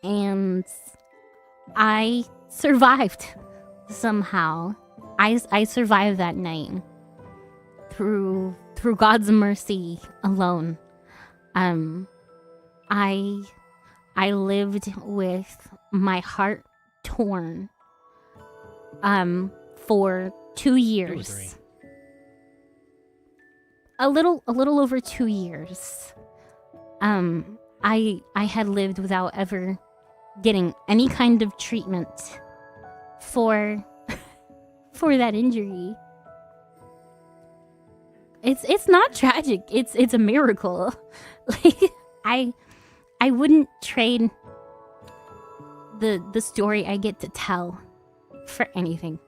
And I survived somehow. I survived that night through God's mercy alone. I lived with my heart torn for 2 years. A little over 2 years. I had lived without ever getting any kind of treatment for that injury. It's not tragic. It's a miracle. Like, I wouldn't trade the story I get to tell for anything.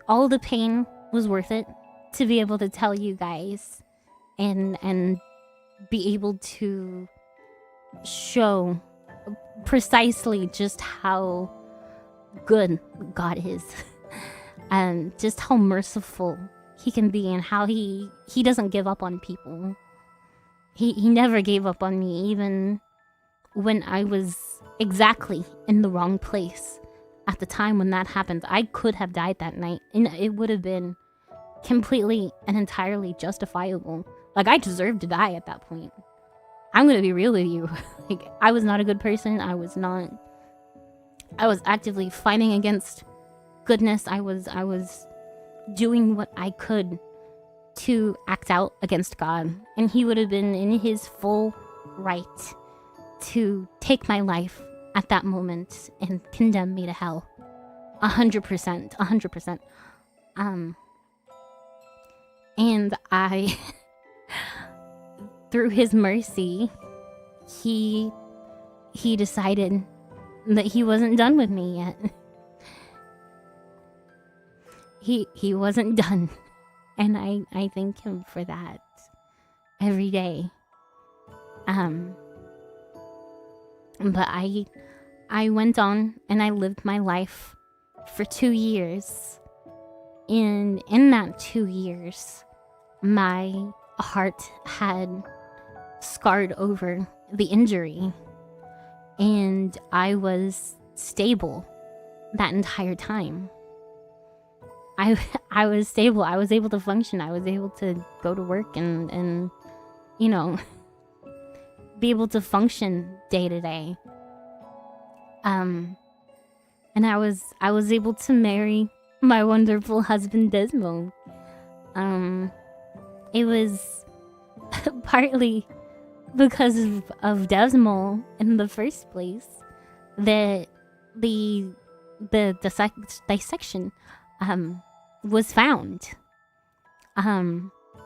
All the pain was worth it to be able to tell you guys and be able to show precisely just how good God is and just how merciful he can be, and how he doesn't give up on people. He never gave up on me, even when I was exactly in the wrong place at the time when that happened. I could have died that night, and it would have been completely and entirely justifiable. Like, I deserved to die at that point. I'm gonna be real with you. Like, I was not a good person. I was actively fighting against goodness. I was doing what I could to act out against God, and he would have been in his full right to take my life at that moment and condemn me to hell. 100%. And I through his mercy, he decided that he wasn't done with me yet. He wasn't done, and I thank him for that every day. But I went on and I lived my life for 2 years. And in that 2 years, my heart had scarred over the injury, and I was stable that entire time. I was stable. I was able to function. I was able to go to work and you know, be able to function day to day. And I was able to marry my wonderful husband Desmo. It was partly because of Desmo in the first place that the dissection was found.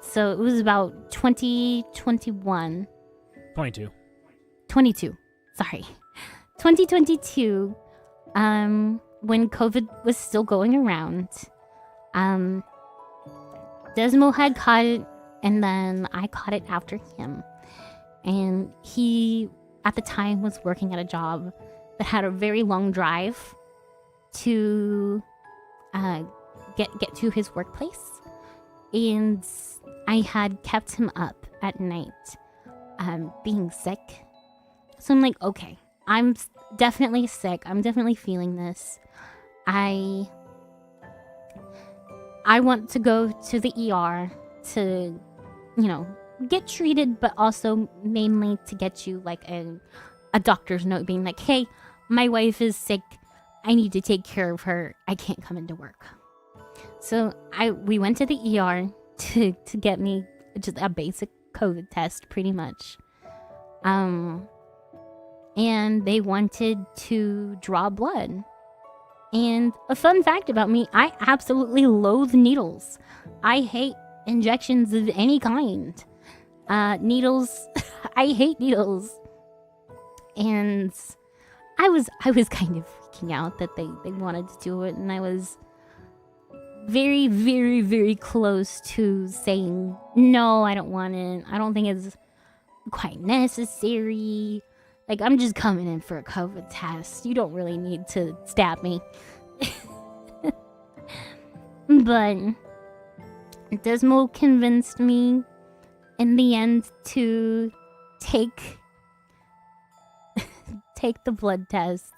So it was about 2021. 22. Sorry. 2022. When COVID was still going around. Desmo had caught it, and then I caught it after him. And he, at the time, was working at a job that had a very long drive to get to his workplace. And I had kept him up at night, being sick. So I'm like, okay, I'm definitely sick. I'm definitely feeling this. I want to go to the ER to, get treated, but also mainly to get you like a doctor's note being like, hey, my wife is sick. I need to take care of her. I can't come into work. So we went to the ER to get me just a basic COVID test, pretty much. And they wanted to draw blood. And a fun fact about me, I absolutely loathe needles. I hate injections of any kind. Needles, I hate needles. And I was kind of freaking out that they wanted to do it, and I was very, very, very close to saying, no, I don't want it. I don't think it's quite necessary. Like, I'm just coming in for a COVID test. You don't really need to stab me. But Desmo convinced me in the end to take the blood test.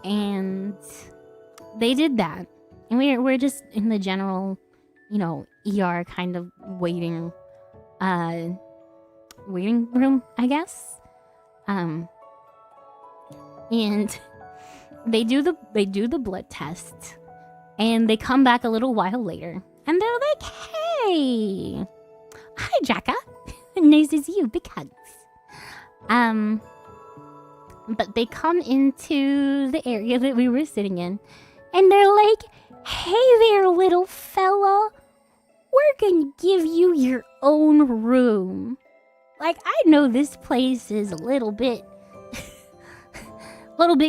And they did that. And we're just in the general, ER kind of waiting room, I guess. And they do the blood test, and they come back a little while later, and they're like, "Hey, hi, Jacka, nice to see you, big hugs." But they come into the area that we were sitting in, and they're like, "Hey there, little fella, we're gonna give you your own room. Like, I know this place is a little bit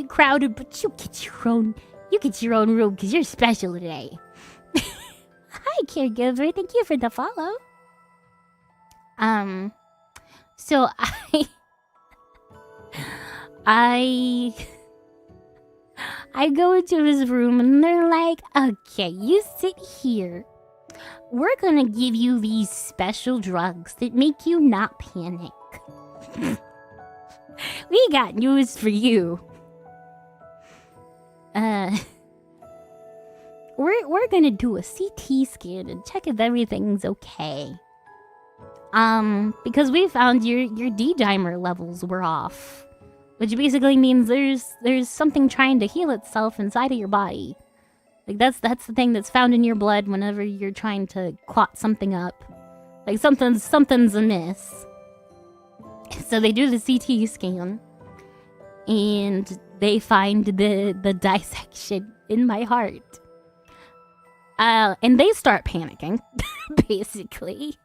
crowded, but you get your own room because you're special today." Hi, caregiver. Thank you for the follow. So I go into his room, and they're like, "Okay, you sit here. We're gonna give you these special drugs that make you not panic. We got news for you. We're gonna do a CT scan and check if everything's okay. Because we found your D-dimer levels were off, which basically means there's something trying to heal itself inside of your body. Like, that's the thing that's found in your blood whenever you're trying to clot something up. Like, something's amiss." So they do the CT scan, and they find the dissection in my heart. And they start panicking, basically.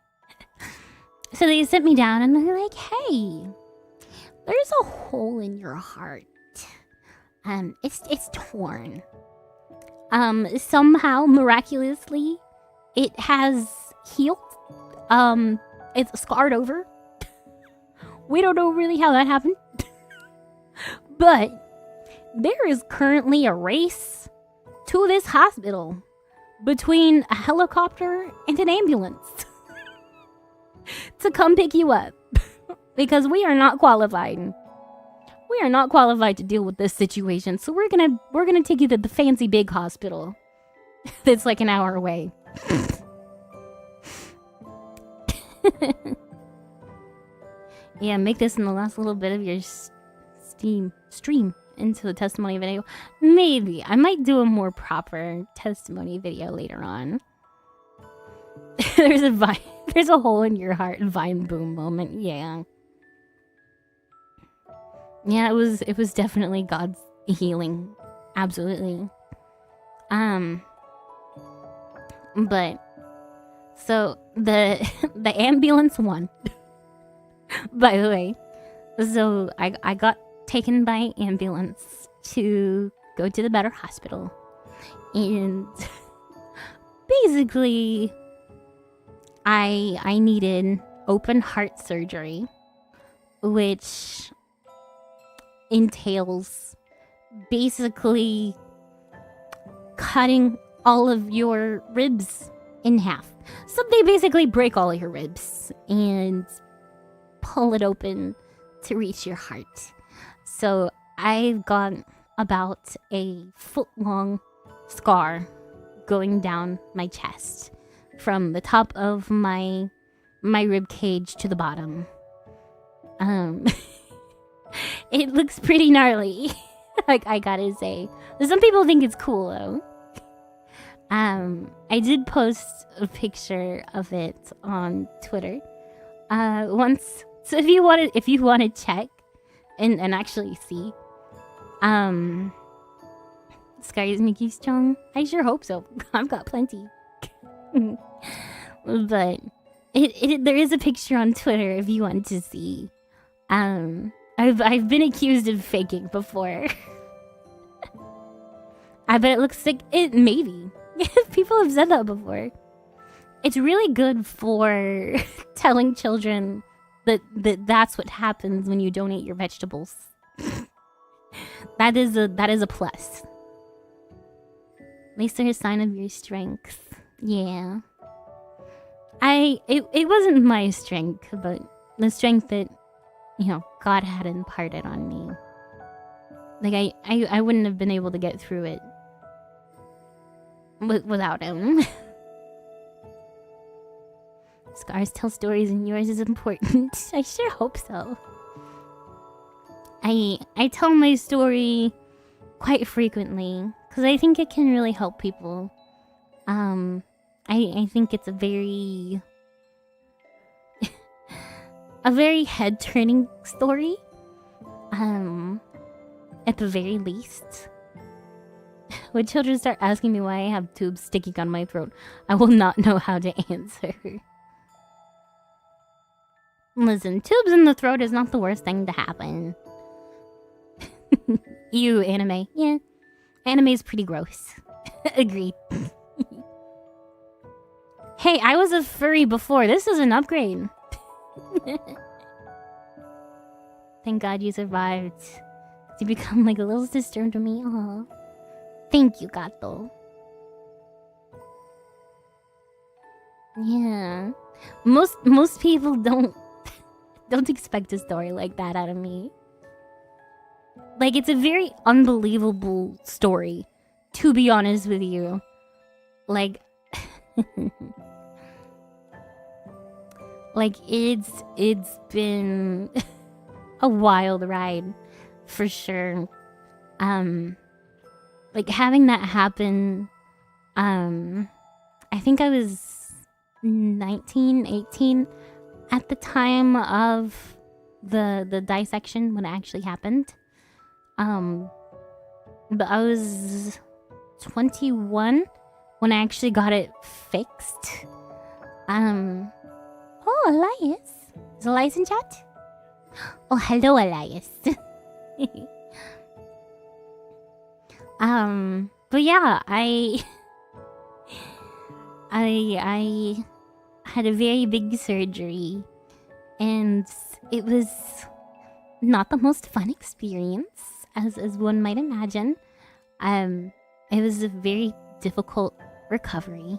So they sit me down, and they're like, "Hey, there's a hole in your heart. It's torn. Somehow, miraculously, it has healed. It's scarred over. We don't know really how that happened. But there is currently a race to this hospital between a helicopter and an ambulance to come pick you up. because we are not qualified. We are not qualified to deal with this situation, so we're gonna take you to the fancy big hospital that's like an hour away. Yeah, make this in the last little bit of your stream into the testimony video. Maybe I might do a more proper testimony video later on. There's a hole in your heart vine boom moment. Yeah. Yeah, it was definitely God's healing. Absolutely. But so the ambulance won. By the way. So I got taken by ambulance to go to the better hospital. And basically I needed open heart surgery, which entails basically cutting all of your ribs in half. So they basically break all of your ribs and pull it open to reach your heart. So I've got about a foot-long scar going down my chest from the top of my rib cage to the bottom. It looks pretty gnarly. Like, I gotta say. Some people think it's cool though. I did post a picture of it on Twitter once. So if you want to check and actually see, Scars make you strong. I sure hope so. I've got plenty. But there is a picture on Twitter if you want to see. I've been accused of faking before. I bet it looks like it. Maybe people have said that before. It's really good for telling children that's what happens when you donate your vegetables. That is a plus. At least there's a sign of your strength. Yeah. It wasn't my strength, but the strength that, God had imparted on me. Like, I wouldn't have been able to get through it without him. Scars tell stories and yours is important. I sure hope so. I tell my story quite frequently because I think it can really help people. I think it's a very head-turning story. At the very least. When children start asking me why I have tubes sticking on my throat, I will not know how to answer. Listen, tubes in the throat is not the worst thing to happen. You, anime. Yeah. Anime is pretty gross. Agreed. Hey, I was a furry before. This is an upgrade. Thank God you survived. You become like a little sister to me. Aww. Thank you, Gato. Yeah. Most people don't expect a story like that out of me. Like, it's a very unbelievable story, to be honest with you. Like, like it's been a wild ride, for sure. Like, having that happen, I think I was 19, 18 at the time of the dissection when it actually happened. But I was 21 when I actually got it fixed. Oh, Elias. Is Elias in chat? Oh, hello, Elias. But yeah, I had a very big surgery, and it was not the most fun experience, as one might imagine. It was a very difficult recovery.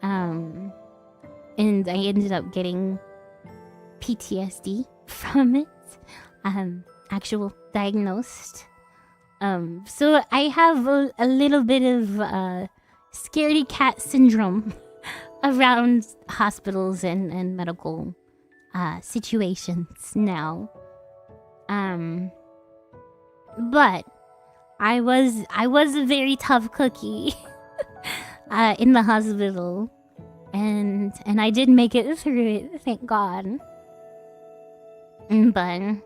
And I ended up getting PTSD from it. Actual diagnosed. So I have a little bit of scaredy cat syndrome around hospitals and medical situations now. But I was a very tough cookie in the hospital, and I did make it through it, thank God. But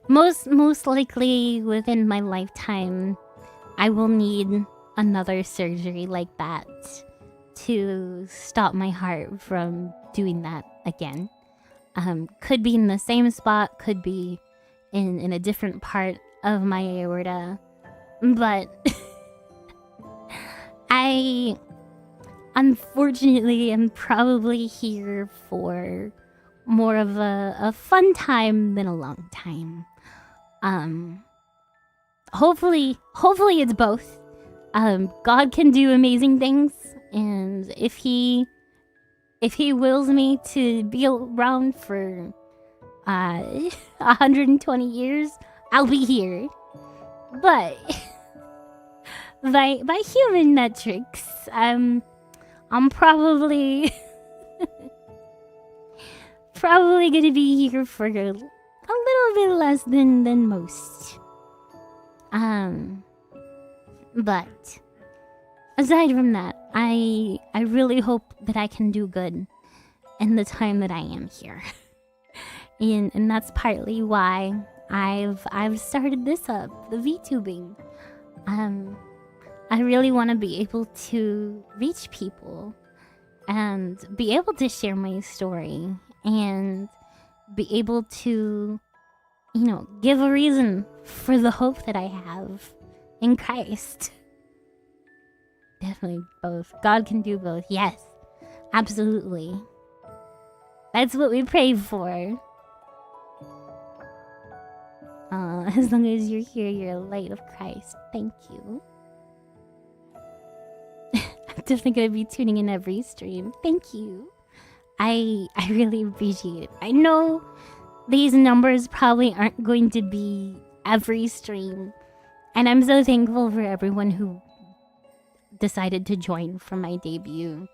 most likely within my lifetime, I will need another surgery like that to stop my heart from doing that again. Could be in the same spot, could be in a different part of my aorta, but I unfortunately am probably here for more of a fun time than a long time. Hopefully it's both. God can do amazing things, and if he wills me to be around for 120 years, I'll be here. But by human metrics, I'm probably gonna be here for a little bit less than most. But aside from that, I really hope that I can do good in the time that I am here. and that's partly why I've started this up, the VTubing. I really want to be able to reach people and be able to share my story and be able to, give a reason for the hope that I have in Christ. Definitely both. God can do both. Yes, absolutely. That's what we pray for. As long as you're here, you're a light of Christ. Thank you. I'm definitely gonna be tuning in every stream. Thank you. I really appreciate it. I know these numbers probably aren't going to be every stream, and I'm so thankful for everyone who decided to join for my debut.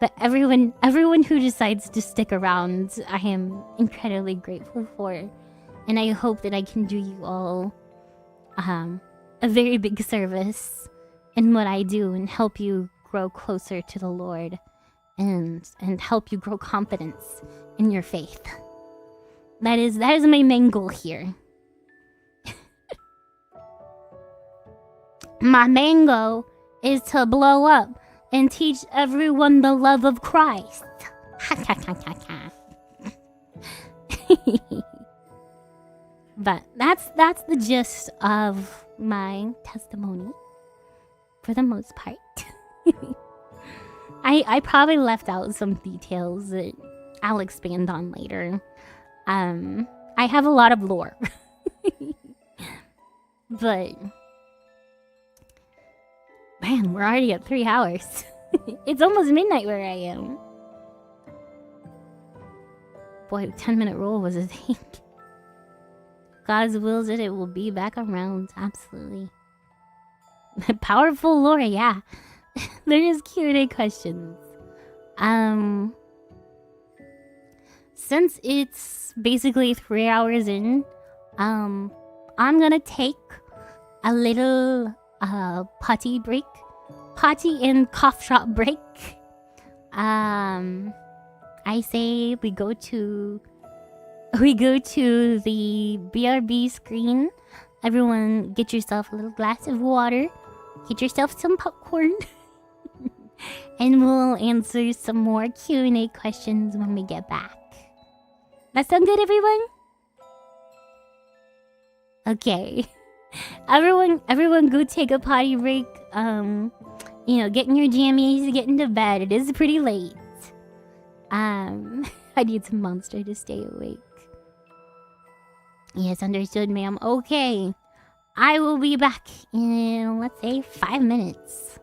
But everyone who decides to stick around, I am incredibly grateful for, and I hope that I can do you all a very big service in what I do and help you grow closer to the Lord and help you grow confidence in your faith. That is my main goal here. My main goal is to blow up and teach everyone the love of Christ. But that's the gist of my testimony for the most part. I probably left out some details that I'll expand on later. I have a lot of lore. But man, we're already at 3 hours. It's almost midnight where I am. Boy, 10-minute rule was a thing. God's wills it will be back around. Absolutely. Powerful lore, yeah. There is Q&A questions. Since it's basically 3 hours in, I'm gonna take a little potty and cough shop break. I say we go to the BRB screen. Everyone get yourself a little glass of water, get yourself some popcorn, and we'll answer some more Q&A questions when we get back. That sound good, everyone? Okay. Everyone go take a potty break. Get in your jammies, get into bed. It is pretty late. I need some Monster to stay awake. Yes, understood, ma'am. Okay. I will be back in, let's say, 5 minutes.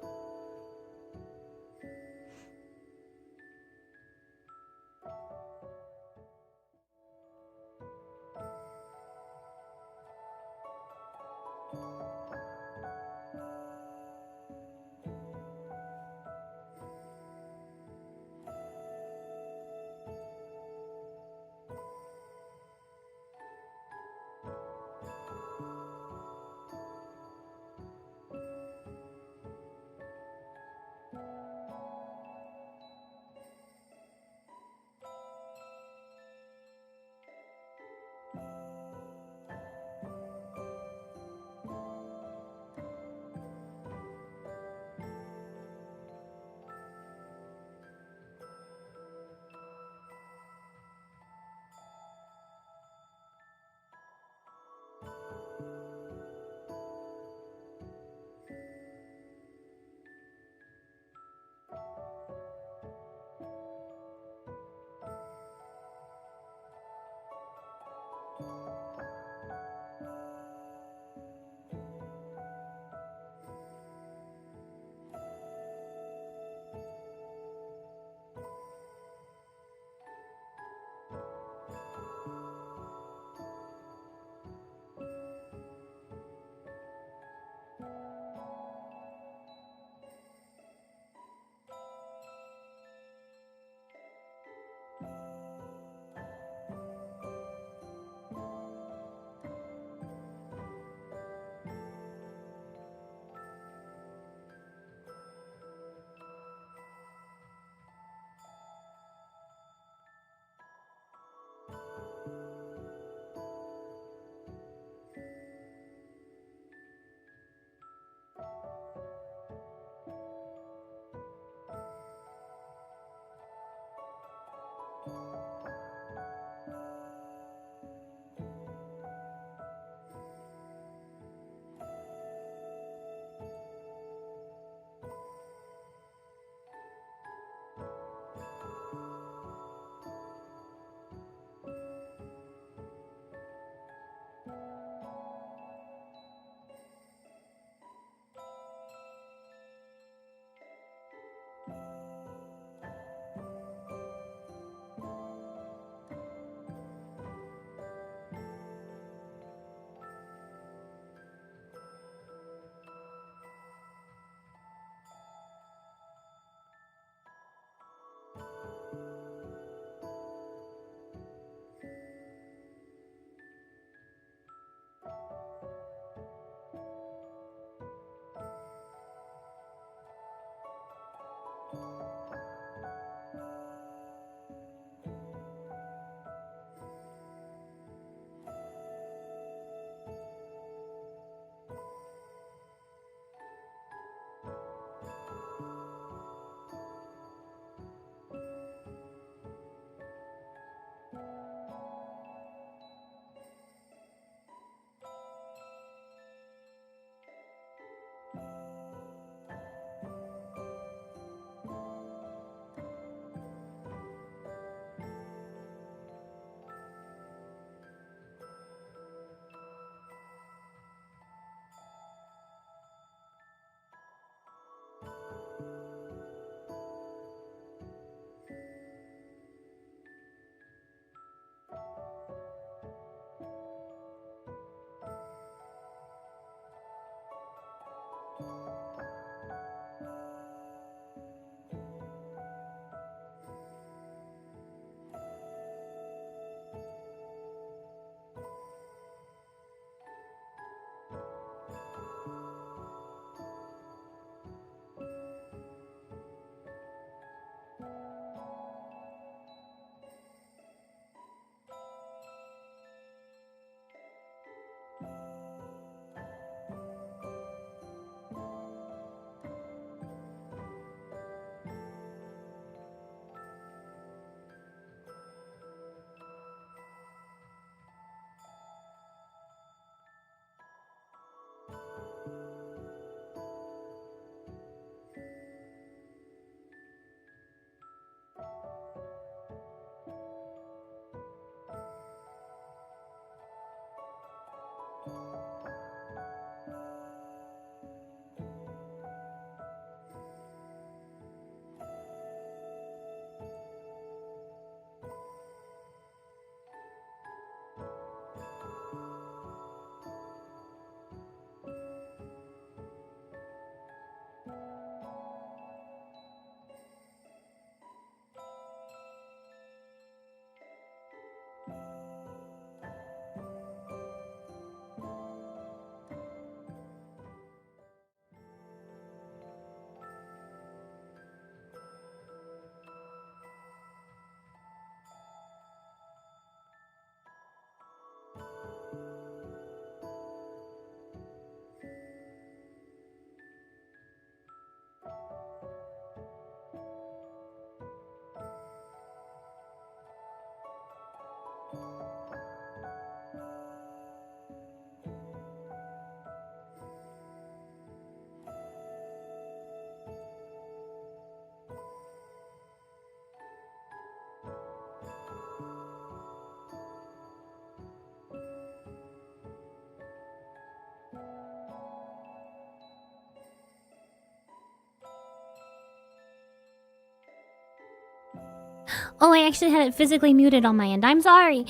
Oh, I actually had it physically muted on my end. I'm sorry.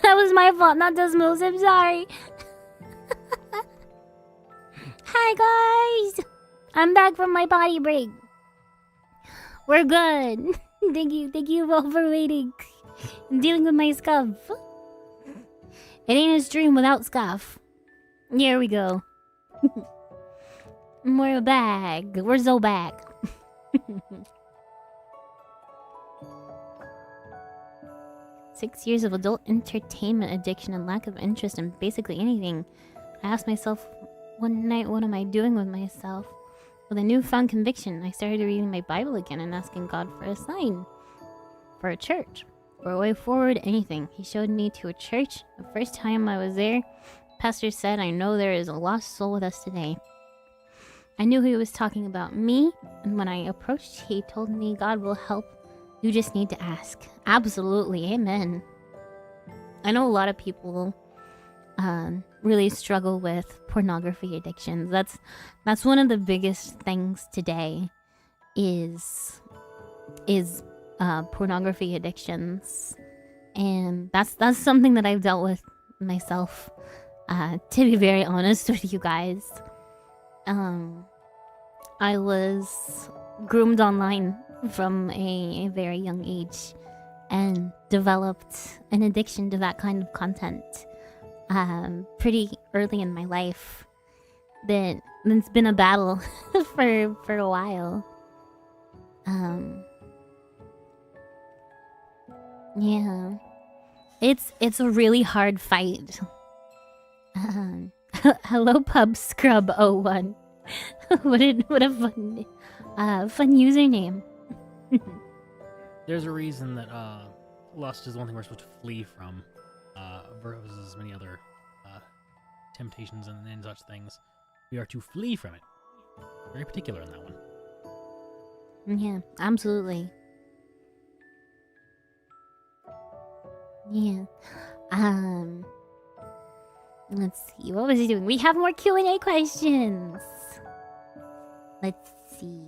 That was my fault, not Desmos. I'm sorry. Hi, guys. I'm back from my potty break. We're good. Thank you all for waiting. I'm dealing with my scuff. It ain't a stream without scuff. Here we go. We're back. We're so back. 6 years of adult entertainment addiction and lack of interest in basically anything. I asked myself one night, what am I doing with myself? With a newfound conviction, I started reading my Bible again and asking God for a sign. For a church. For a way forward, anything. He showed me to a church. The first time I was there, the pastor said, I know there is a lost soul with us today. I knew he was talking about me, and when I approached, he told me God will help. You just need to ask. Absolutely, amen. I know a lot of people really struggle with pornography addictions. That's one of the biggest things today is pornography addictions, and that's something that I've dealt with myself. To be very honest with you guys, I was groomed online from a very young age and developed an addiction to that kind of content pretty early in my life. It's been a battle for a while. Yeah, it's a really hard fight. Hello, Pub Scrub 01. what a fun username. There's a reason that lust is one thing we're supposed to flee from, versus many other temptations and such things. We are to flee from it. Very particular in that one. Yeah, absolutely. Yeah. Let's see. What was he doing? We have more Q&A questions. Let's see.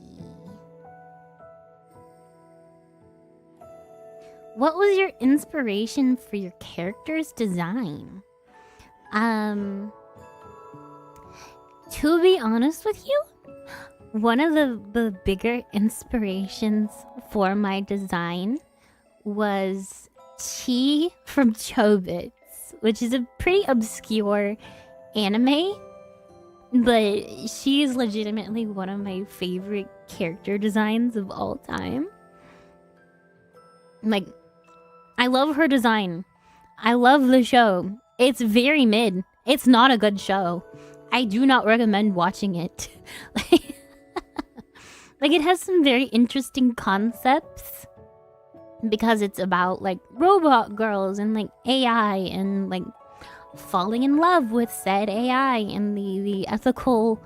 What was your inspiration for your character's design? To be honest with you, one of the bigger inspirations for my design was Chi from Chobits, which is a pretty obscure anime, but she is legitimately one of my favorite character designs of all time. Like, I love her design. I love the show. It's very mid. It's not a good show. I do not recommend watching it. Like, it has some very interesting concepts because it's about, like, robot girls and, like, AI and, like, falling in love with said AI and the ethical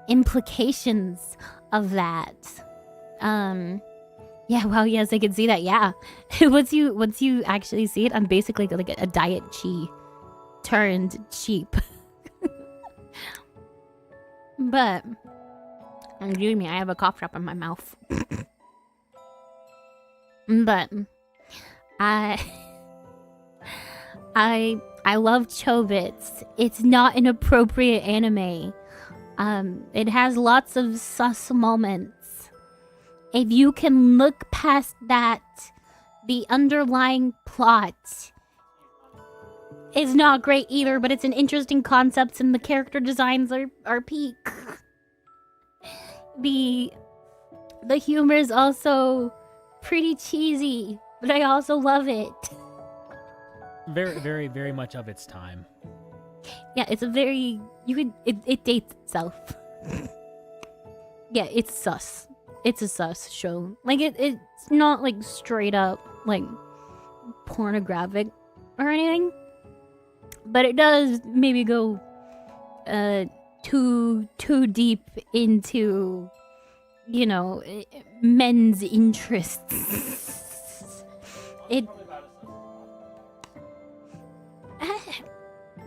implications of that. Yeah, wow, yes, I can see that. Yeah. once you actually see it, I'm basically like a diet Chi turned cheap. But excuse me, I have a cough drop in my mouth. But I love Chobits. It's not an appropriate anime. It has lots of sus moments. If you can look past that, the underlying plot is not great either, but it's an interesting concept and the character designs are peak. The humor is also pretty cheesy, but I also love it. Very, very, very much of its time. Yeah, it's a very... It dates itself. Yeah, it's sus. It's a sus show. Like, it's not, like, straight up, like, pornographic or anything. But it does maybe go too deep into, you know, men's interests. It...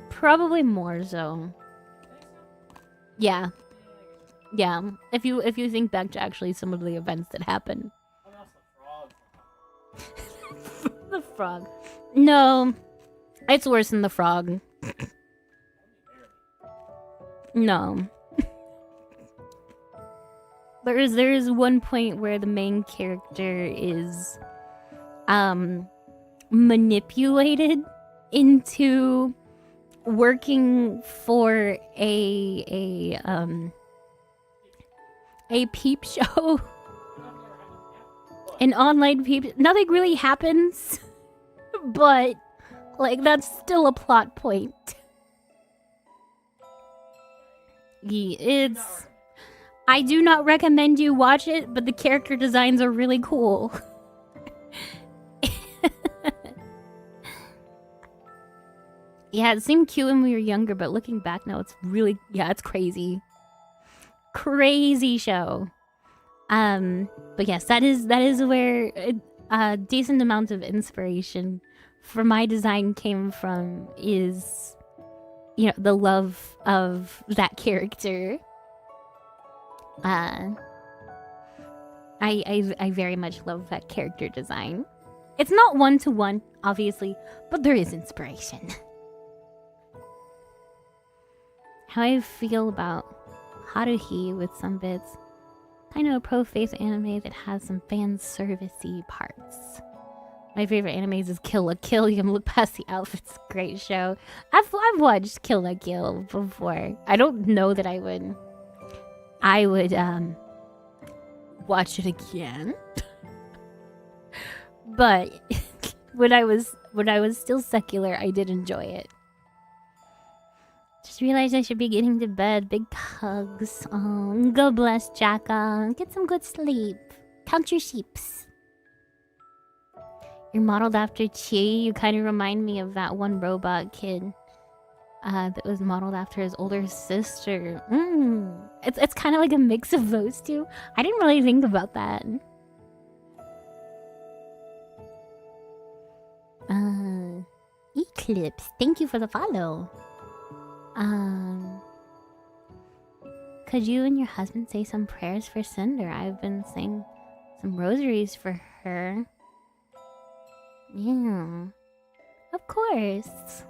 Probably more so. Yeah. Yeah. If you think back to actually some of the events that happened. frog. No, it's worse than the frog. No. there is one point where the main character is manipulated into working for a peep show. An online peep. Nothing really happens, but like that's still a plot point. It's. I do not recommend you watch it, but the character designs are really cool. Yeah, it seemed cute when we were younger, but looking back now, it's really, it's crazy. Crazy show. But yes, that is where a decent amount of inspiration for my design came from is, you know, the love of that character. I very much love that character design. It's not one-to-one, obviously, but there is inspiration. How I feel about Haruhi with some bits. Kind of a pro-face anime that has some fan servicey parts. My favorite animes is Kill la Kill. You can look past the outfits. Great show. I've watched Kill la Kill before. I don't know that I would watch it again. But when I was still secular, I did enjoy it. Just realized I should be getting to bed. Big hugs. God bless, Jacka. Get some good sleep. Count your sheeps. You're modeled after Chi. You kind of remind me of that one robot kid that was modeled after his older sister. It's kind of like a mix of those two. I didn't really think about that. Eclipse, thank you for the follow. Could you and your husband say some prayers for Cinder? I've been saying some rosaries for her. Yeah, of course.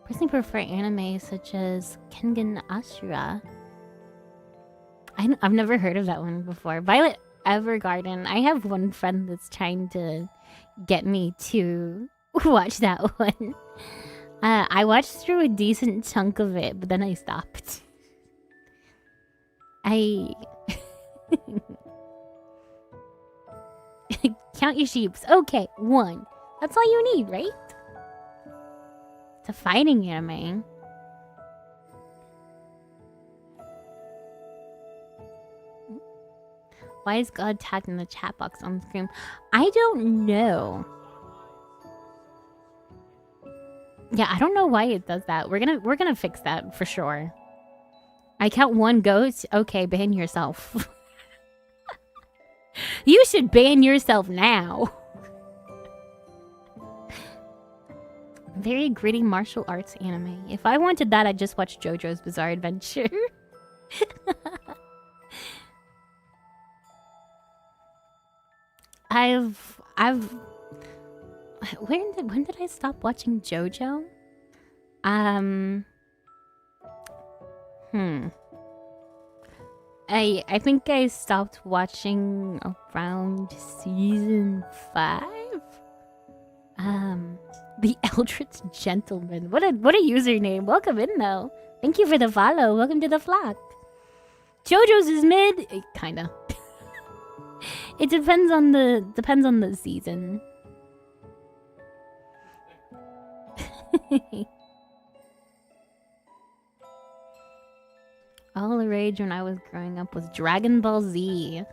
Personally prefer anime such as Kengan Ashura. I've never heard of that one before. Violet Evergarden. I have one friend that's trying to get me to watch that one. I watched through a decent chunk of it, but then I stopped. Count your sheeps. Okay, 1. That's all you need, right? It's a fighting anime. Why is God tagged in the chat box on the screen? I don't know. Yeah, I don't know why it does that. We're gonna fix that for sure. I count 1 ghost. Okay, ban yourself. You should ban yourself now. Very gritty martial arts anime. If I wanted that, I'd just watch JoJo's Bizarre Adventure. When did I stop watching JoJo? I think I stopped watching around season 5. The Eldritch Gentleman. What a username. Welcome in though. Thank you for the follow. Welcome to the flock. JoJo's is mid. Kinda. It depends on the season. All the rage when I was growing up was Dragon Ball Z.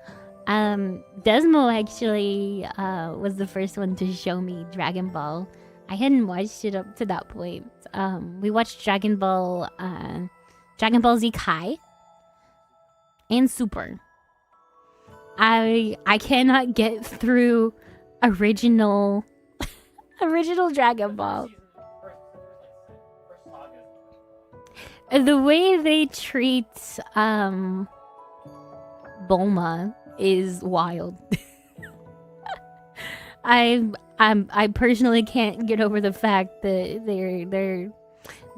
Desmo actually was the first one to show me Dragon Ball. I hadn't watched it up to that point. We watched Dragon Ball Z Kai and Super. I cannot get through original Dragon Ball. The way they treat Bulma is wild. I personally can't get over the fact that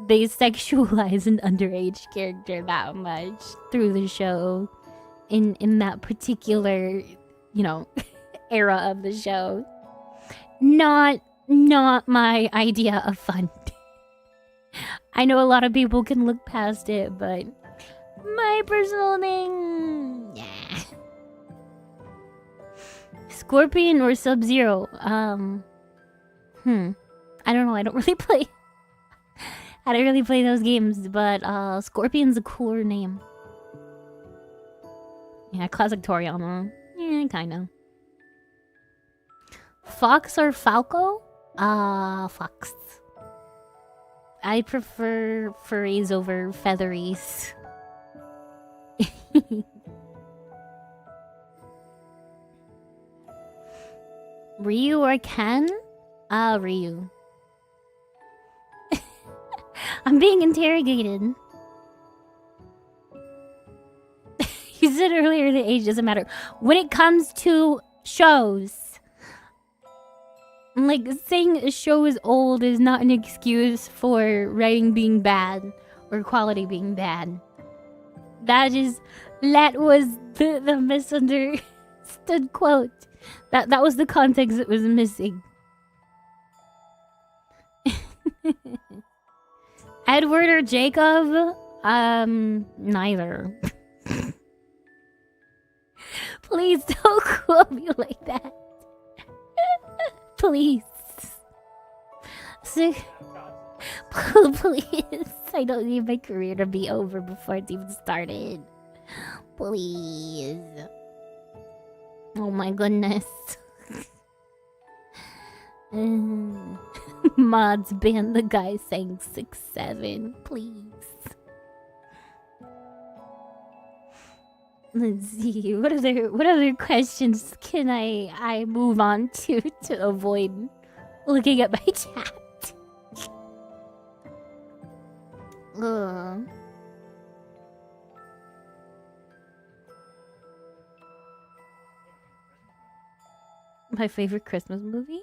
they sexualize an underage character that much through the show in that particular, era of the show. Not my idea of fun. I know a lot of people can look past it, but my personal thing, yeah. Scorpion or Sub-Zero? I don't know. I don't really play. I don't really play those games, but Scorpion's a cooler name. Yeah, classic Toriyama. Yeah, kind of. Fox or Falco? Fox. I prefer furries over featheries. Ryu or Ken? Ryu. I'm being interrogated. You said earlier the age doesn't matter. When it comes to shows, like, saying a show is old is not an excuse for writing being bad or quality being bad. That was the misunderstood quote. That was the context that was missing. Edward or Jacob? Neither. Please don't quote me like that. Please. Please. I don't need my career to be over before it's even started. Please. Oh my goodness. Mods ban the guy saying 6'7", please. Let's see. What other questions can I move on to avoid looking at my chat? Ugh. My favorite Christmas movie?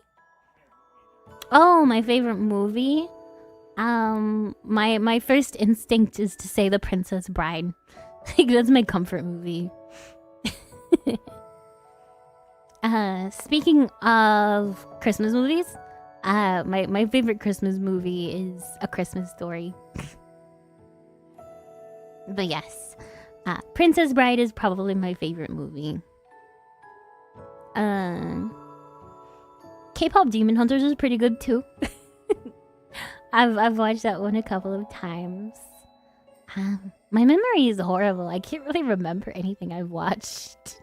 Oh, my favorite movie? My first instinct is to say The Princess Bride. Like, that's my comfort movie. Speaking of Christmas movies, my favorite Christmas movie is A Christmas Story. But yes, Princess Bride is probably my favorite movie. K-pop Demon Hunters is pretty good too. I've watched that one a couple of times. My memory is horrible. I can't really remember anything I've watched.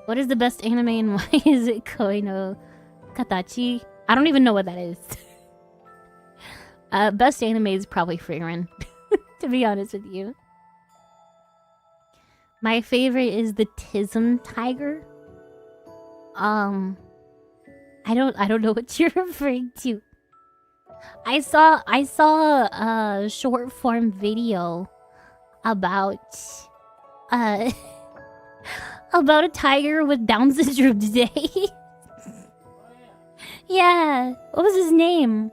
What is the best anime and why is it Koi no Katachi? I don't even know what that is. Best anime is probably Frieren, to be honest with you. My favorite is the Tism Tiger. I don't know what you're referring to. I saw a short form video about about a tiger with Down syndrome today. Yeah, what was his name?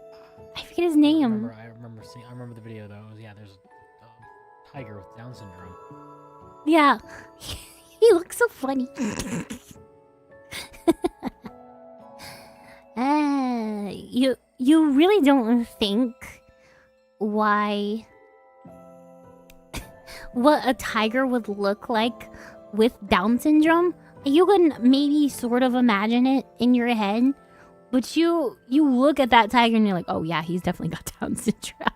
I forget his name. I remember the video though. There's a tiger with Down syndrome. Yeah, he looks so funny. You really don't think what a tiger would look like with Down syndrome? You can maybe sort of imagine it in your head, but you look at that tiger and you're like, oh yeah, he's definitely got Down syndrome.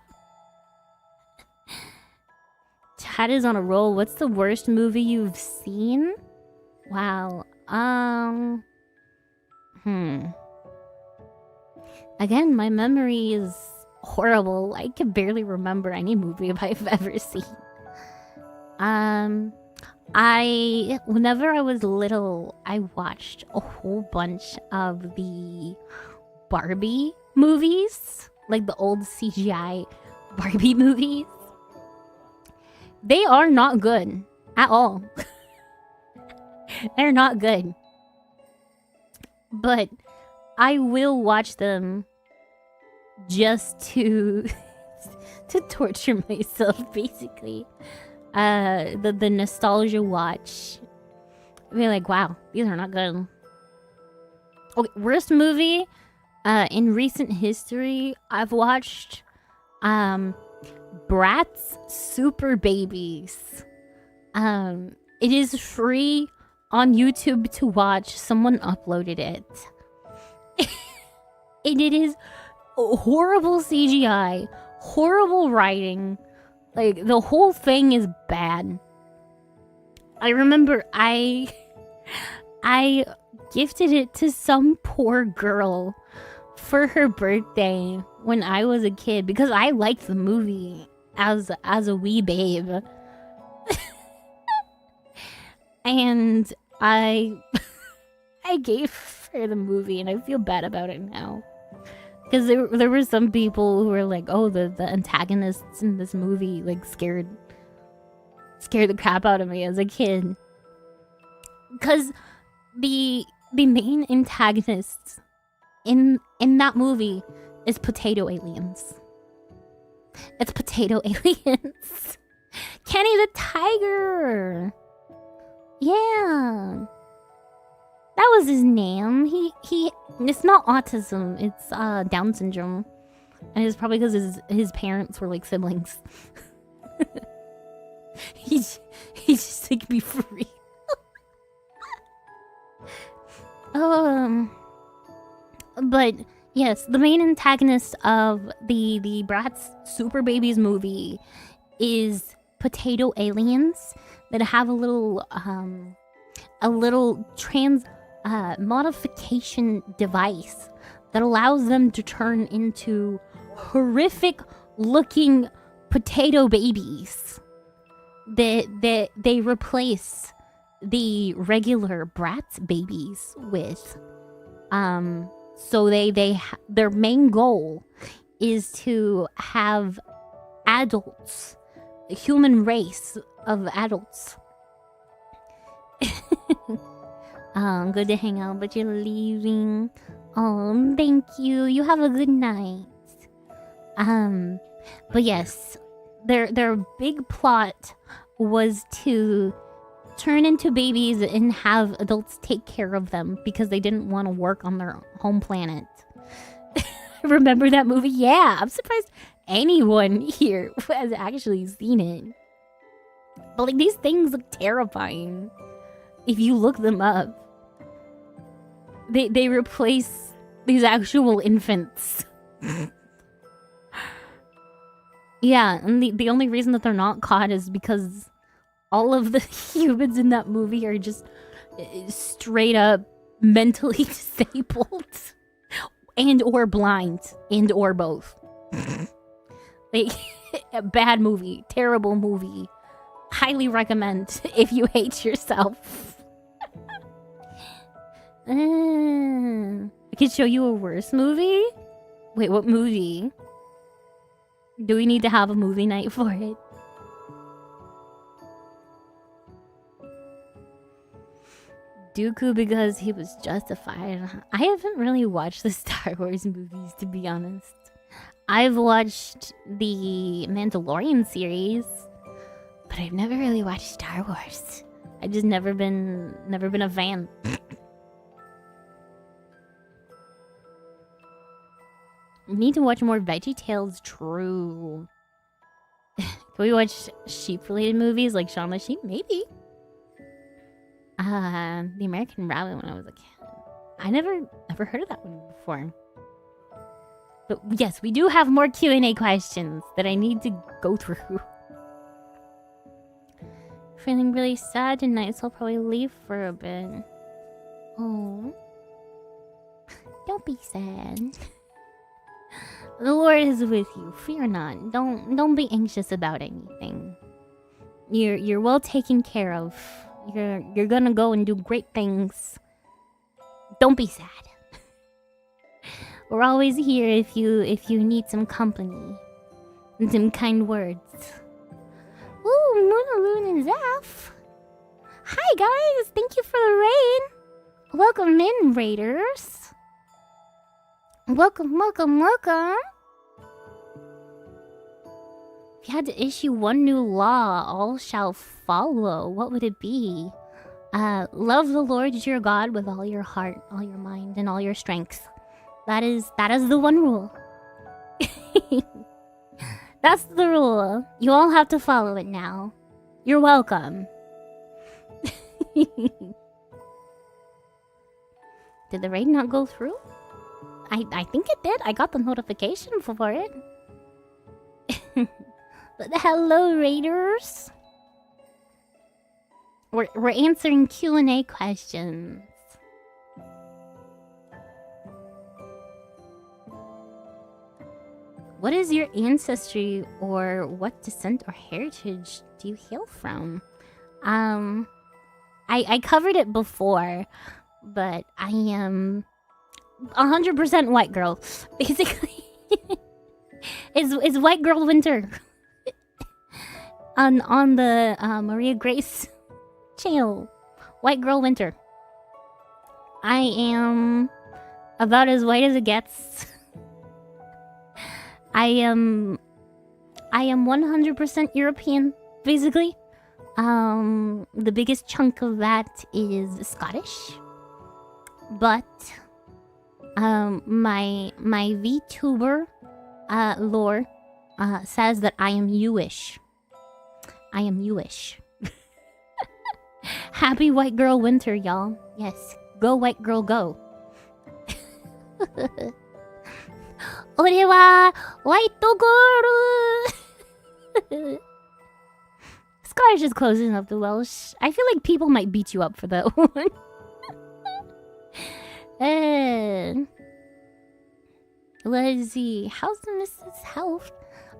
Chat is on a roll. What's the worst movie you've seen? Wow. Again, my memory is horrible. I can barely remember any movie I've ever seen. Whenever I was little, I watched a whole bunch of the Barbie movies, like the old CGI Barbie movies. They are not good at all. They're not good. but I will watch them just to to torture myself, basically. The nostalgia watch. I mean, like, wow, these are not good. Okay, worst movie in recent history I've watched Bratz Super Babies. It is free on YouTube to watch. Someone uploaded it. And it is horrible CGI, horrible writing. Like, the whole thing is bad. I remember I gifted it to some poor girl for her birthday when I was a kid because I liked the movie as a wee babe. And I gave her the movie and I feel bad about it now. Because there were some people who were like, oh, the antagonists in this movie like scared the crap out of me as a kid. Because the main antagonists in that movie is potato aliens. It's potato aliens. Kenny the Tiger. Yeah. That was his name. He it's not autism, it's Down syndrome. And it's probably because his parents were like siblings. he just like be free. But yes, the main antagonist of the Bratz Super Babies movie is potato aliens that have a little trans modification device that allows them to turn into horrific looking potato babies that they replace the regular Bratz babies with. So their main goal is to have adults, a human race of adults. Good to hang out, but you're leaving. Oh, thank you. You have a good night. But yes, their big plot was to turn into babies and have adults take care of them because they didn't want to work on their home planet. Remember that movie? Yeah, I'm surprised anyone here has actually seen it. But like, these things look terrifying if you look them up. They replace these actual infants. Yeah, and the only reason that they're not caught is because all of the humans in that movie are just straight up mentally disabled and or blind and or both. Like, a bad movie, terrible movie. Highly recommend if you hate yourself. I could show you a worse movie? Wait, what movie? Do we need to have a movie night for it? Dooku because he was justified. I haven't really watched the Star Wars movies, to be honest. I've watched the Mandalorian series, but I've never really watched Star Wars. I've just never been a fan. We need to watch more VeggieTales. True. Can we watch sheep-related movies like Shaun the Sheep? Maybe. The American Rabbit when I was a kid. I never heard of that one before. But yes, we do have more Q&A questions that I need to go through. Feeling really sad tonight, so I'll probably leave for a bit. Oh. Don't be sad. The Lord is with you. Fear not. Don't be anxious about anything. You're well taken care of. You're gonna go and do great things. Don't be sad. We're always here if you need some company and some kind words. Ooh, Moonaloon and Zeph. Hi guys, thank you for the raid. welcome in, Raiders. Welcome, welcome, welcome. If you had to issue one new law, all shall follow, what would it be? Love the Lord your God with all your heart, all your mind, and all your strength. That is the one rule. That's the rule. You all have to follow it now. You're welcome. Did the raid not go through? I think it did. I got the notification for it. But hello, Raiders. We're answering Q&A questions. What is your ancestry, or what descent or heritage do you hail from? I covered it before, but I am 100% white girl, basically. It's white girl winter on the Maria Grace channel. White girl winter. I am about as white as it gets. I am 100% European, basically. The biggest chunk of that is Scottish, but my VTuber lore says that I am Jewish. I am Jewish. Happy white girl winter, y'all. Yes, go white girl, go. 俺は white girl. Scottish is close enough to Welsh. I feel like people might beat you up for that one. Let's see. How's the Mrs. health?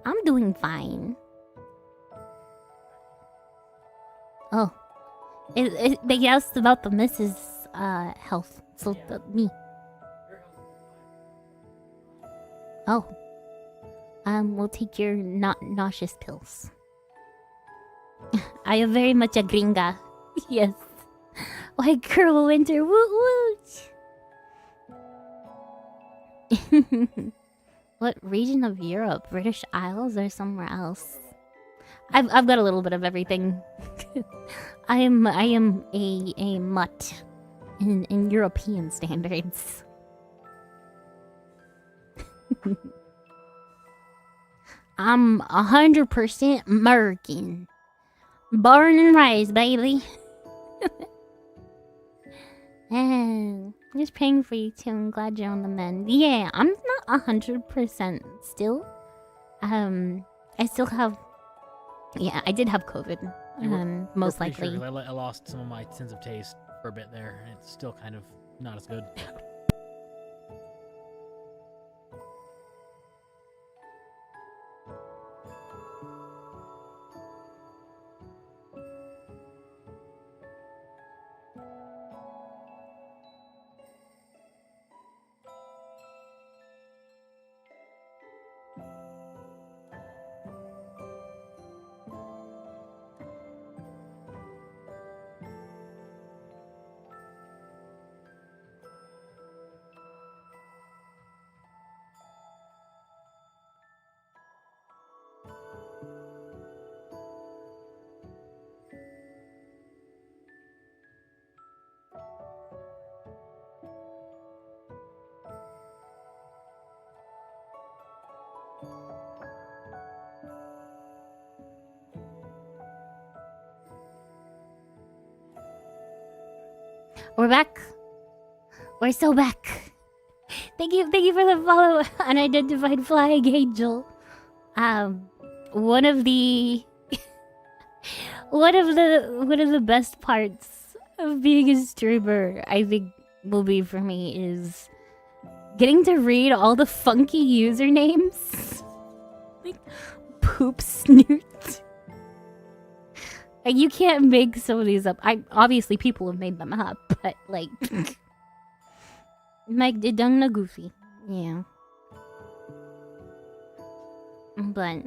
I'm doing fine. Oh. They asked about the Mrs. health. So, me. Oh. We'll take your nauseous pills. I am very much a gringa. Yes. White girl winter. Woot woot. What region of Europe? British Isles or somewhere else? I've got a little bit of everything. I am a mutt in European standards. I'm 100% American. Born and raised, baby. I'm just praying for you too. I'm glad you're on the mend. Yeah, I'm not 100% still. I still have. Yeah, I did have COVID. Most likely. Sure, I lost some of my sense of taste for a bit there, and it's still kind of not as good. We're back. We're so back. Thank you for the follow, unidentified flying angel. One of the best parts of being a streamer, I think, will be for me is getting to read all the funky usernames, like poop snoot. Like, you can't make some of these up. Obviously people have made them up, but like Mike Didungna Goofy. Yeah. But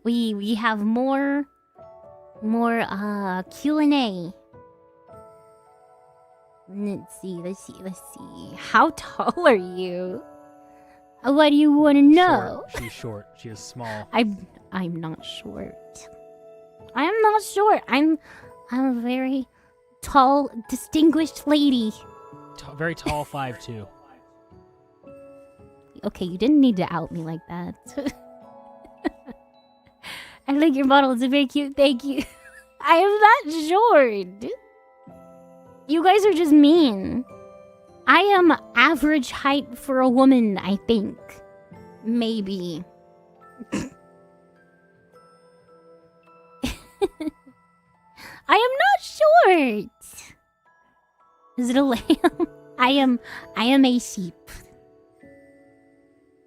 we have more Q&A. Let's see. How tall are you? What do you want to know? Short. She's short. She is small. I'm not short. I'm not short. I'm a very tall, distinguished lady. Very tall, 5'2". Okay, you didn't need to out me like that. I like your model. It's very cute. Thank you. I am not short. You guys are just mean. I am average height for a woman, I think. Maybe. I am not short. Is it a lamb? I am a sheep.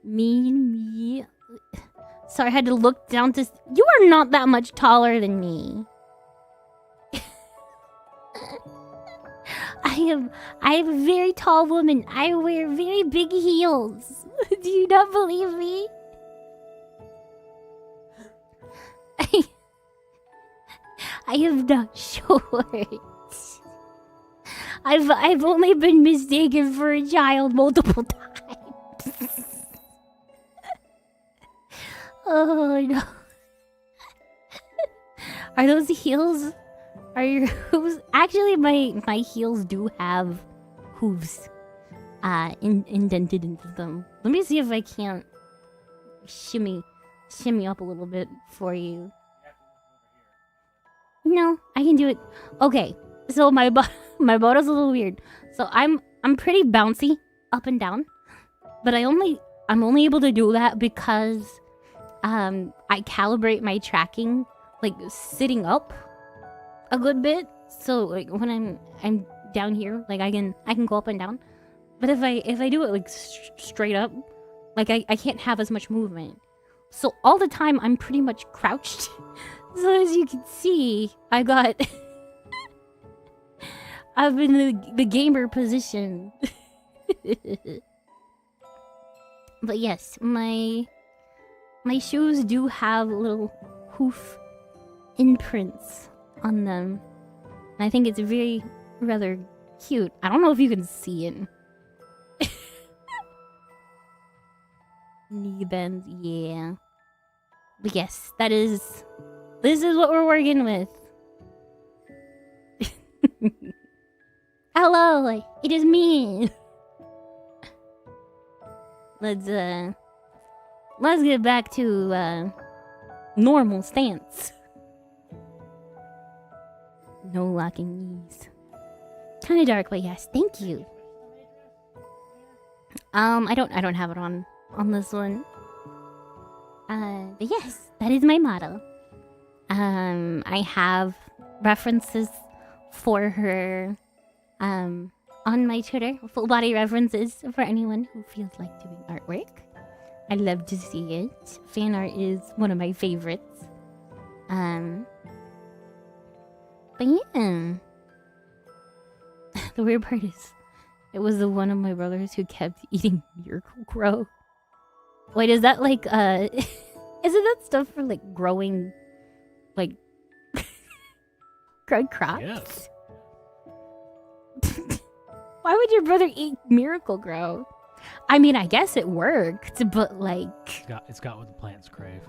Me. Sorry, I had to look down to... You are not that much taller than me. I am a very tall woman. I wear very big heels. Do you not believe me? I am not short. I've only been mistaken for a child multiple times. Oh no. Are those heels? Are your hooves? Actually, my heels do have hooves indented into them. Let me see if I can't shimmy up a little bit for you. No, I can do it. Okay, so my boto's a little weird. So I'm pretty bouncy up and down, but I'm only able to do that because I calibrate my tracking like sitting up a good bit. So like when I'm down here, like I can go up and down. But if I do it like straight up, like I can't have as much movement. So all the time I'm pretty much crouched. So as you can see, I'm in the gamer position. But yes, my shoes do have little hoof imprints on them. And I think it's very rather cute. I don't know if you can see it. Knee bends, yeah. But yes, this is what we're working with. Hello, it is me. Let's get back to normal stance. No locking knees. Kind of dark, but yes, thank you. I don't have it on this one. But yes, that is my model. I have references for her on my Twitter, full body references for anyone who feels like doing artwork. I love to see it. Fan art is one of my favorites. But yeah. The weird part is it was the one of my brothers who kept eating Miracle Grow. Wait, is that like isn't that stuff for like growing like growing crops? Yes. Why would your brother eat Miracle Grow? I mean, I guess it worked, but like It's got what the plants crave.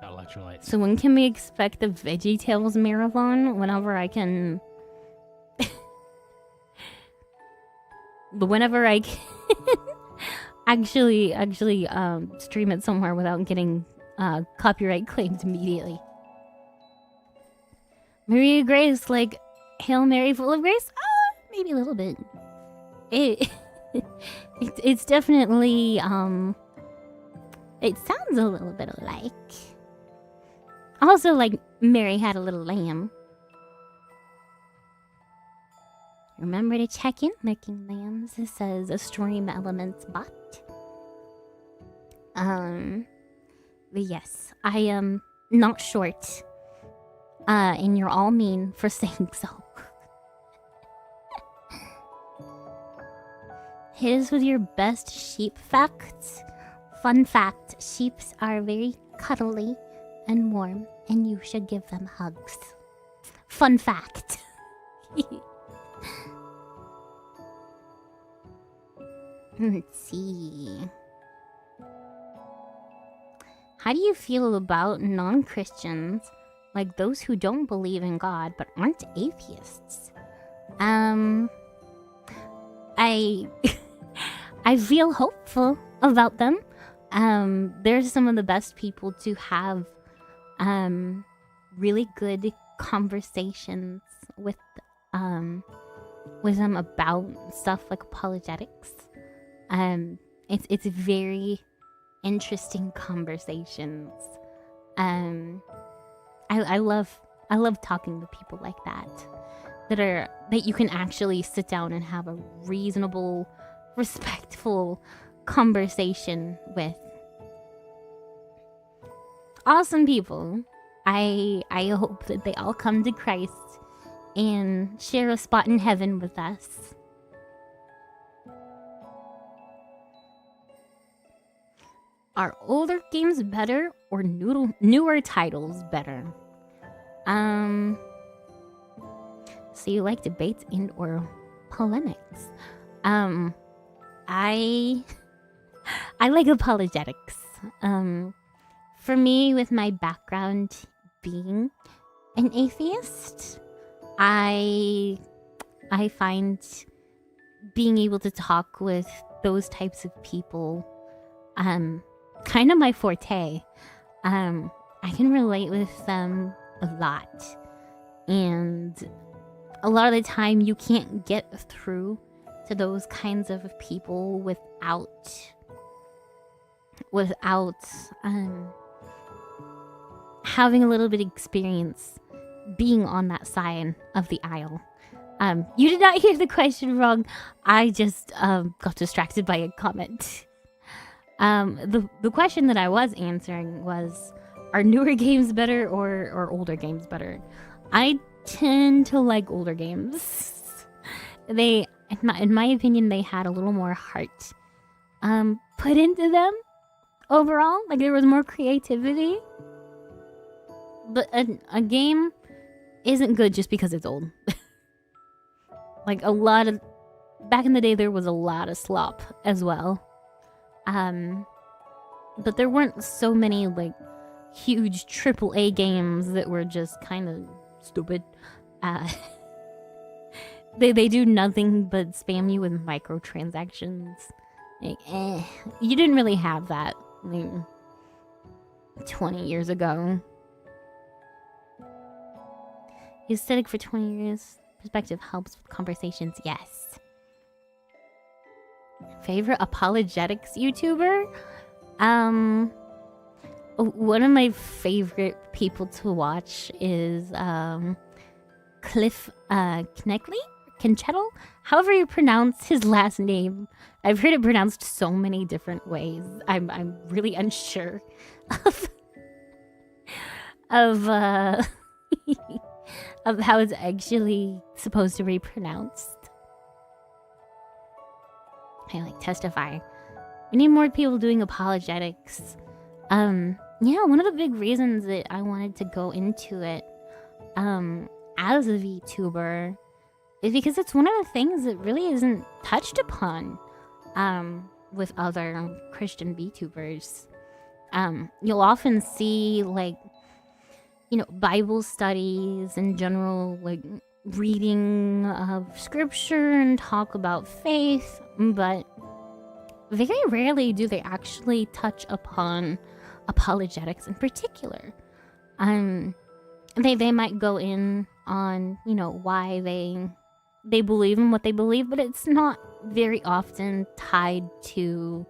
Got electrolytes. So when can we expect the VeggieTales marathon? Whenever I can whenever I can actually stream it somewhere without getting copyright claimed immediately. Maria Grace, like Hail Mary full of grace? Maybe a little bit. It's definitely it sounds a little bit alike. Also, like Mary had a little lamb. Remember to check in, Licking Lambs. It says a stream elements bot. But yes, I am not short. And you're all mean for saying so. Hit us with your best sheep facts. Fun fact, sheeps are very cuddly and warm, and you should give them hugs. Fun fact. Let's see. How do you feel about non-Christians, like those who don't believe in God but aren't atheists? I I feel hopeful about them. They're some of the best people to have really good conversations with them about stuff like apologetics. It's very interesting conversations. I love talking to people like that you can actually sit down and have a reasonable, respectful conversation with. Awesome people. I hope that they all come to Christ and share a spot in heaven with us. Are older games better or newer titles better? So you like debates and or polemics? I like apologetics. For me, with my background being an atheist, I find being able to talk with those types of people kind of my forte. I can relate with them a lot, and a lot of the time you can't get through to those kinds of people without having a little bit of experience being on that side of the aisle. You did not hear the question wrong. I just got distracted by a comment. The question that I was answering was, are newer games better or older games better? I tend to like older games. They, in my opinion, they had a little more heart put into them overall. Like, there was more creativity. But a game isn't good just because it's old. Like, back in the day, there was a lot of slop as well. But there weren't so many, like, huge AAA games that were just kind of stupid. They do nothing but spam you with microtransactions. Like, you didn't really have that, 20 years ago. Aesthetic for 20 years. Perspective helps with conversations. Yes. Favorite apologetics YouTuber? One of my favorite people to watch is Cliff Conchettle. However you pronounce his last name. I've heard it pronounced so many different ways. I'm really unsure of of how it's actually supposed to be pronounced. I testify. We need more people doing apologetics. Yeah, one of the big reasons that I wanted to go into it as a VTuber is because it's one of the things that really isn't touched upon with other Christian VTubers. You'll often see Bible studies in general, reading of scripture and talk about faith, but very rarely do they actually touch upon apologetics in particular. They might go in on, why they believe in what they believe, but it's not very often tied to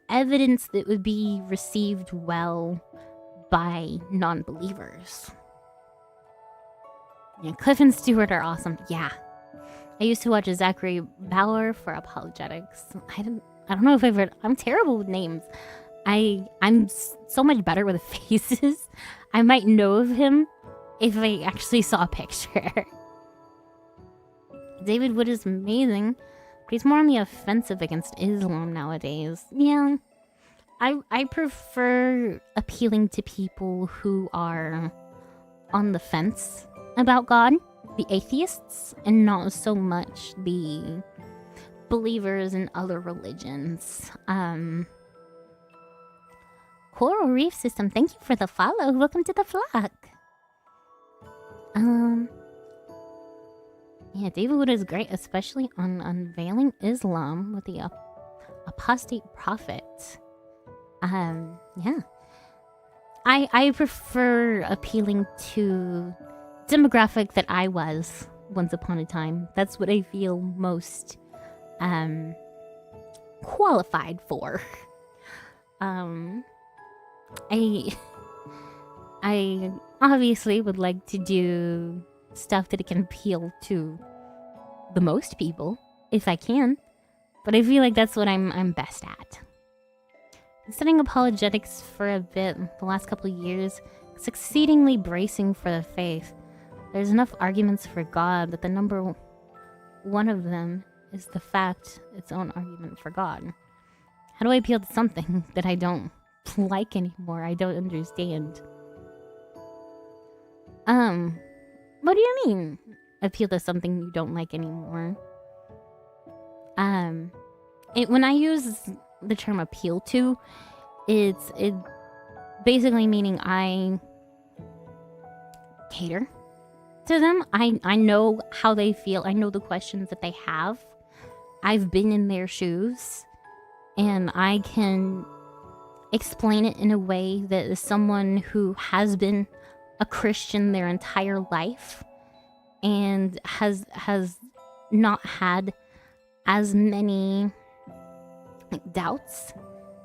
evidence that would be received well by non-believers. Yeah, Cliff and Stewart are awesome. Yeah. I used to watch Zachary Bauer for apologetics. I don't know if I'm terrible with names. I'm so much better with faces. I might know of him if I actually saw a picture. David Wood is amazing, but he's more on the offensive against Islam nowadays. Yeah. I prefer appealing to people who are on the fence about God, the atheists, and not so much the believers in other religions. Coral Reef System, thank you for the follow. Welcome to the flock. Yeah, David Wood is great, especially on unveiling Islam with the apostate prophet. Yeah. I prefer appealing to demographic that I was once upon a time. That's what I feel most qualified for. I obviously would like to do stuff that it can appeal to the most people, if I can. But I feel like that's what I'm best at. Been studying apologetics for a bit the last couple of years, succeedingly bracing for the faith. There's enough arguments for God that the number one of them is the fact its own argument for God. How do I appeal to something that I don't like anymore? I don't understand. What do you mean? Appeal to something you don't like anymore? When I use the term appeal to, it's basically meaning I cater to them. I know how they feel. I know the questions that they have. I've been in their shoes, and I can explain it in a way that someone who has been a Christian their entire life and has not had as many doubts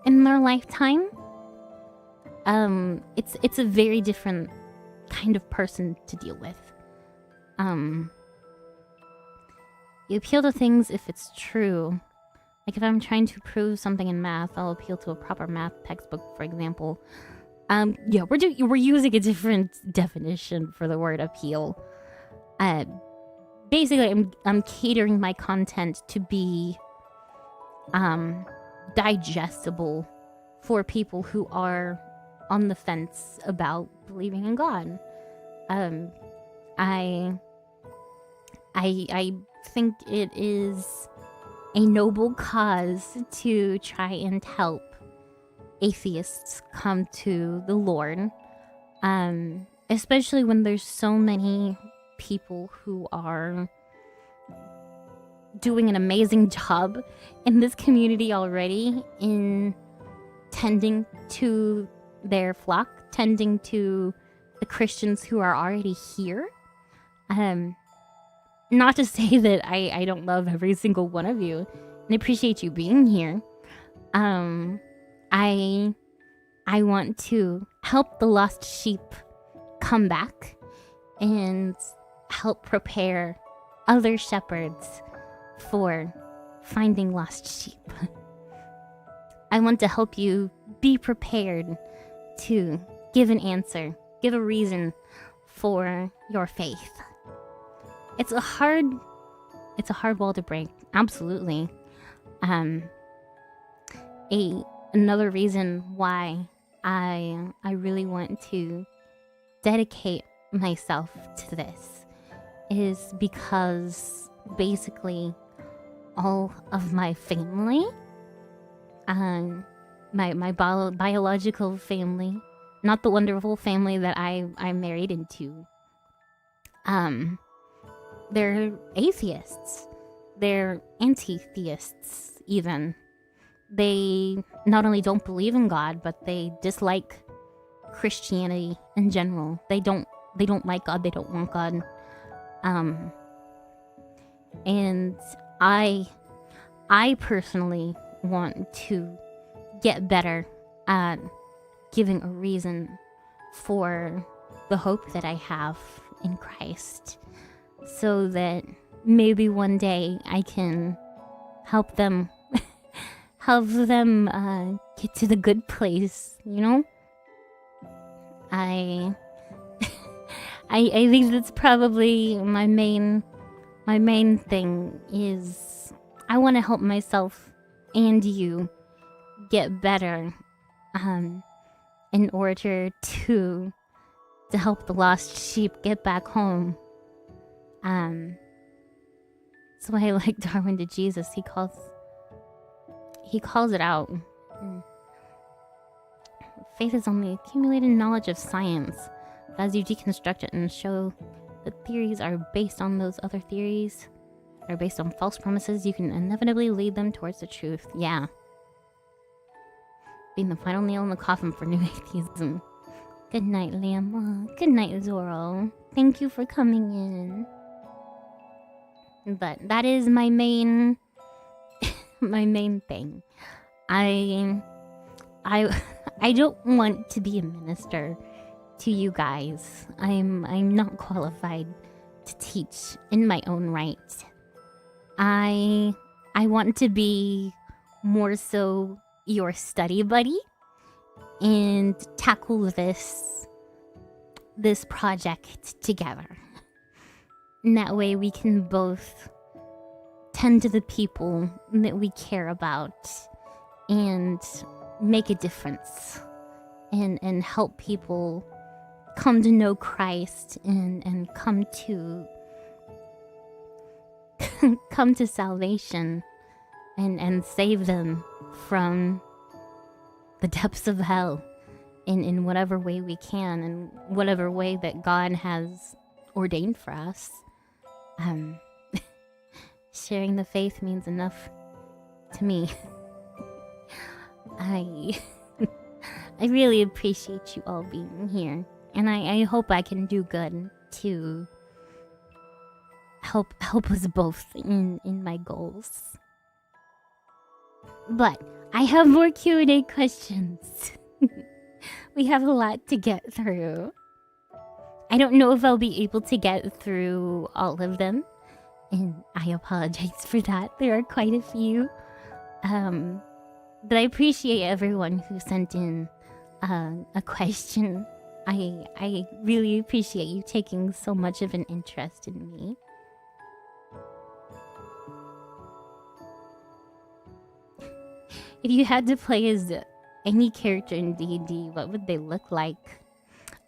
in their lifetime. It's a very different kind of person to deal with. You appeal to things if it's true. Like if I'm trying to prove something in math, I'll appeal to a proper math textbook, for example. Yeah, we're using a different definition for the word appeal. Basically, I'm catering my content to be digestible for people who are on the fence about believing in God. I think it is a noble cause to try and help atheists come to the Lord, especially when there's so many people who are doing an amazing job in this community already in tending to their flock, tending to the Christians who are already here. Not to say that I don't love every single one of you and appreciate you being here. I want to help the lost sheep come back and help prepare other shepherds for finding lost sheep. I want to help you be prepared to give an answer, give a reason for your faith. It's a hard wall to break, absolutely. Another reason why I really want to dedicate myself to this is because basically all of my family, my biological family, not the wonderful family that I'm married into, they're atheists. They're anti-theists, even. They not only don't believe in God, but they dislike Christianity in general. They don't like God. They don't want God. And I personally want to get better at giving a reason for the hope that I have in Christ, so that maybe one day I can help them get to the good place, you know? I think that's probably my main thing is I want to help myself and you get better in order to help the lost sheep get back home. That's why I like Darwin to Jesus. He calls it out. Faith is only accumulated knowledge of science. But as you deconstruct it and show that theories are based on those other theories, are based on false premises, you can inevitably lead them towards the truth. Yeah. Being the final nail in the coffin for new atheism. Good night, Liam. Oh, good night, Zoro. Thank you for coming in. But that is my main thing. I don't want to be a minister to you guys. I'm not qualified to teach in my own right. I want to be more so your study buddy and tackle this project together. And that way we can both tend to the people that we care about and make a difference and help people come to know Christ and come to come to salvation and save them from the depths of hell in whatever way we can, and whatever way that God has ordained for us. Sharing the faith means enough to me. I really appreciate you all being here, and I hope I can do good to help us both in my goals. But I have more Q&A questions. We have a lot to get through. I don't know if I'll be able to get through all of them, and I apologize for that. There are quite a few. But I appreciate everyone who sent in a question. I really appreciate you taking so much of an interest in me. If you had to play as any character in D&D, what would they look like?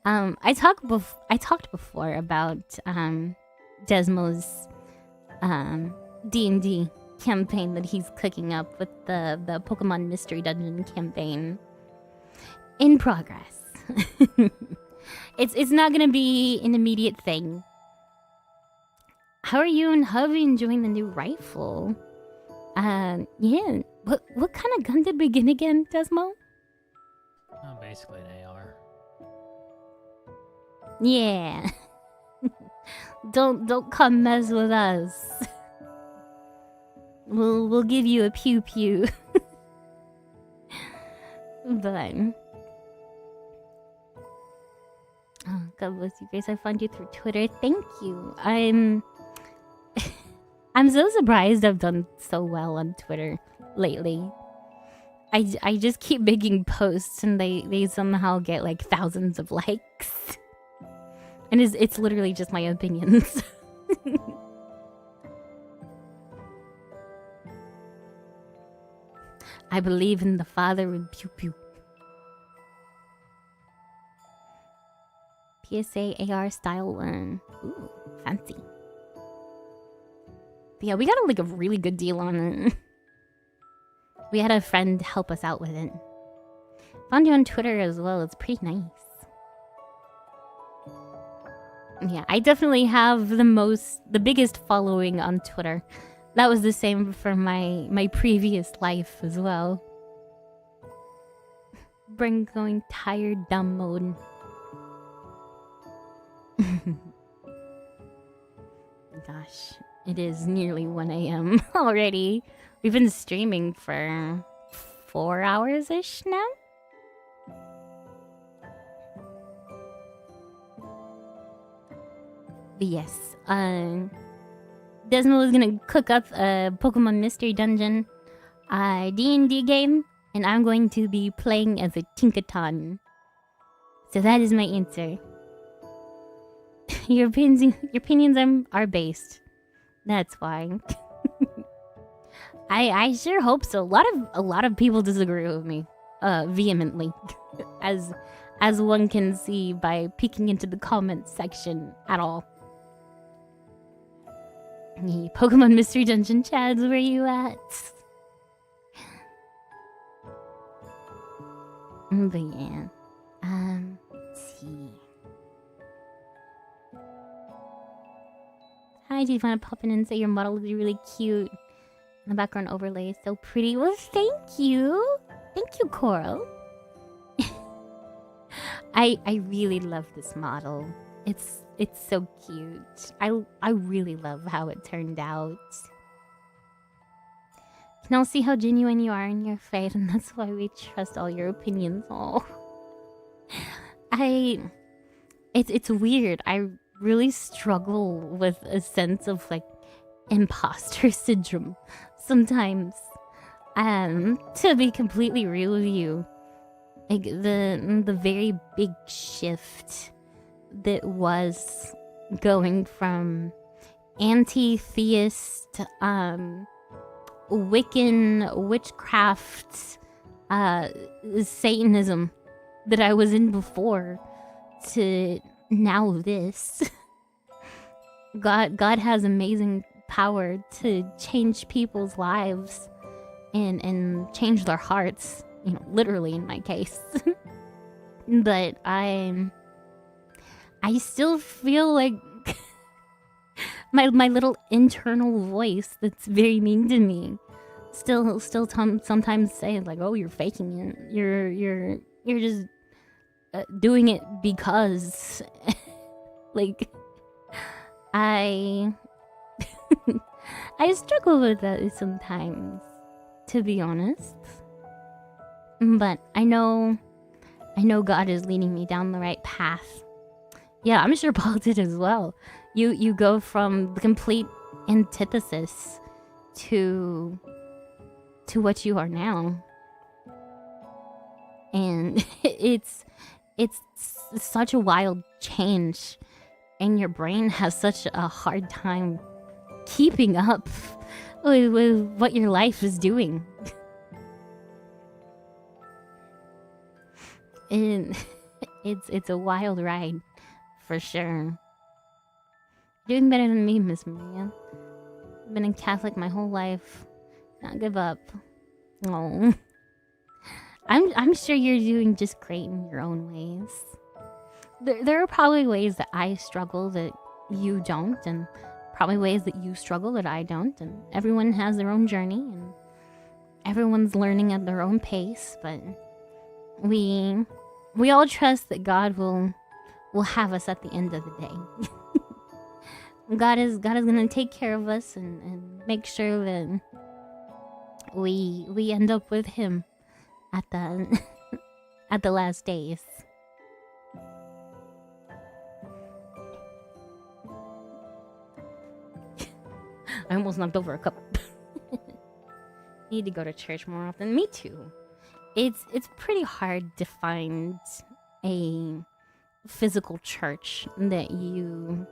I talked before about Desmo's D&D campaign that he's cooking up with the Pokemon Mystery Dungeon campaign. In progress. It's not gonna be an immediate thing. How are you and Hubby enjoying the new rifle? Yeah. What kind of gun did we get again, Desmo? Basically an AR. Yeah. Don't come mess with us. We'll give you a pew pew. But oh, God bless you guys. I found you through Twitter. Thank you. I'm so surprised I've done so well on Twitter lately. I just keep making posts and they somehow get like thousands of likes. And it's literally just my opinions. I believe in the Father and pew pew. PSA AR style one. Ooh, fancy. But yeah, we got like a really good deal on it. We had a friend help us out with it. Found you on Twitter as well. It's pretty nice. Yeah, I definitely have the biggest following on Twitter. That was the same for my previous life as well. Brain going tired, dumb mode. Gosh, it is nearly 1 a.m. already. We've been streaming for 4 hours-ish now. But yes, Desmo is gonna cook up a Pokemon Mystery Dungeon D&D game, and I'm going to be playing as a Tinkaton. So that is my answer. Your opinions are based. That's fine. I sure hope so. A lot of people disagree with me vehemently, as one can see by peeking into the comments section at all. Hey, Pokemon Mystery Dungeon Chads, where you at? But yeah. Let's see. Hi, do you want to pop in and say your model is really cute? And the background overlay is so pretty. Well, thank you. Thank you, Coral. I really love this model. It's so cute. I really love how it turned out. You can all see how genuine you are in your faith, and that's why we trust all your opinions. Oh, it's weird. I really struggle with a sense of like imposter syndrome sometimes. To be completely real with you, like the very big shift that was going from anti-theist, Wiccan witchcraft, Satanism that I was in before to now this. God has amazing power to change people's lives and change their hearts, you know, literally in my case. But I still feel like my little internal voice that's very mean to me still sometimes saying like, oh, you're faking it, you're just doing it because like I struggle with that sometimes, to be honest. But I know God is leading me down the right path. Yeah, I'm sure Paul did as well. You go from the complete antithesis to what you are now. And it's such a wild change, and your brain has such a hard time keeping up with what your life is doing. And it's a wild ride, for sure. Doing better than me, Miss Maria. I've been a Catholic my whole life. Not give up. Oh, I'm sure you're doing just great in your own ways. There are probably ways that I struggle that you don't, and probably ways that you struggle that I don't, and everyone has their own journey, and everyone's learning at their own pace, but we all trust that God will have us at the end of the day. God is gonna take care of us and make sure that we end up with Him at the at the last days. I almost knocked over a cup. Need to go to church more often. Me too. It's pretty hard to find a physical church that you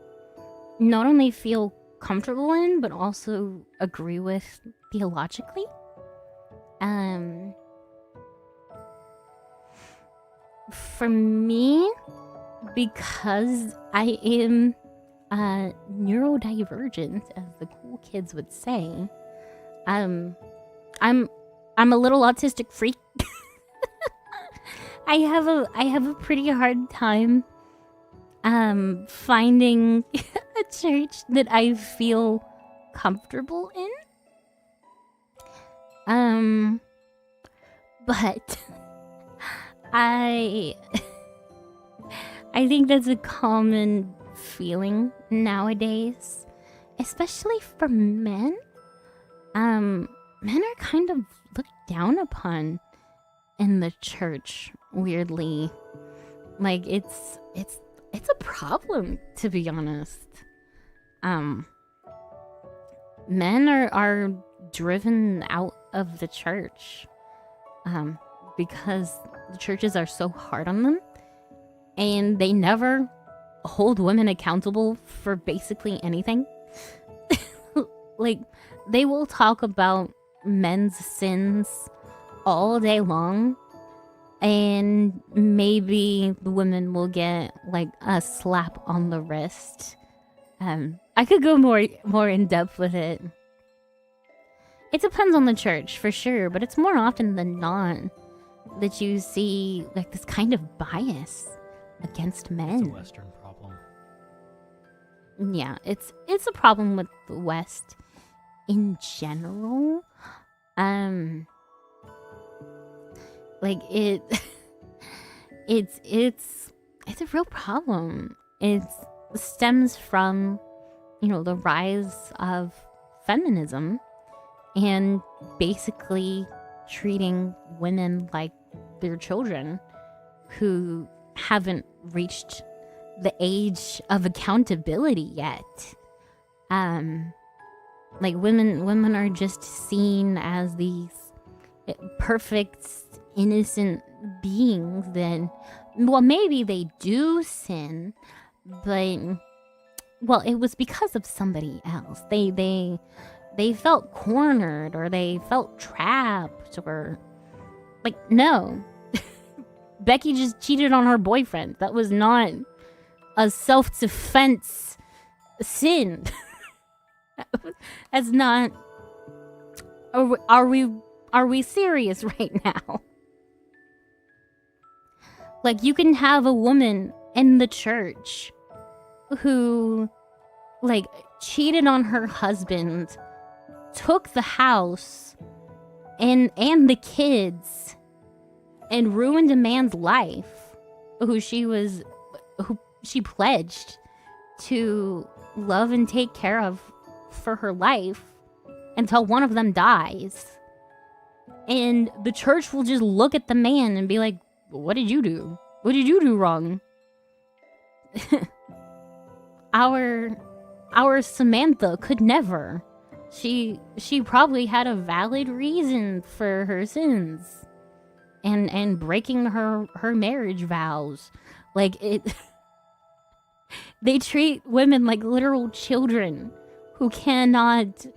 not only feel comfortable in, but also agree with theologically. For me, because I am neurodivergent, as the cool kids would say, I'm a little autistic freak. I have a pretty hard time finding a church that I feel comfortable in. But I think that's a common feeling nowadays, especially for men. Men are kind of looked down upon in the church, weirdly. Like it's a problem, to be honest. Men are driven out of the church because the churches are so hard on them, and they never hold women accountable for basically anything. Like, they will talk about men's sins all day long, and maybe the women will get like a slap on the wrist I could go more in depth with it. It depends on the church for sure, but it's more often than not that you see like this kind of bias against It's a men. Western problem. Yeah, it's a problem with the West in general. Like it it's a real problem. It stems from, the rise of feminism and basically treating women like they're children who haven't reached the age of accountability yet. Like women are just seen as these perfect, innocent beings that, well, maybe they do sin, but, well, it was because of somebody else. They felt cornered, or they felt trapped, or, like, no. Becky just cheated on her boyfriend. That was not a self-defense sin. That's not. Are we serious right now? Like, you can have a woman in the church who, like, cheated on her husband, took the house and the kids, and ruined a man's life who she pledged to love and take care of for her life until one of them dies. And the church will just look at the man and be like, what did you do? What did you do wrong? Our Samantha could never. She probably had a valid reason for her sins and breaking her marriage vows. Like, it they treat women like literal children who cannot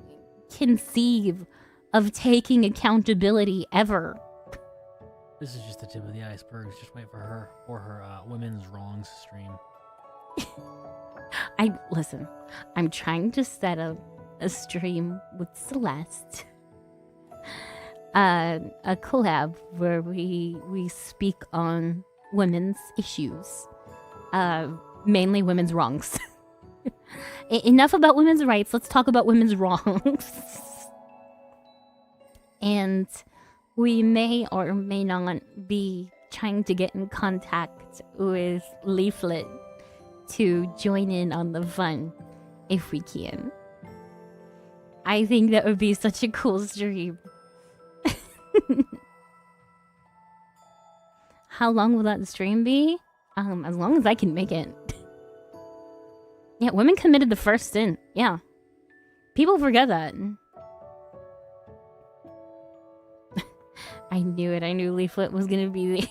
conceive of taking accountability ever. This is just the tip of the iceberg. Just wait for her women's wrongs stream. Listen, I'm trying to set up a stream with Celeste. A collab where we speak on women's issues. Mainly women's wrongs. Enough about women's rights. Let's talk about women's wrongs. And we may or may not be trying to get in contact with Leaflet to join in on the fun if we can. I think that would be such a cool stream. How long will that stream be? As long as I can make it. Yeah, women committed the first sin. Yeah. People forget that. I knew it. I knew Leaflet was gonna be the...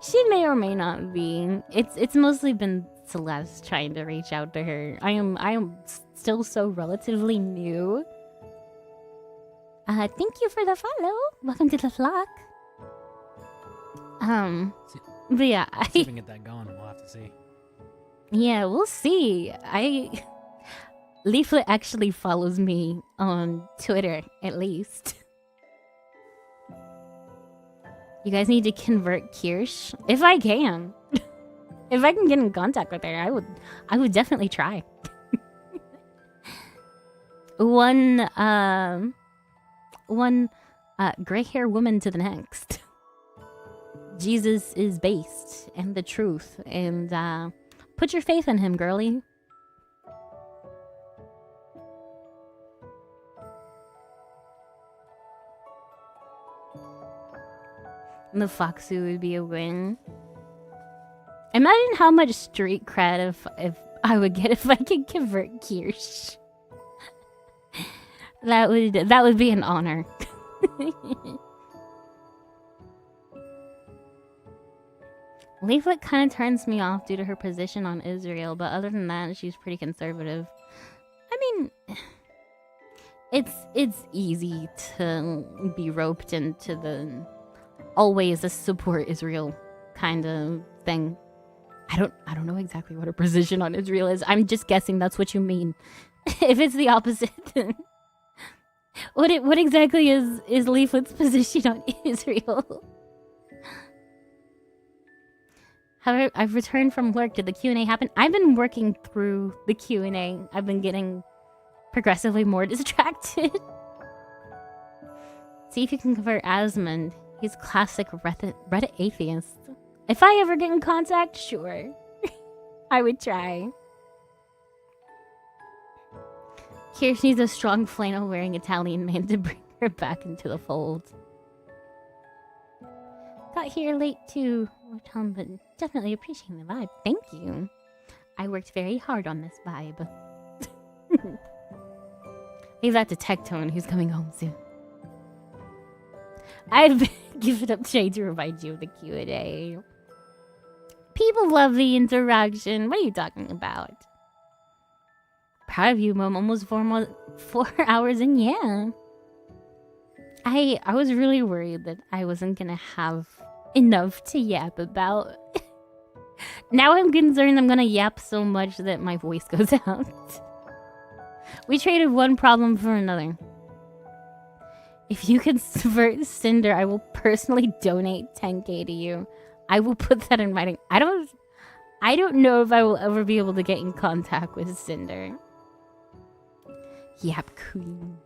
She may or may not be. It's mostly been Celeste trying to reach out to her. I am still so relatively new. Thank you for the follow. Welcome to the flock. But yeah, See if we can get that going. We'll have to see. Yeah, we'll see. Leaflet actually follows me on Twitter, at least. You guys need to convert Kirsch if I can. If I can get in contact with her, I would definitely try. One gray hair woman to the next. Jesus is based and the truth, and put your faith in him, girly. The Foxu would be a win. Imagine how much street cred if I would get if I could convert Kirsch. That would be an honor. Leaflet kind of turns me off due to her position on Israel, but other than that, she's pretty conservative. I mean, it's easy to be roped into the always a support Israel kind of thing. I don't don't know exactly what her position on Israel is. I'm just guessing that's what you mean. If it's the opposite, then what exactly is Leaflet's position on Israel? However, I've returned from work. Did the Q&A happen? I've been working through the Q&A. I've been getting progressively more distracted. See if you can convert Asmund. He's classic Reddit atheist. If I ever get in contact, sure. I would try. Kirsch needs a strong flannel-wearing Italian man to bring her back into the fold. Got here late too, Tom, but definitely appreciating the vibe. Thank you. I worked very hard on this vibe. Leave that to Tectone, who's coming home soon. I've been giving up shade to remind you of the Q&A. People love the interaction. What are you talking about? Proud of you, Mom. Almost 4 hours in, yeah. I was really worried that I wasn't gonna have enough to yap about. Now I'm concerned I'm gonna yap so much that my voice goes out. We traded one problem for another. If you can subvert Cinder, I will personally donate 10k to you. I will put that in writing. I don't know if I will ever be able to get in contact with Cinder. Yap queen.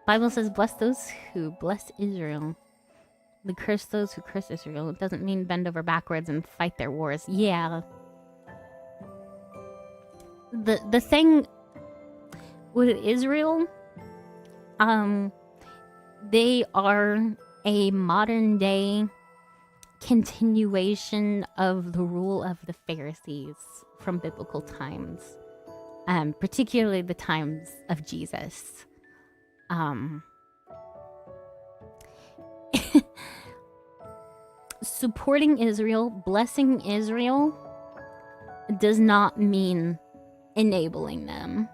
Bible says, bless those who bless Israel. The curse those who curse Israel. It doesn't mean bend over backwards and fight their wars. Yeah. The thing with Israel, they are a modern day continuation of the rule of the Pharisees from biblical times. Particularly the times of Jesus. Supporting Israel, blessing Israel, does not mean enabling them.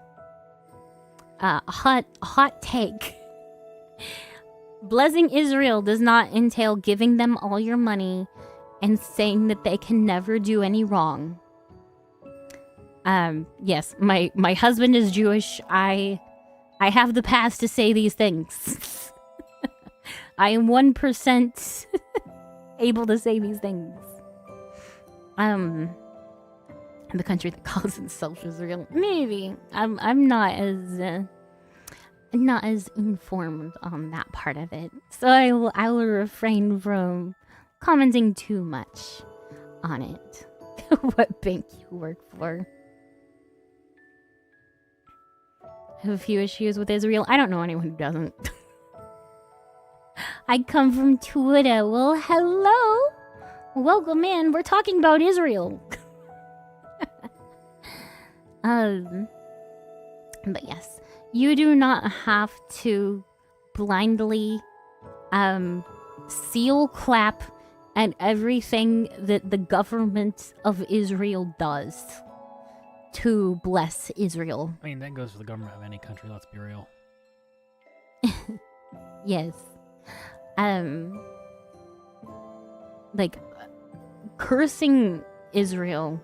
Hot take. Blessing Israel does not entail giving them all your money and saying that they can never do any wrong. Yes, my husband is Jewish. I have the pass to say these things. I am 1% able to say these things. The country that calls itself Israel. Maybe. I'm not as informed on that part of it. So I will refrain from commenting too much on it. What bank you work for. I have a few issues with Israel. I don't know anyone who doesn't. I come from Twitter. Well, hello. Welcome in. We're talking about Israel. But yes, you do not have to blindly seal clap at everything that the government of Israel does to bless Israel. I mean, that goes for the government of any country, let's be real. Yes. Like, cursing Israel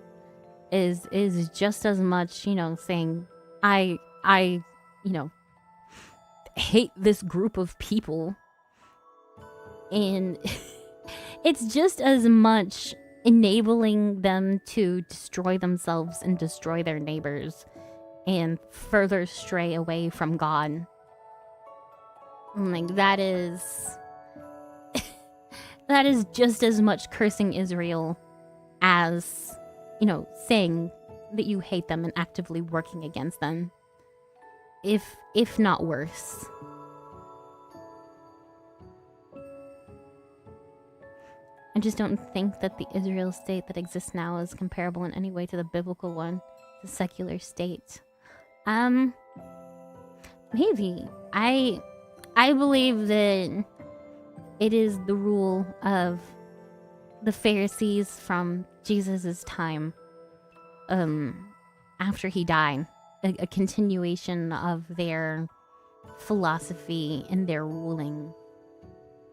is just as much, saying, I, hate this group of people. And it's just as much enabling them to destroy themselves and destroy their neighbors and further stray away from God. Like, that is just as much cursing Israel as, saying that you hate them and actively working against them. If not worse. I just don't think that the Israel state that exists now is comparable in any way to the biblical one, the secular state. Maybe. I believe that it is the rule of the Pharisees from Jesus' time, after he died, a continuation of their philosophy and their ruling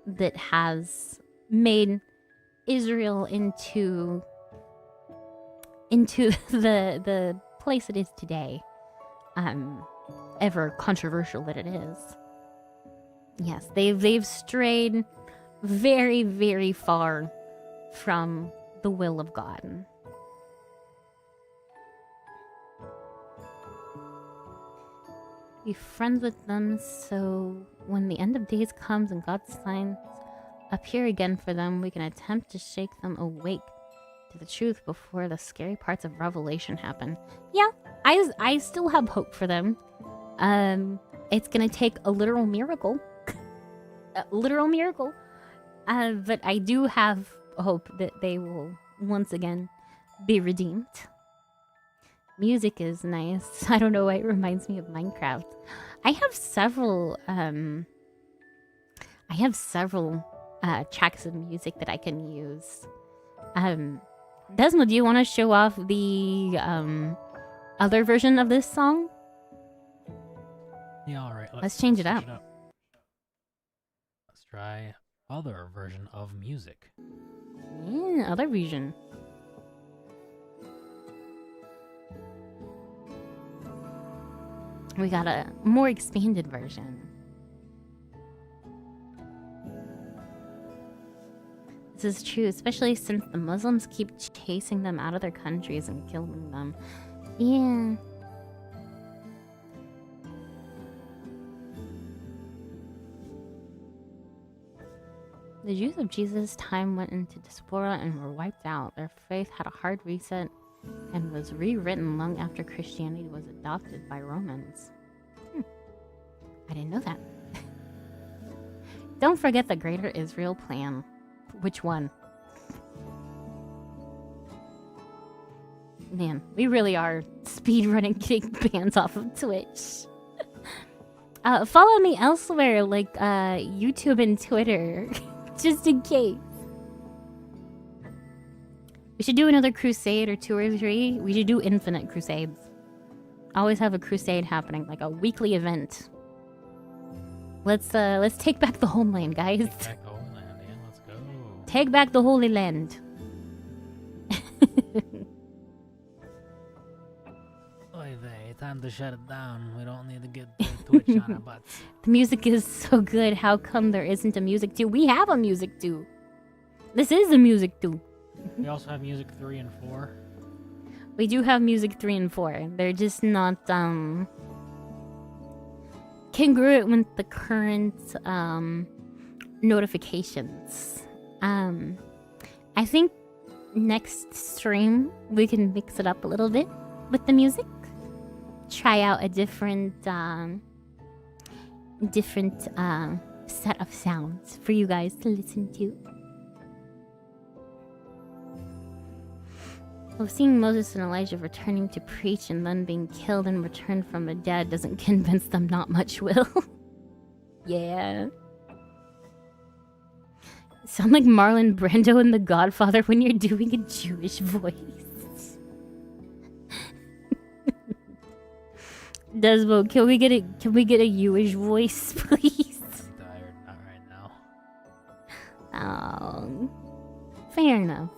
that has made Israel into into the place it is today. Ever controversial that it is. Yes, they've strayed very, very far from the will of God. Be friends with them, so when the end of days comes and God's signs appear again for them, we can attempt to shake them awake to the truth before the scary parts of Revelation happen. Yeah, I still have hope for them. It's gonna take a literal miracle. A literal miracle. But I do have hope that they will once again be redeemed. Music is nice. I don't know why it reminds me of Minecraft. I have several tracks of music that I can use. Desmo, do you want to show off the other version of this song? Yeah, all right. Let's change it up. Let's try other version of music. Yeah, other version. We got a more expanded version. This is true, especially since the Muslims keep chasing them out of their countries and killing them. Yeah. The Jews of Jesus' time went into diaspora and were wiped out. Their faith had a hard reset and was rewritten long after Christianity was adopted by Romans. I didn't know that. Don't forget the Greater Israel Plan. Which one? Man, we really are speedrunning getting bans off of Twitch. Follow me elsewhere, like YouTube and Twitter, just in case. We should do another crusade or 2 or 3. We should do infinite crusades. Always have a crusade happening, like a weekly event. Let's take back the homeland, guys. Take back the homeland, yeah, let's go. Take back the Holy Land. Oy vey, time to shut it down. We don't need to get Twitch on our butts. The music is so good. How come there isn't a music 2? We have a music 2. This is a music 2. We also have music 3 and 4. We do have music 3 and 4. They're just not congruent with the current notifications. I think next stream we can mix it up a little bit with the music. Try out a different set of sounds for you guys to listen to. Well, seeing Moses and Elijah returning to preach and then being killed and returned from the dead doesn't convince them not much will. Yeah. Sound like Marlon Brando in The Godfather when you're doing a Jewish voice. Desmo, can we get a Jewish voice, please? I'm tired, not right now. Oh, fair enough.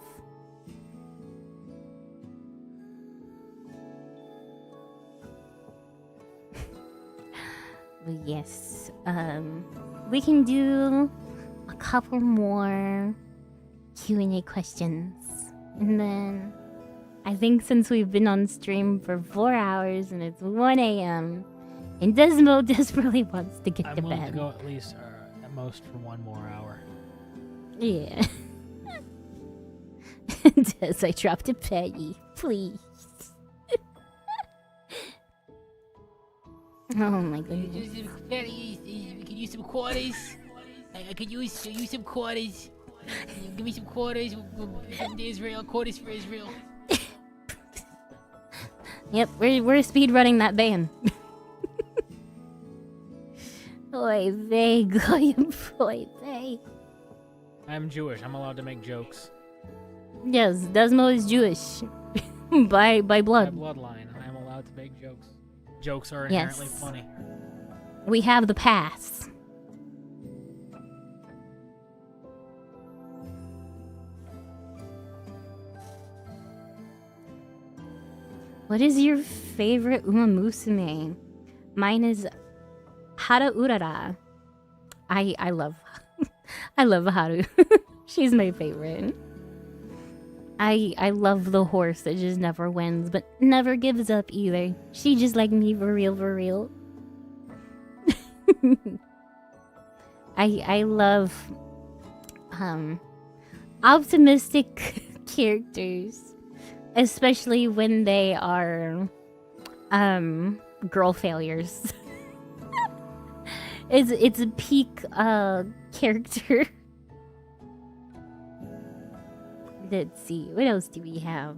Yes, we can do a couple more Q&A questions. And then I think since we've been on stream for 4 hours and it's 1 a.m. and Desmo desperately wants to get to I'm willing bed. to go at least, at most, for 1 more hour. Yeah. Des, I dropped a penny. Please. Oh my goodness. We could use some quarters. I could use some quarters. Give me some quarters from Israel. Quarters for Israel. Yep, we're speedrunning that ban. Oy vey, goyim, oy vey. I'm Jewish. I'm allowed to make jokes. Yes, Desmo is Jewish. by blood. My bloodline. I am allowed to make jokes. Jokes are inherently funny. We have the pass. What is your favorite Uma Musume? Mine is Hara Urara. I love I love Haru. She's my favorite. I love the horse that just never wins, but never gives up either. She just like me for real, for real. I love optimistic characters, especially when they are girl failures. It's a peak character. Let's see, what else do we have?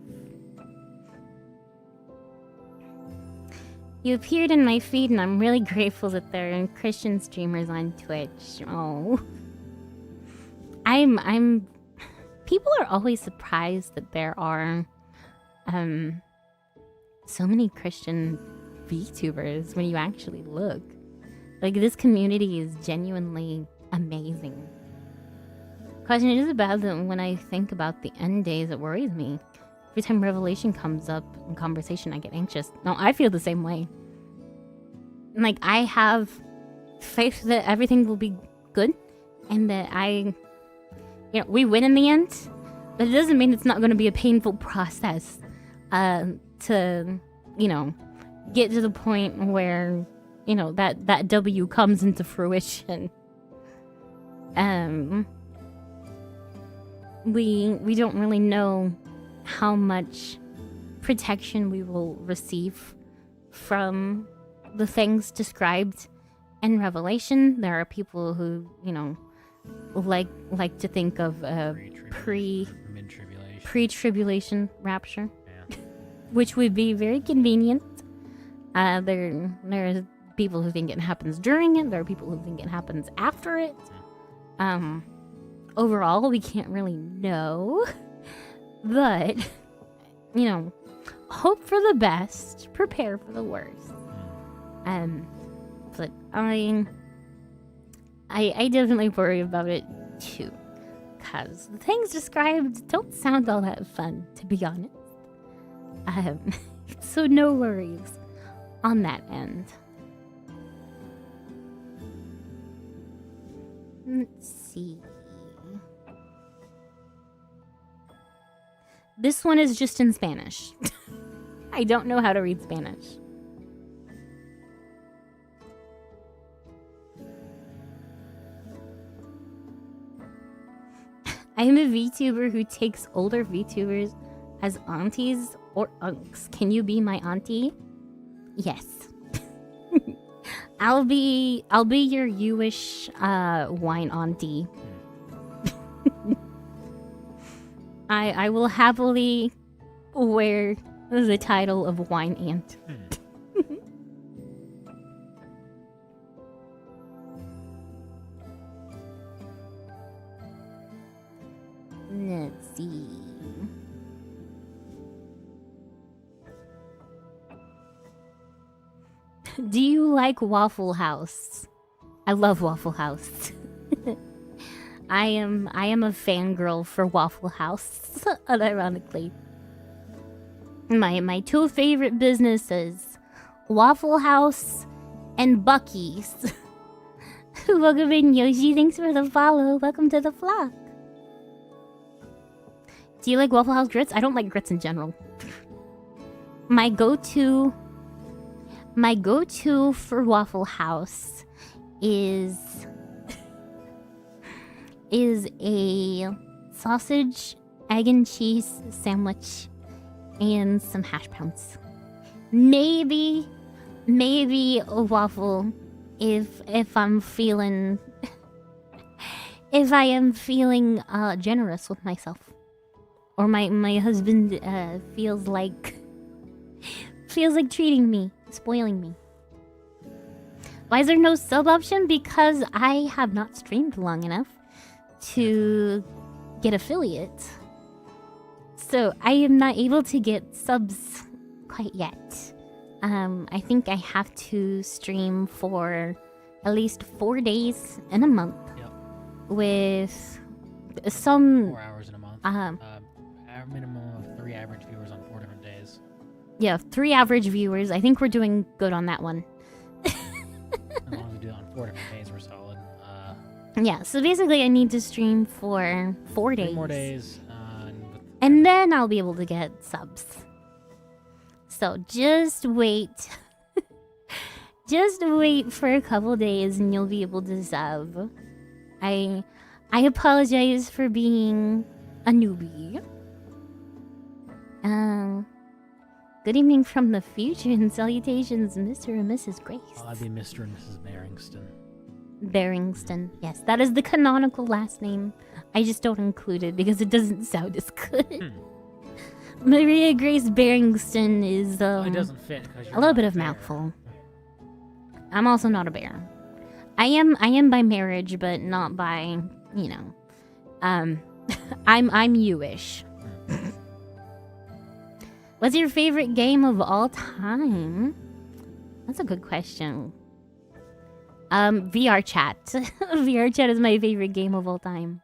You appeared in my feed, and I'm really grateful that there are Christian streamers on Twitch. Oh, I'm. People are always surprised that there are, so many Christian VTubers when you actually look. Like, this community is genuinely amazing. Question, it is about that when I think about the end days, it worries me. Every time Revelation comes up in conversation, I get anxious. No, I feel the same way. Like, I have faith that everything will be good and that we win in the end, but it doesn't mean it's not going to be a painful process to, get to the point where, that W comes into fruition. We don't really know how much protection we will receive from the things described in Revelation. There are people who, like to think of pre-tribulation rapture, which would be very convenient. There are people who think it happens during it. There are people who think it happens after it. Overall, we can't really know, but hope for the best, prepare for the worst. But I definitely worry about it too, because the things described don't sound all that fun, to be honest. So no worries on that end. Let's see. This one is just in Spanish. I don't know how to read Spanish. I am a VTuber who takes older VTubers as aunties or unks. Can you be my auntie? Yes. I'll be your you-ish wine auntie. I will happily wear the title of wine aunt. Let's see. Do you like Waffle House? I love Waffle House. I am a fangirl for Waffle House, unironically. My two favorite businesses, Waffle House and Buc-ee's. Welcome in, Yoshi. Thanks for the follow. Welcome to the flock. Do you like Waffle House grits? I don't like grits in general. My go-to for Waffle House is a sausage, egg and cheese sandwich and some hash browns. Maybe a waffle if I'm feeling if I am feeling generous with myself. Or my husband feels like treating me, spoiling me. Why is there no sub option? Because I have not streamed long enough to get affiliate. So I am not able to get subs quite yet. I think I have to stream for at least 4 days in a month. Yep. With some 4 hours in a month. Our minimum of 3 average viewers on 4 different days. Yeah, 3 average viewers. I think we're doing good on that one. As long as we do it on 4 different days, we're solid. Yeah, so basically I need to stream for 4 days. 3 more days. And then I'll be able to get subs. So just wait. Just wait for a couple days and you'll be able to sub. I apologize for being a newbie. Good evening from the future and salutations, Mr. and Mrs. Grace. I'll be Mr. and Mrs. Barringston. Barringston. Yes, that is the canonical last name. I just don't include it because it doesn't sound as good. Maria Grace Barringston is It doesn't fit because a little bit of mouthful. I'm also not a bear. I am by marriage, but not by, you know. I'm you-ish. What's your favorite game of all time? That's a good question. VR chat. VR chat is my favorite game of all time.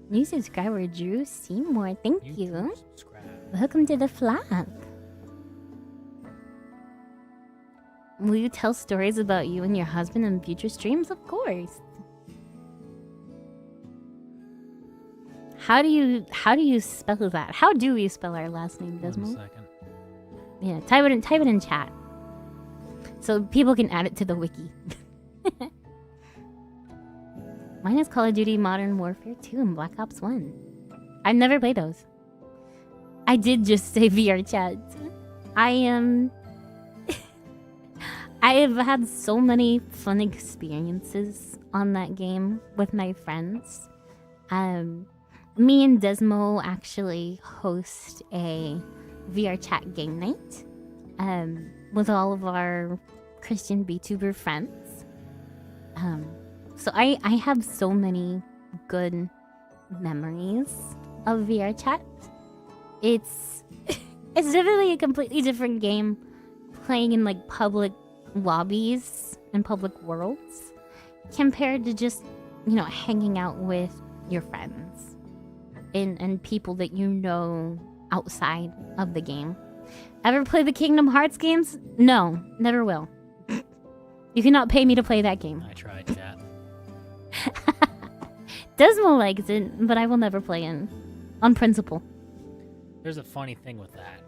New subscriber Drew Seymour, thank you. Welcome to the flag. Will you tell stories about you and your husband in future streams? Of course. How do you spell that? How do we spell our last name, Desmond? 1 second. Yeah, type it in chat. So people can add it to the wiki. Mine is Call of Duty Modern Warfare 2 and Black Ops 1. I've never played those. I did just say VR chat. I have had so many fun experiences on that game with my friends. Me and Desmo actually host a VR chat game night with all of our Christian VTuber friends. So I have so many good memories of VR chat. It's definitely a completely different game playing in like public lobbies and public worlds compared to just, you know, hanging out with your friends and people that you know outside of the game. Ever play the Kingdom Hearts games? No, never will. You cannot pay me to play that game. I tried, chat. Desmo likes it, but I will never play it. On principle. There's a funny thing with that.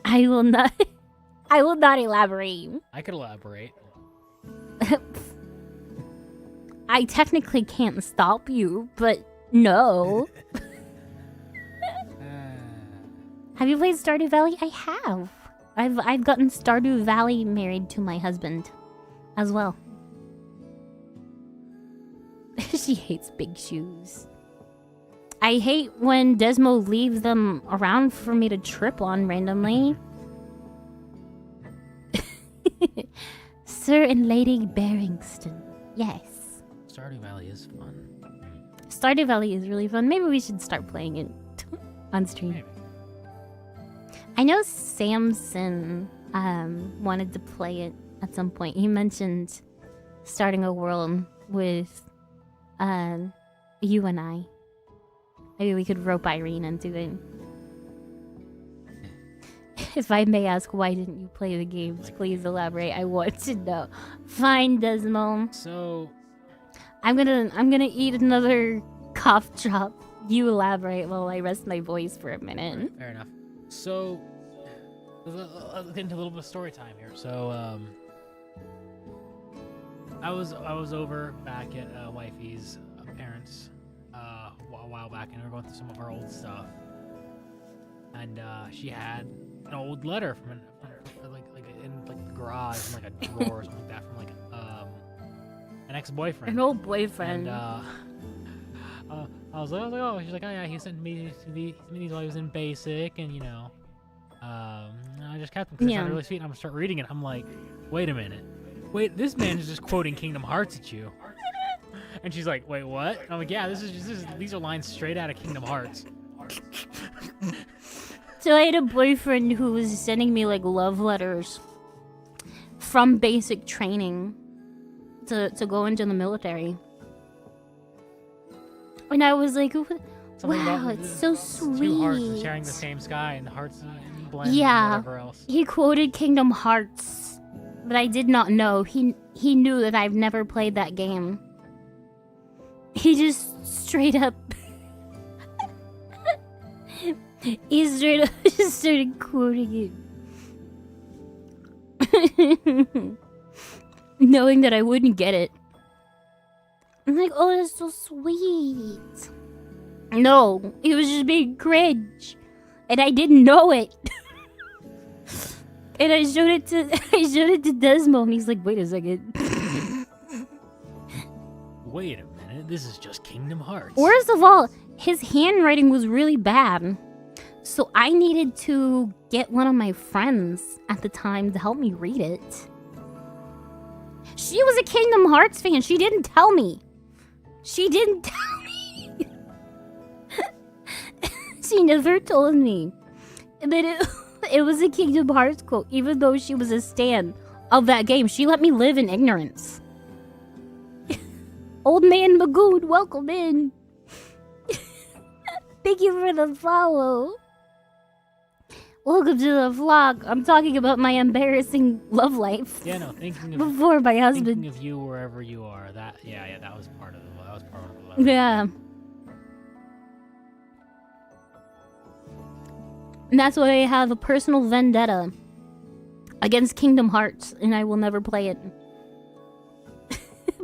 I will not elaborate. I could elaborate. I technically can't stop you, but no. Have you played Stardew Valley? I have. I've gotten Stardew Valley married to my husband as well. She hates big shoes. I hate when Desmo leaves them around for me to trip on randomly. Sir and Lady Barringston. Yes. Stardew Valley is fun. Stardew Valley is really fun. Maybe we should start playing it on stream. Maybe. I know Samson wanted to play it at some point. He mentioned starting a world with you and I. Maybe we could rope Irene into it. If I may ask, why didn't you play the games? Please elaborate. I want to know. Fine, Desmo. So I'm gonna eat another cough drop. You elaborate while I rest my voice for a minute. fair enough. So let's get into a little bit of story time here. So I was over back at wifey's parents a while back, and we were going through some of our old stuff, and she had an old letter from like in like the garage, from like a drawer or something like that, from like an ex-boyfriend. An old boyfriend. And I was like, oh, she's like, oh yeah, he sent me these while he was in basic, and you know, I just kept them because it sounded really sweet. And I'm gonna start reading it. I'm like, wait a minute, this man is just quoting Kingdom Hearts at you. And she's like, wait, what? And I'm like, yeah, these are lines straight out of Kingdom Hearts. So I had a boyfriend who was sending me like love letters from basic training to go into the military. And I was like, Something Wow, about it's so two hearts sweet. sharing the same sky and hearts blend Yeah. and whatever else. He quoted Kingdom Hearts, but I did not know. He knew that I've never played that game. He just straight up he straight up just started quoting it. Knowing that I wouldn't get it. I'm like, oh, that's so sweet. No, he was just being cringe. And I didn't know it. And I showed it to Desmo, and he's like, wait a second. Wait a minute, this is just Kingdom Hearts. Worst of all, his handwriting was really bad. So I needed to get one of my friends at the time to help me read it. She was a Kingdom Hearts fan. She didn't tell me. She didn't tell me. She never told me. And then it was a Kingdom Hearts quote, even though she was a stan of that game. She let me live in ignorance. Old Man Magoon, welcome in. Thank you for the follow. Welcome to the vlog. I'm talking about my embarrassing love life. Yeah, no, thinking of Before my husband. thinking of you wherever you are. That was part of the love. Yeah. And that's why I have a personal vendetta against Kingdom Hearts, and I will never play it.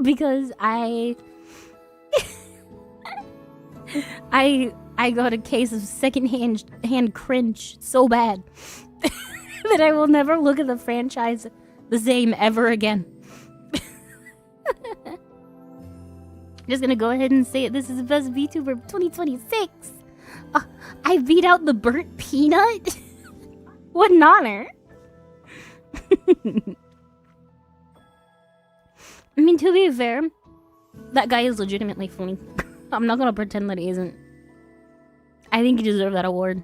Because I got a case of secondhand cringe so bad that I will never look at the franchise the same ever again. Just gonna go ahead and say it. This is the best VTuber of 2026. I beat out the burnt peanut. What an honor. I mean, to be fair, that guy is legitimately funny. I'm not gonna pretend that he isn't. I think he deserved that award.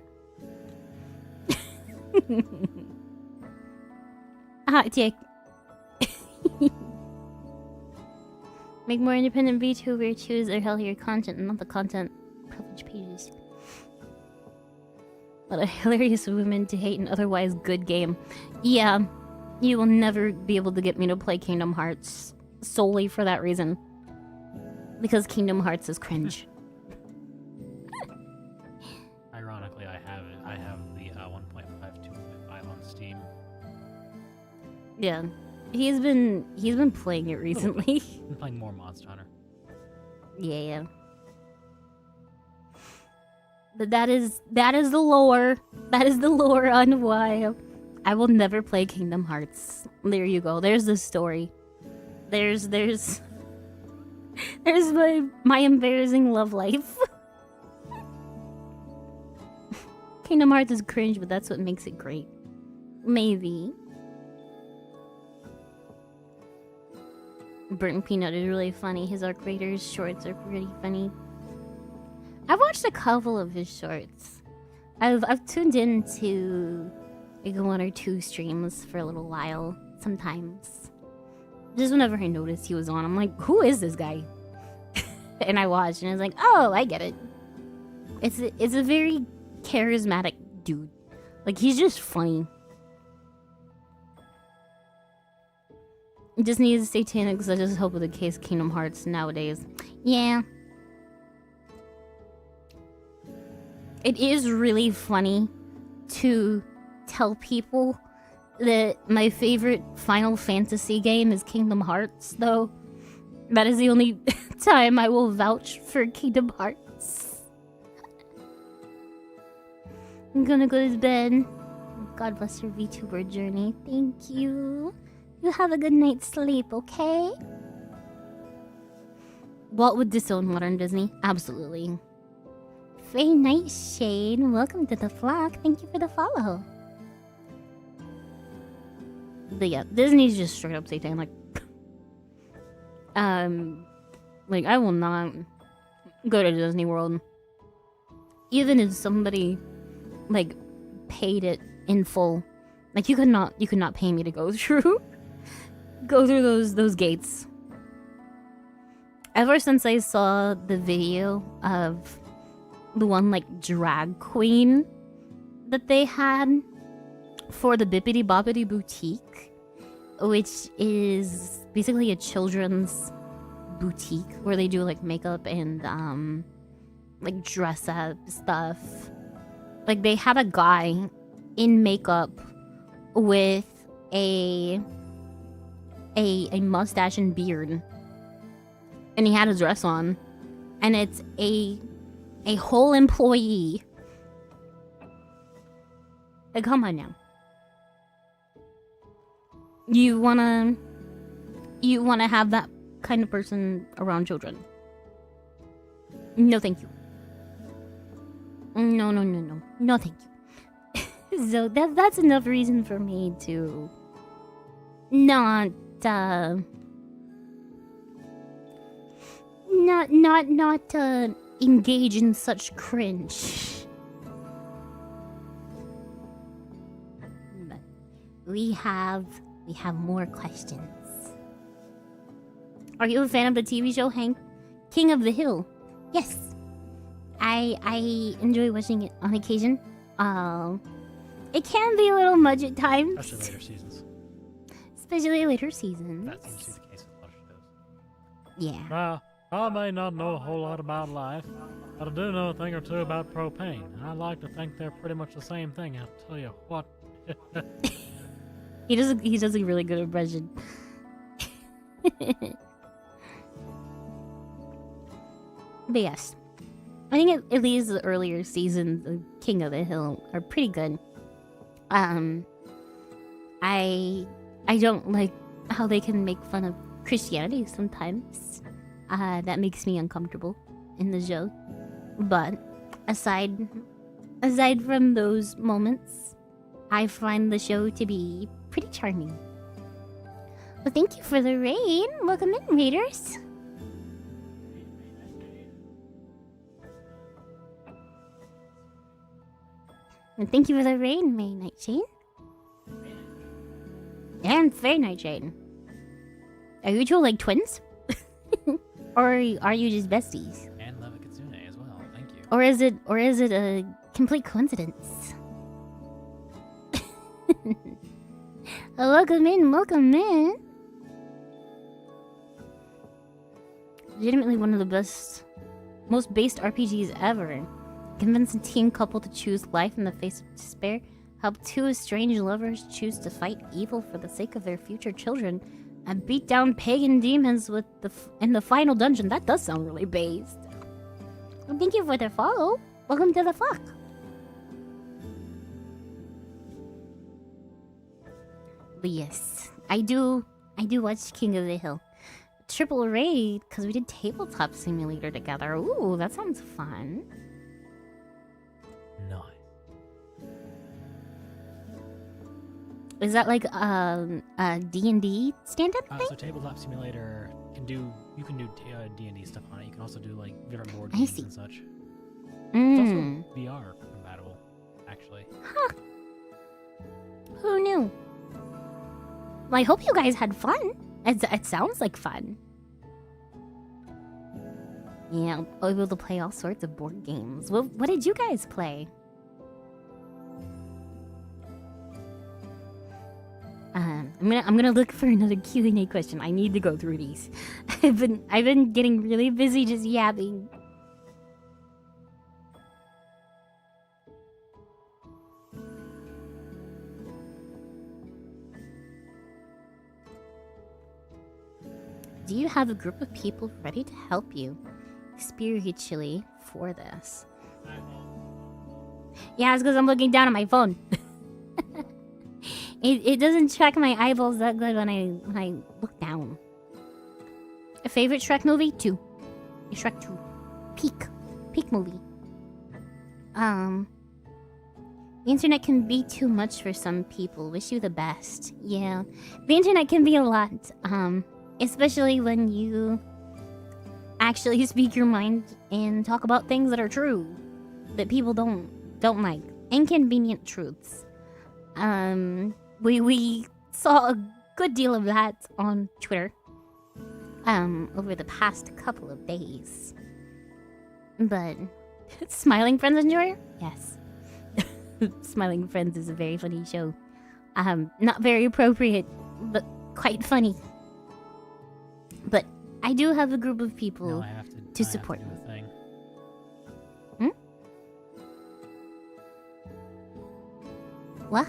Hot take. Make more independent VTuber, choose their healthier content, not the content privilege pages. What a hilarious woman to hate an otherwise good game. Yeah, you will never be able to get me to play Kingdom Hearts solely for that reason. Because Kingdom Hearts is cringe. Ironically, I have it. I have the 1.5, 2.5 on Steam. Yeah. He's been playing it recently. I'm playing more Monster Hunter. Yeah. But that is the lore. That is the lore on why I will never play Kingdom Hearts. There you go. There's the story. There's my embarrassing love life. Kingdom Hearts is cringe, but that's what makes it great. Maybe. Burnt Peanut is really funny. His Arc Raiders shorts are pretty funny. I've watched a couple of his shorts. I've tuned into like 1 or 2 streams for a little while sometimes. Just whenever I noticed he was on, I'm like, who is this guy? And I watched and I was like, oh, I get it. It's a very charismatic dude. Like, he's just funny. Disney is satanic because I just hope with the case Kingdom Hearts nowadays. Yeah. It is really funny to tell people that my favorite Final Fantasy game is Kingdom Hearts, though. That is the only time I will vouch for Kingdom Hearts. I'm gonna go to bed. God bless your VTuber journey. Thank you. You have a good night's sleep, okay? Walt would disown modern Disney. Absolutely. Free Nightshade, welcome to the vlog. Thank you for the follow. But yeah, Disney's just straight up satanic. Like, I will not go to Disney World. Even if somebody, like, paid it in full. Like, you could not pay me to go through those gates. Ever since I saw the video of the one like drag queen that they had for the Bippity Boppity Boutique, which is basically a children's boutique where they do like makeup and like dress up stuff. Like they had a guy in makeup with a mustache and beard, and he had a dress on, and it's a whole employee. Like, come on now. You wanna have that kind of person around children? No, thank you. No, thank you. So that's enough reason for me to not engage in such cringe. But we have more questions. Are you a fan of the TV show, Hank? King of the Hill? Yes. I enjoy watching it on occasion. It can be a little much at times. Especially later seasons. Especially later seasons. That seems to be the case with a lot of shows. Yeah. Now, I may not know a whole lot about life, but I do know a thing or two about propane. And I like to think they're pretty much the same thing. I'll tell you what. He does a really good impression. But yes, I think at least the earlier seasons of King of the Hill are pretty good. I don't like how they can make fun of Christianity sometimes. That makes me uncomfortable in the show. But aside from those moments, I find the show to be pretty charming. Well, thank you for the raid. Welcome in, raiders. And thank you for the raid, May Nightshade. And Fair Nightshade. Are you two like twins? Or are you just besties? And Leva Kitsune as well. Thank you. Or is it a complete coincidence? Welcome in, welcome in. Legitimately one of the most based RPGs ever. Convince a teen couple to choose life in the face of despair. Help two estranged lovers choose to fight evil for the sake of their future children. And beat down pagan demons in the final dungeon. That does sound really based. Well, thank you for the follow. Welcome to the flock. But yes, I do watch King of the Hill. Triple raid, because we did Tabletop Simulator together. Ooh, that sounds fun. Nice. Is that like a D&D stand-up thing? So Tabletop Simulator you can do D&D stuff on it. You can also do like different board I games see. and such. It's Mm. also VR compatible, actually. Huh. Who knew? Well, I hope you guys had fun. It sounds like fun. Yeah, I'll be able to play all sorts of board games. What did you guys play? I'm gonna look for another Q&A question. I need to go through these. I've been getting really busy just yapping. Do you have a group of people ready to help you spiritually for this? Yeah, it's because I'm looking down at my phone. It doesn't track my eyeballs that good when I look down. A favorite Shrek movie? 2. Shrek 2. Peak movie. The internet can be too much for some people. Wish you the best. Yeah, the internet can be a lot. Especially when you actually speak your mind and talk about things that are true that people don't like. Inconvenient truths. We saw a good deal of that on Twitter over the past couple of days. But Smiling Friends Enjoyer? Yes. Smiling Friends is a very funny show. Not very appropriate, but quite funny. But I do have a group of people. No, I have to to I have support do a thing. What?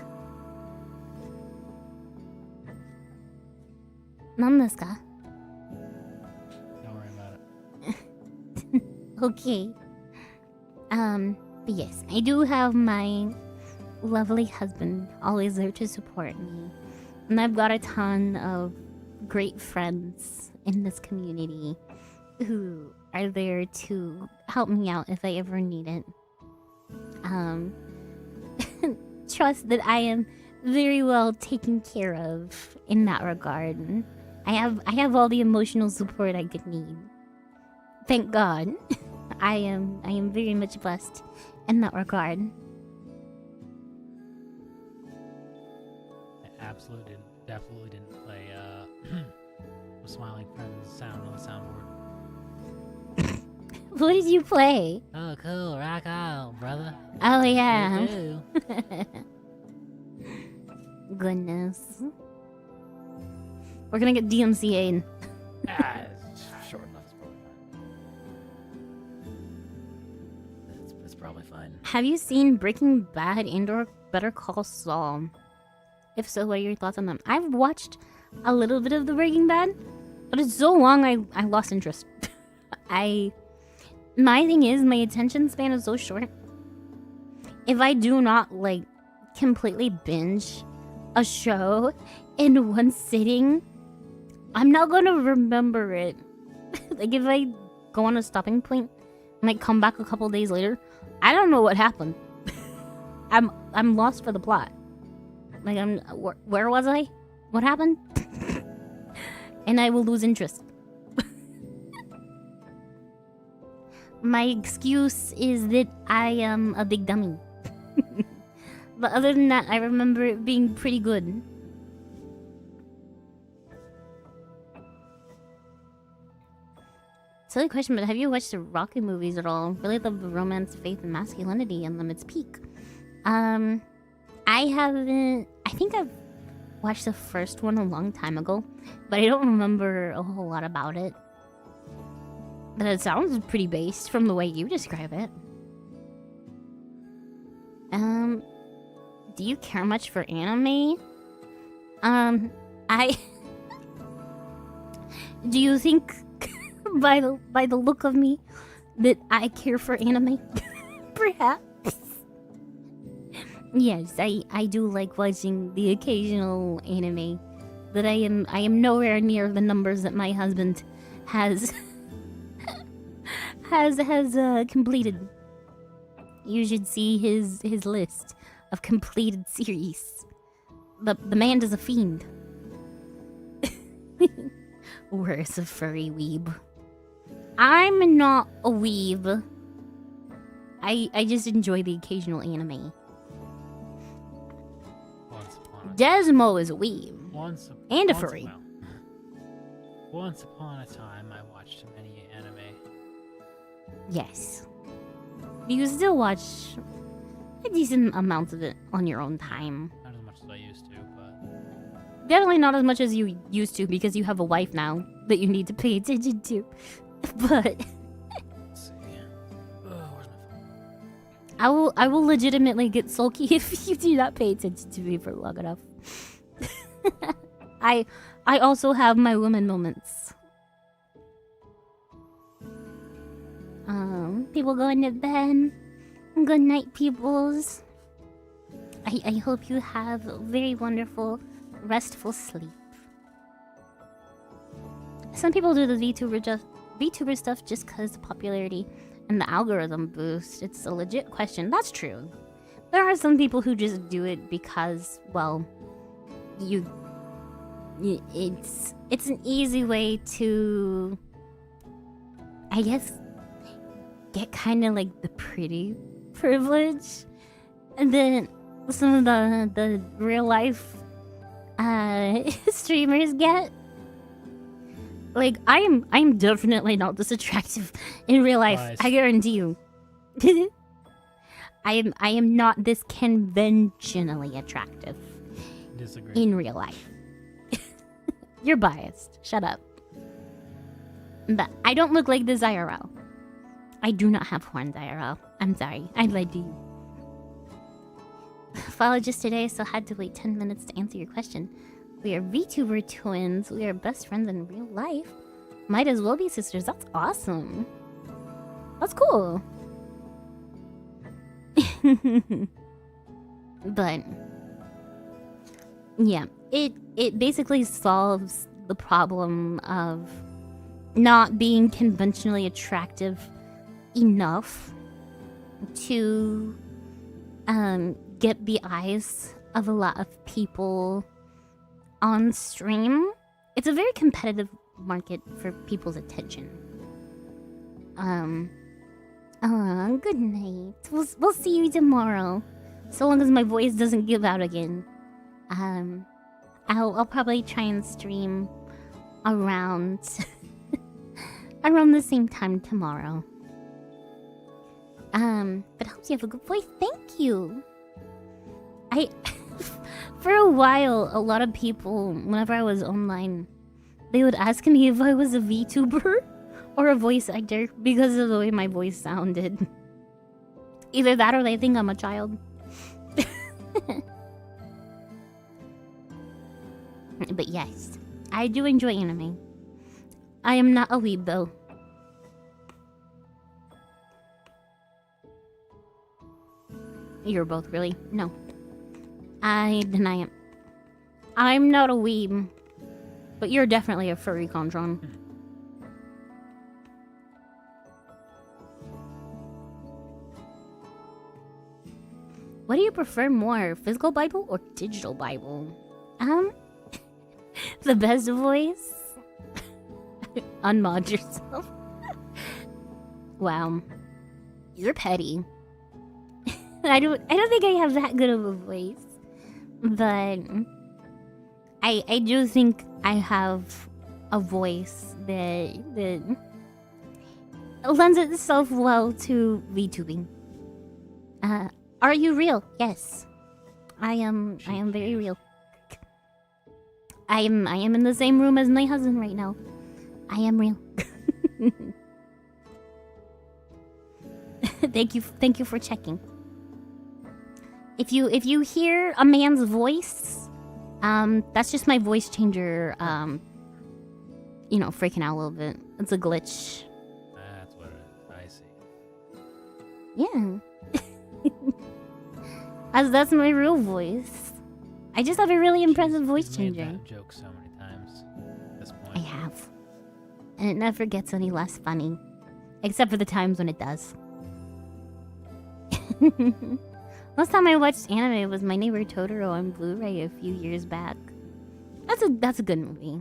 何ですか? Don't worry about it. Okay. But yes, I do have my lovely husband always there to support me. And I've got a ton of great friends in this community who are there to help me out if I ever need it. Trust that I am very well taken care of in that regard. I have all the emotional support I could need. Thank God. I am very much blessed in that regard. I definitely didn't play the Smiling Friends sound on the soundboard. What did you play? Oh, cool. Rock on, brother. Oh yeah. Woohoo. Goodness. We're gonna get DMCA'd. It's short enough. It's probably fine. It's probably fine. Have you seen Breaking Bad and/or Better Call Saul? If so, what are your thoughts on them? I've watched a little bit of the Breaking Bad, but it's so long I lost interest. My thing is my attention span is so short. If I do not like completely binge a show in one sitting, I'm not gonna remember it. Like if I go on a stopping point and I come back a couple days later, I don't know what happened. I'm lost for the plot. Like where was I? What happened? And I will lose interest. My excuse is that I am a big dummy. But other than that, I remember it being pretty good. Silly question, but have you watched the Rocky movies at all? Really love the romance, faith, and masculinity in them. It's peak. I haven't. I think I've watched the first one a long time ago, but I don't remember a whole lot about it. But it sounds pretty based from the way you describe it. Do you care much for anime? Do you think by the look of me that I care for anime? Perhaps. Yes, I do like watching the occasional anime, but I am nowhere near the numbers that my husband has completed. You should see his list of completed series. The man is a fiend. Where's a furry weeb? I'm not a weeb. I just enjoy the occasional anime. Desmo is a weeb. And a furry. Once upon a time, I watched many anime. Yes. You still watch a decent amount of it on your own time. Not as much as I used to, but Definitely not as much as you used to because you have a wife now that you need to pay attention to. But let's see. Oh, where's my phone? I will legitimately get sulky if you do not pay attention to me for long enough. I also have my woman moments. People going to bed. Good night, peoples. I hope you have a very wonderful, restful sleep. Some people do the VTuber stuff just because the popularity and the algorithm boost. It's a legit question. That's true. There are some people who just do it because, well, it's an easy way to, I guess, get kind of like the pretty privilege, and then some of the real life streamers get. Like I'm definitely not this attractive in real life. Lies. I guarantee you. I am not this conventionally attractive Disagree. in real life. You're biased. Shut up. But I don't look like this IRL. I do not have horns IRL. I'm sorry. I lied to you. Followed just today, so had to wait 10 minutes to answer your question. We are VTuber twins. We are best friends in real life. Might as well be sisters. That's awesome. That's cool. But yeah, it basically solves the problem of not being conventionally attractive enough to get the eyes of a lot of people on stream. It's a very competitive market for people's attention. Good night. We'll see you tomorrow. So long as my voice doesn't give out again. I'll probably try and stream around around the same time tomorrow. But I hope you have a good voice. Thank you. For a while, a lot of people, whenever I was online, they would ask me if I was a VTuber or a voice actor because of the way my voice sounded. Either that or they think I'm a child. But yes, I do enjoy anime. I am not a weeb though. You're both really? No. I deny it. I'm not a weeb. But you're definitely a furry, Contron. What do you prefer more, physical Bible or digital Bible? The best voice? Unmod yourself. Wow. You're petty. I don't think I have that good of a voice. But I do think I have a voice that lends itself well to VTubing. Are you real? Yes. I am very real. I am in the same room as my husband right now. I am real. Thank you for checking. If you hear a man's voice, that's just my voice changer freaking out a little bit. It's a glitch. That's what I see. Yeah. That's my real voice. I just have a really impressive voice You've made changer. that joke so many times at this point. I have. And it never gets any less funny. Except for the times when it does. Last time I watched anime was My Neighbor Totoro on Blu-ray a few years back. That's a good movie.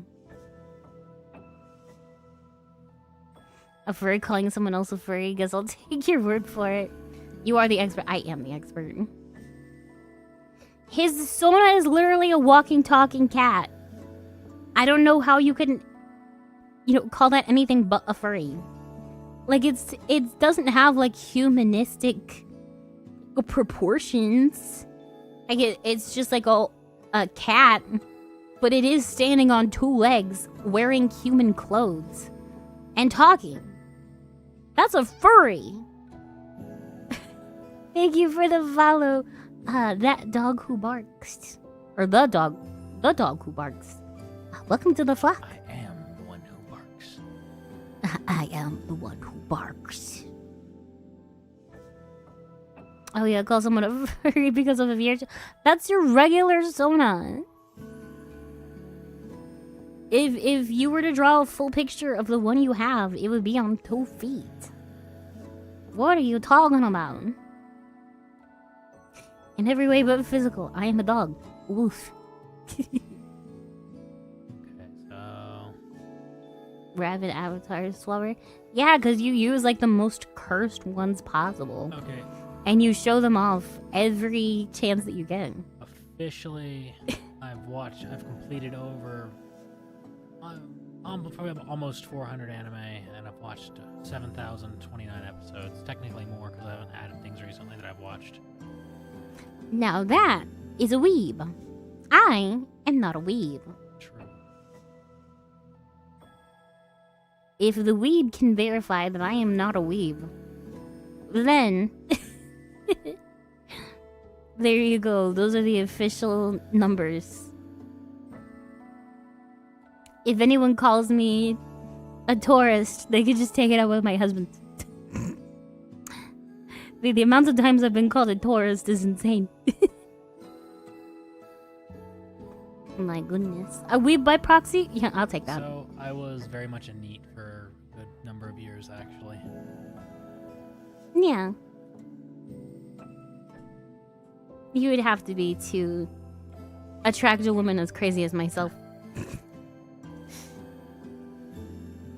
A furry calling someone else a furry. Guess I'll take your word for it. You are the expert. I am the expert. His Sona is literally a walking, talking cat. I don't know how you can, call that anything but a furry. Like, it doesn't have, like, humanistic proportions. Like, it's just like a cat, but it is standing on two legs, wearing human clothes, and talking. That's a furry. Thank you for the follow. That dog who barks. Or the dog who barks. Welcome to the flock. I am the one who barks. I am the one who barks. Oh yeah, call someone a furry because of a VR. That's your regular Sona. If you were to draw a full picture of the one you have, it would be on 2 feet. What are you talking about? In every way but physical, I am a dog. Woof. Okay, so Rabbit avatar swabber. Yeah, because you use like the most cursed ones possible. okay. And you show them off every chance that you get. Officially, I've completed over Probably have almost 400 anime, and I've watched 7,029 episodes. Technically more, because I haven't added things recently that I've watched. Now that is a weeb. I am not a weeb. True. If the weeb can verify that I am not a weeb, then there you go. Those are the official numbers. If anyone calls me a tourist, they could just take it out with my husband. The amount of times I've been called a tourist is insane. My goodness. A weeb by proxy? Yeah, I'll take that. So, I was very much a NEET for a good number of years, actually. Yeah. You would have to be to attract a woman as crazy as myself.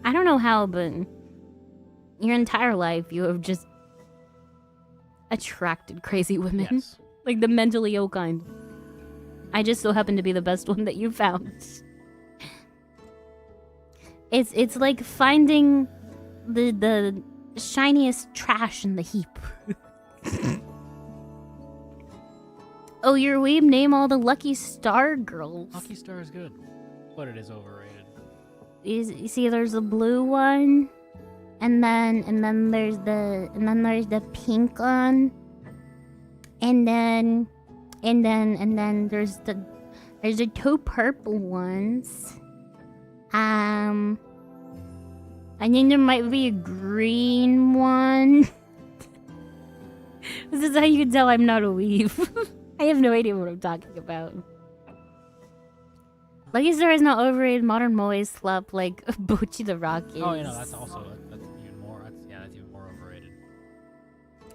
I don't know how, but your entire life you have just attracted crazy women. Yes. Like the mentally ill kind. I just so happen to be the best one that you found. It's like finding the shiniest trash in the heap. Oh, your weeb, name all the Lucky Star girls. Lucky Star is good, but it is overrated. You see, there's the blue one, and then there's the pink one, and then there's the two purple ones. I think there might be a green one. This is how you can tell I'm not a weave. I have no idea what I'm talking about. Lucky Star is not overrated. Modern Moe slap like Bocchi the Rock is. Oh, that's also that's even more. That's even more overrated.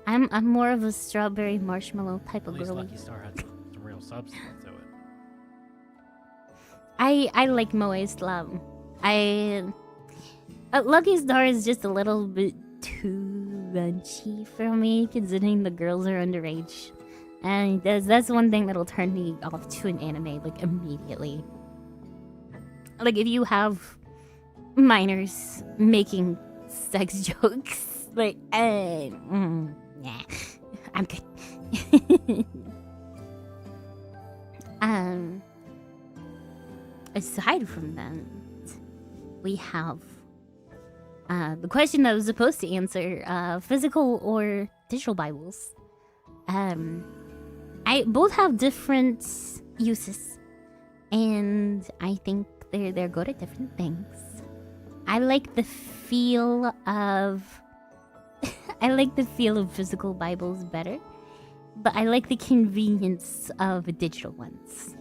I'm more of a strawberry marshmallow type At of least girl. Lucky Star has some real substance to it. I like Moe slap. Lucky Star is just a little bit too raunchy for me, considering the girls are underage, and that's one thing that'll turn me off to an anime like immediately. Like if you have minors making sex jokes, like nah, I'm good. Aside from that, we have the question that I was supposed to answer: physical or digital Bibles. I both have different uses, and I think they're good at different things. I like the feel of physical Bibles better, but I like the convenience of digital ones.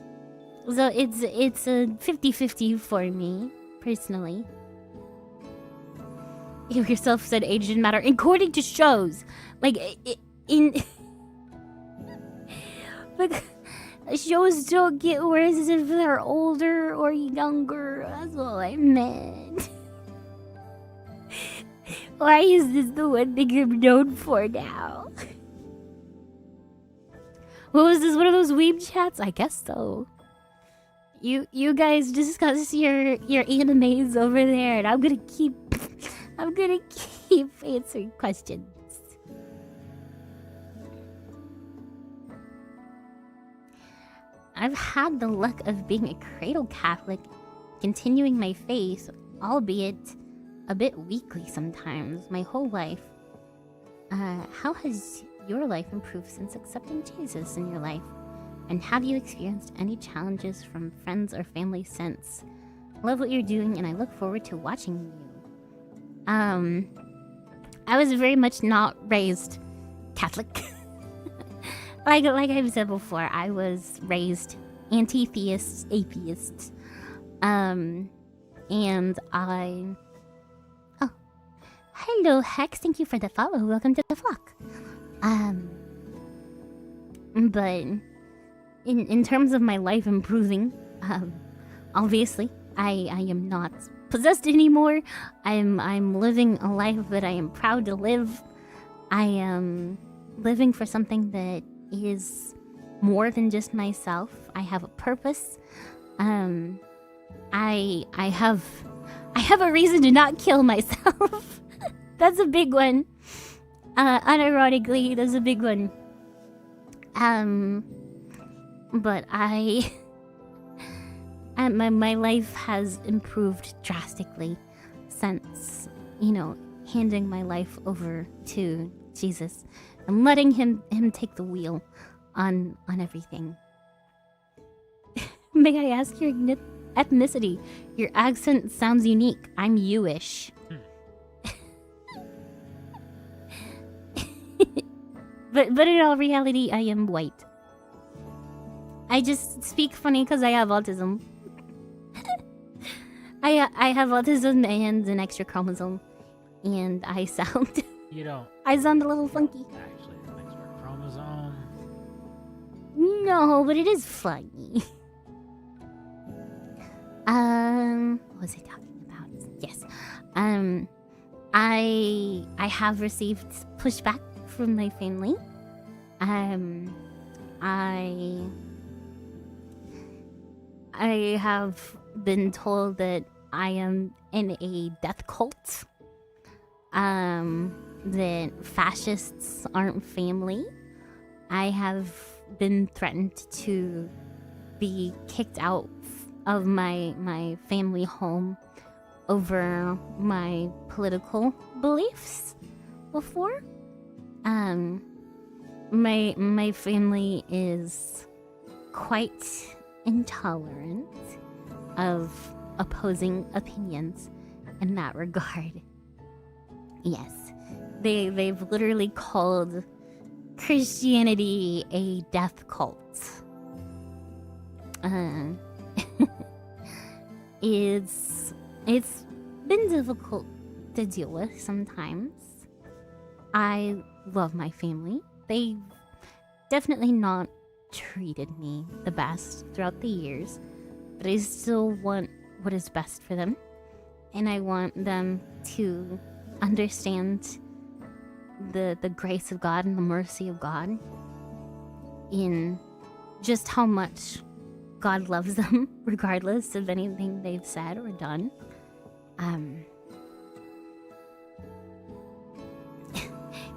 So it's a 50-50 for me, personally. You yourself said age didn't matter. According to shows, like like shows don't get worse if they're older or younger. That's all I meant. Why is this the one thing I'm known for now? What was this? One of those weeb chats? I guess so. You guys discuss your animes over there, and I'm gonna keep answering questions. I've had the luck of being a cradle Catholic, continuing my faith, albeit a bit weakly sometimes, my whole life. How has your life improved since accepting Jesus in your life? And have you experienced any challenges from friends or family since? Love what you're doing, and I look forward to watching you. I was very much not raised Catholic. like I've said before, I was raised anti-theist, atheist. And I... Oh. Hello, Hex. Thank you for the follow. Welcome to the flock. But in terms of my life improving, obviously, I am not possessed anymore. I'm living a life that I am proud to live. I am living for something that is more than just myself. I have a purpose. I have a reason to not kill myself. That's a big one. Unironically, that's a big one. But my life has improved drastically since, handing my life over to Jesus and letting him take the wheel on everything. May I ask your ethnicity? Your accent sounds unique. I'm Jewish. But in all reality, I am white. I just speak funny because I have autism. I have autism and an extra chromosome, and I sound You don't I sound a little funky. actually have an extra chromosome. No, but it is funny. What was I talking about? Yes. I have received pushback from my family. I have been told that I am in a death cult. That fascists aren't family. I have been threatened to be kicked out of my family home over my political beliefs before. My family is quite intolerant of opposing opinions in that regard. Yes, they've literally called Christianity a death cult. It's been difficult to deal with sometimes. I love my family. They've definitely not treated me the best throughout the years, but I still want what is best for them, and I want them to understand the grace of God and the mercy of God in just how much God loves them regardless of anything they've said or done.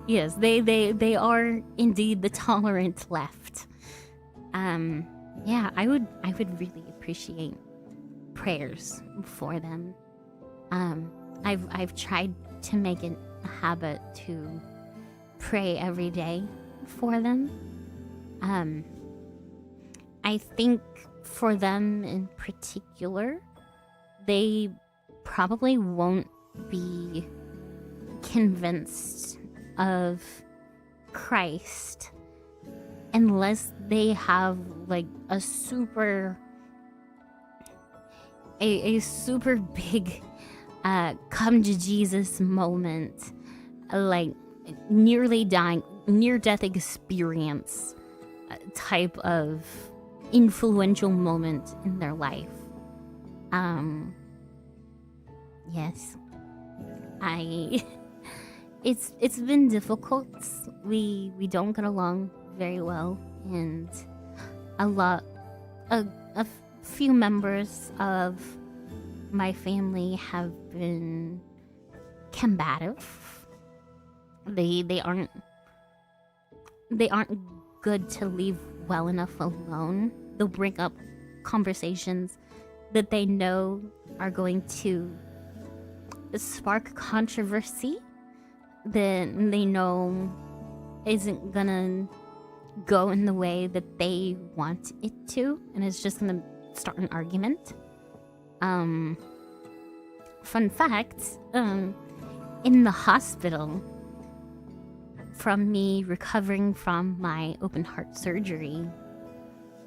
Yes, they are indeed the tolerant left. Yeah, I would really appreciate prayers for them. I've tried to make it a habit to pray every day for them. I think for them in particular, they probably won't be convinced of Christ unless they have like a super big come to Jesus moment, like near death experience type of influential moment in their life. Yes, it's been difficult. We don't get along very well, and a few members of my family have been combative. They aren't good to leave well enough alone. They'll bring up conversations that they know are going to spark controversy, that they know isn't gonna go in the way that they want it to, and it's just gonna start an argument. Fun fact, in the hospital, from me recovering from my open heart surgery,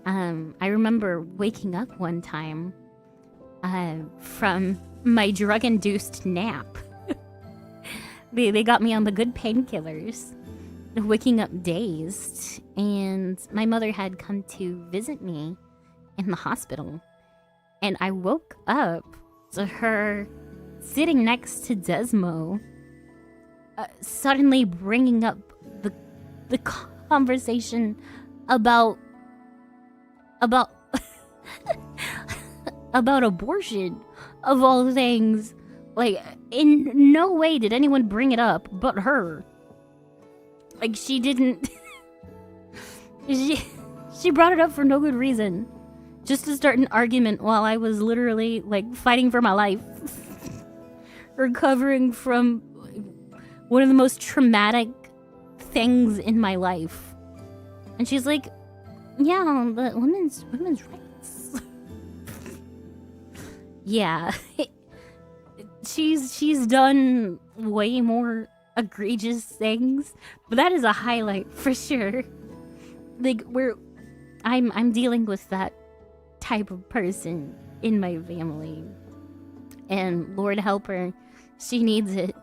I remember waking up one time from my drug-induced nap. They got me on the good painkillers, waking up dazed, and my mother had come to visit me in the hospital, and I woke up to her sitting next to Desmo, suddenly bringing up the conversation about about abortion, of all things. Like, in no way did anyone bring it up but her. Like, she didn't... she brought it up for no good reason. Just to start an argument while I was literally, like, fighting for my life. Recovering from one of the most traumatic things in my life. And she's like, yeah, but women's rights. Yeah. She's done way more egregious things, but that is a highlight for sure. Like, I'm dealing with that type of person in my family, and Lord help her, she needs it.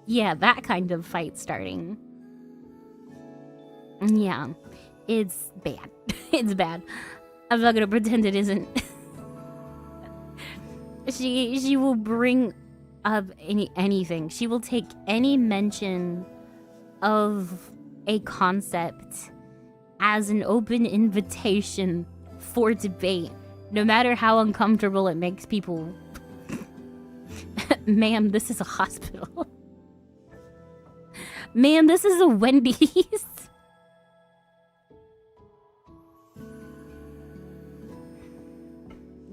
Yeah, that kind of fight starting. Yeah, it's bad. It's bad. I'm not gonna pretend it isn't. She will bring up anything. She will take any mention of a concept as an open invitation for debate, no matter how uncomfortable it makes people. Ma'am, this is a hospital. Ma'am, this is a Wendy's.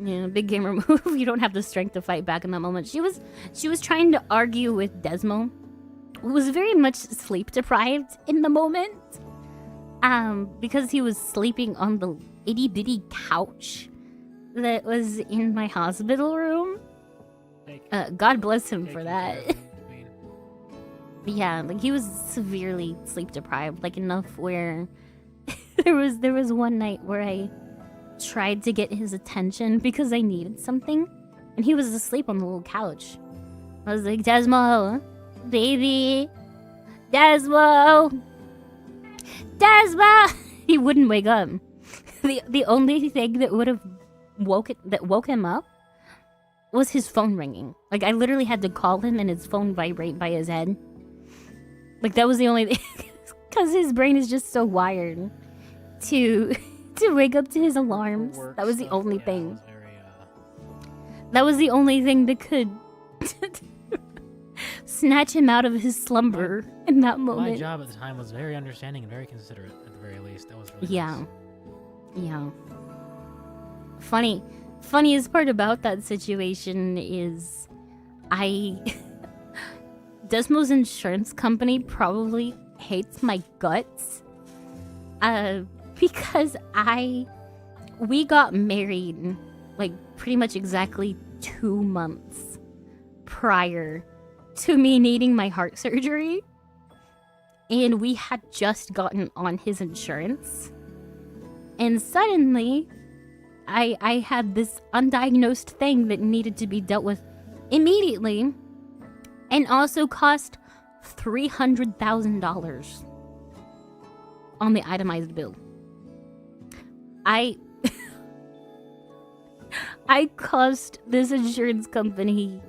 Yeah, big gamer move. You don't have the strength to fight back in that moment. She was trying to argue with Desmo, who was very much sleep deprived in the moment. Because he was sleeping on the itty bitty couch that was in my hospital room. God bless him for that. Yeah, like he was severely sleep deprived, like enough where there was one night where I tried to get his attention because I needed something, and he was asleep on the little couch. I was like, Desmo, baby, Desmo. He wouldn't wake up. The only thing that woke him up was his phone ringing. Like, I literally had to call him and his phone vibrate by his head. Like, that was the only thing. Because his brain is just so wired to wake up to his alarms. That was the only thing. That was the only thing that could snatch him out of his slumber in that moment. My job at the time was very understanding and very considerate, at the very least. That was really nice. Yeah. Funniest part about that situation is Desmo's insurance company probably hates my guts. Because we got married like pretty much exactly 2 months prior to me needing my heart surgery. And we had just gotten on his insurance. And suddenly, I had this undiagnosed thing that needed to be dealt with immediately. And also cost $300,000 on the itemized bill. I cost this insurance company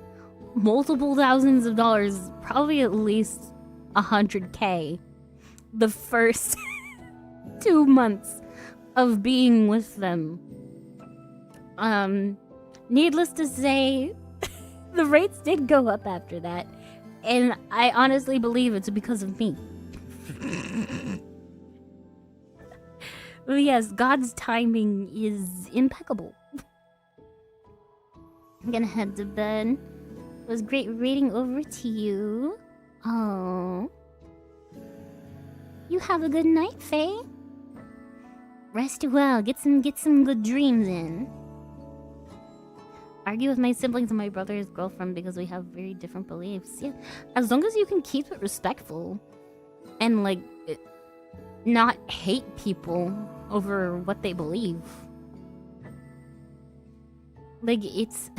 multiple thousands of dollars, probably at least $100K, the first 2 months of being with them. Needless to say, the rates did go up after that, and I honestly believe it's because of me. Well, yes, God's timing is impeccable. I'm gonna head to bed. It was great reading over to you. Oh. You have a good night, Faye. Rest well. Get some good dreams in. Argue with my siblings and my brother's girlfriend because we have very different beliefs. Yeah, as long as you can keep it respectful and like not hate people over what they believe. Like, it's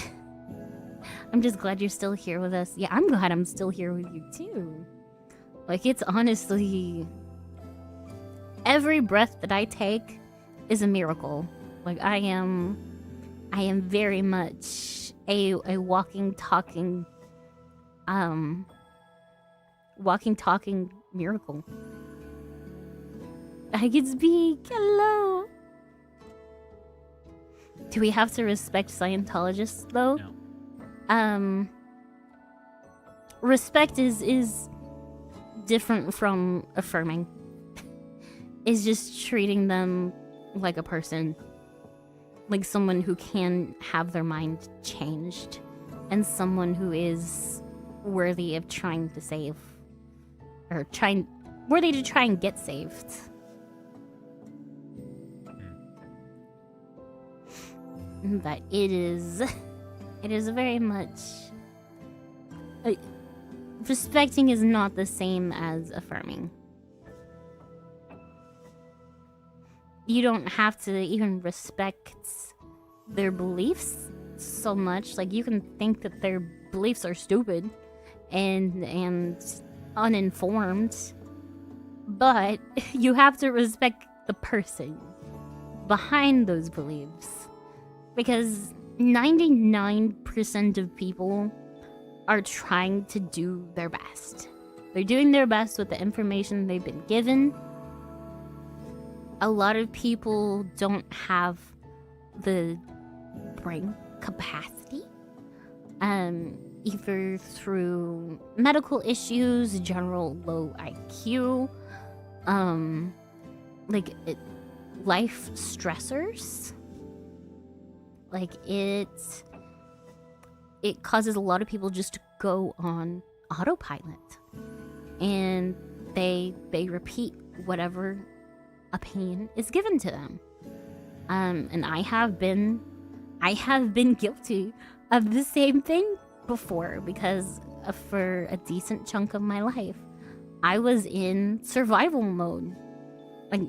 I'm just glad you're still here with us. Yeah, I'm glad I'm still here with you too. Like, it's honestly, every breath that I take is a miracle. Like, I am very much a walking, talking miracle. I can speak. Hello. Do we have to respect Scientologists though? No. Respect is different from affirming. Is just treating them like a person, like someone who can have their mind changed, and someone who is worthy of trying to save, or worthy to try and get saved. But it is very much. Respecting is not the same as affirming. You don't have to even respect their beliefs so much. Like, you can think that their beliefs are stupid and uninformed, but you have to respect the person behind those beliefs, because 99% of people are trying to do their best. They're doing their best with the information they've been given. A lot of people don't have the brain capacity, either through medical issues, general low IQ, life stressors. Like, it causes a lot of people just to go on autopilot, and they repeat whatever opinion is given to them. And I have been guilty of the same thing before, because for a decent chunk of my life, I was in survival mode, like,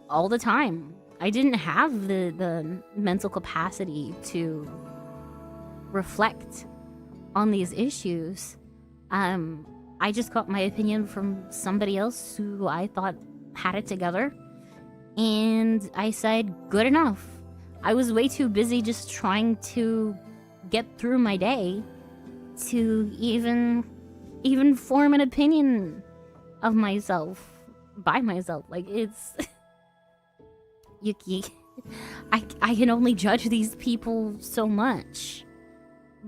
all the time. I didn't have the mental capacity to reflect on these issues. I just got my opinion from somebody else who I thought had it together, and I said, good enough. I was way too busy just trying to get through my day to even form an opinion of myself by myself. Like, it's I can only judge these people so much,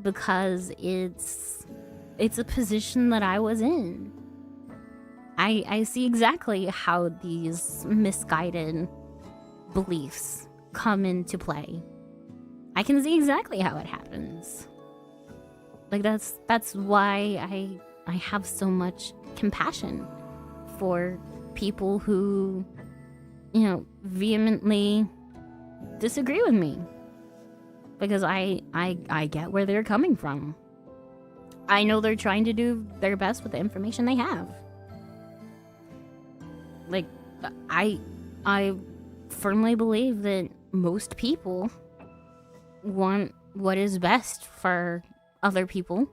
because it's a position that I was in. I see exactly how these misguided beliefs come into play. I can see exactly how it happens. Like, that's why I have so much compassion for people who, vehemently disagree with me, because I get where they're coming from. I know they're trying to do their best with the information they have. Like, I firmly believe that most people want what is best for other people,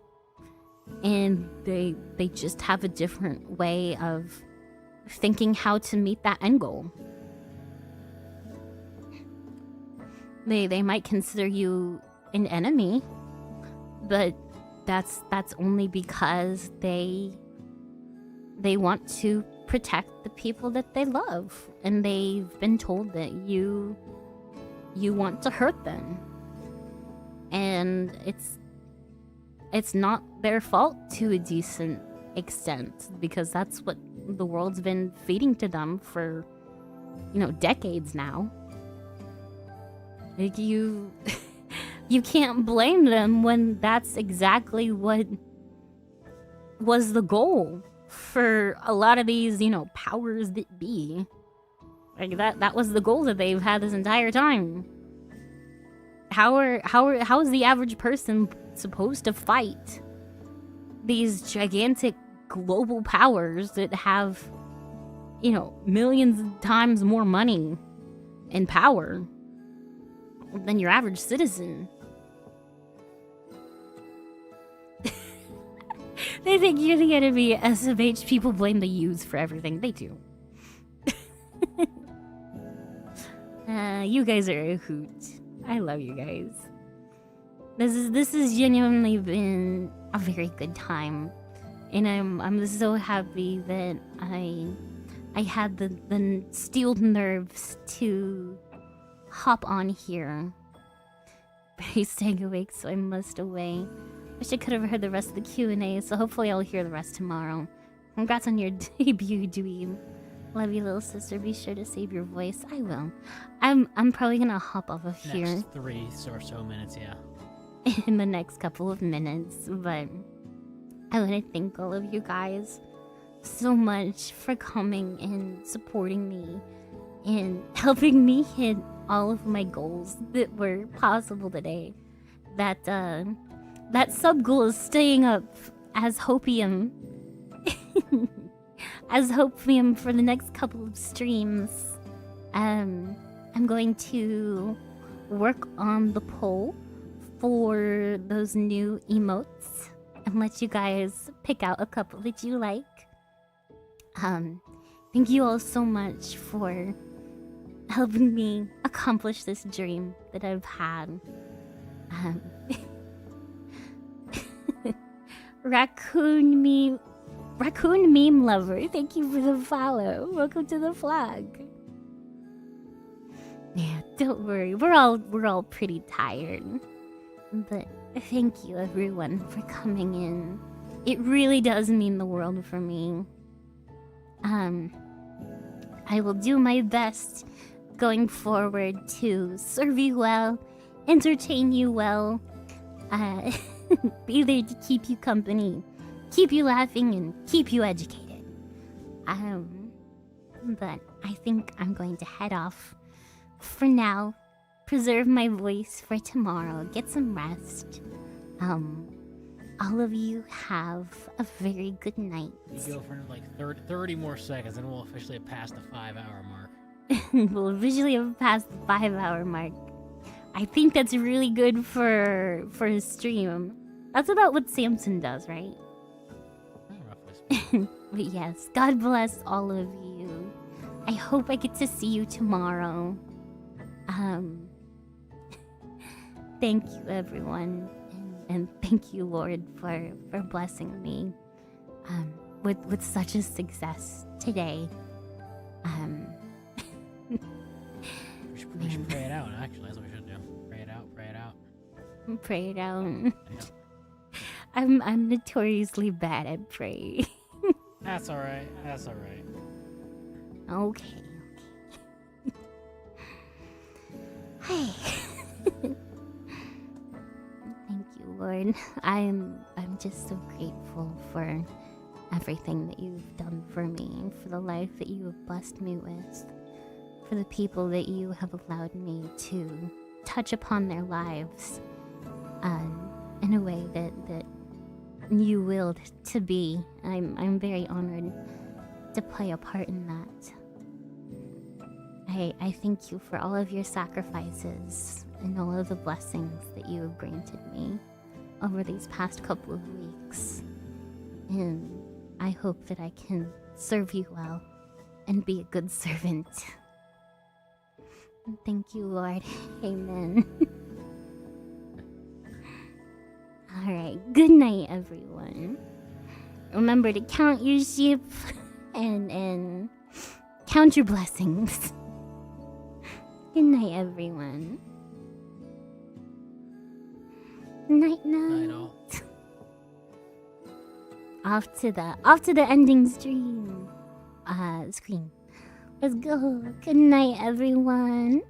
and they just have a different way of thinking how to meet that end goal. They might consider you an enemy, but that's only because they want to protect the people that they love, and they've been told that you want to hurt them. And it's not their fault to a decent extent, because that's what the world's been feeding to them for, decades now. Like, you can't blame them when that's exactly what was the goal for a lot of these, powers that be. Like, that was the goal that they've had this entire time. How is the average person supposed to fight these gigantic global powers that have, millions of times more money and power than your average citizen? They think you're gonna be SMH. People blame the U's for everything. They do. You guys are a hoot. I love you guys. This has genuinely been a very good time, and I'm so happy that I had the steeled nerves to hop on here Barry's staying awake, so I must away. Wish I could have heard the rest of the Q&A, so hopefully I'll hear the rest tomorrow. Congrats on your debut, Dweeb. Love you, little sister. Be sure to save your voice. I will. I'm probably gonna hop off of here Next 3 or so minutes, yeah. in the next couple of minutes, but I want to thank all of you guys so much for coming and supporting me and helping me hit all of my goals that were possible today. That sub goal is staying up as hopium. As hopium for the next couple of streams. I'm going to work on the poll for those new emotes and let you guys pick out a couple that you like. Thank you all so much for helping me accomplish this dream that I've had. Raccoon meme lover, thank you for the follow. Welcome to the vlog. Yeah, don't worry, we're all pretty tired. But thank you everyone for coming in. It really does mean the world for me. I will do my best going forward to serve you well, entertain you well, be there to keep you company, keep you laughing, and keep you educated. But I think I'm going to head off for now, preserve my voice for tomorrow, get some rest. All of you have a very good night. You go for like 30 more seconds, and we'll officially have passed the 5-hour mark. We'll officially have passed the 5-hour mark. I think that's really good for a stream. That's about what Samson does, right? Roughly. But yes, God bless all of you. I hope I get to see you tomorrow. Thank you, everyone. And thank you, Lord, for blessing me with such a success today. We should pray it out, actually. That's what we should do. Pray it out, pray it out. Pray it out. Yeah. I'm notoriously bad at praying. That's alright, that's alright. Okay. Hey. Thank you, Lord. I'm just so grateful for everything that you've done for me, for the life that you have blessed me with, for the people that you have allowed me to touch upon their lives in a way that you willed to be. I'm very honored to play a part in that. I thank you for all of your sacrifices and all of the blessings that you have granted me over these past couple of weeks. And I hope that I can serve you well and be a good servant. Thank you, Lord. Amen. Alright, good night, everyone. Remember to count your sheep and count your blessings. Good night, everyone. Night, night. Night all. Off to the ending stream. Screen. Let's go. Good night, everyone.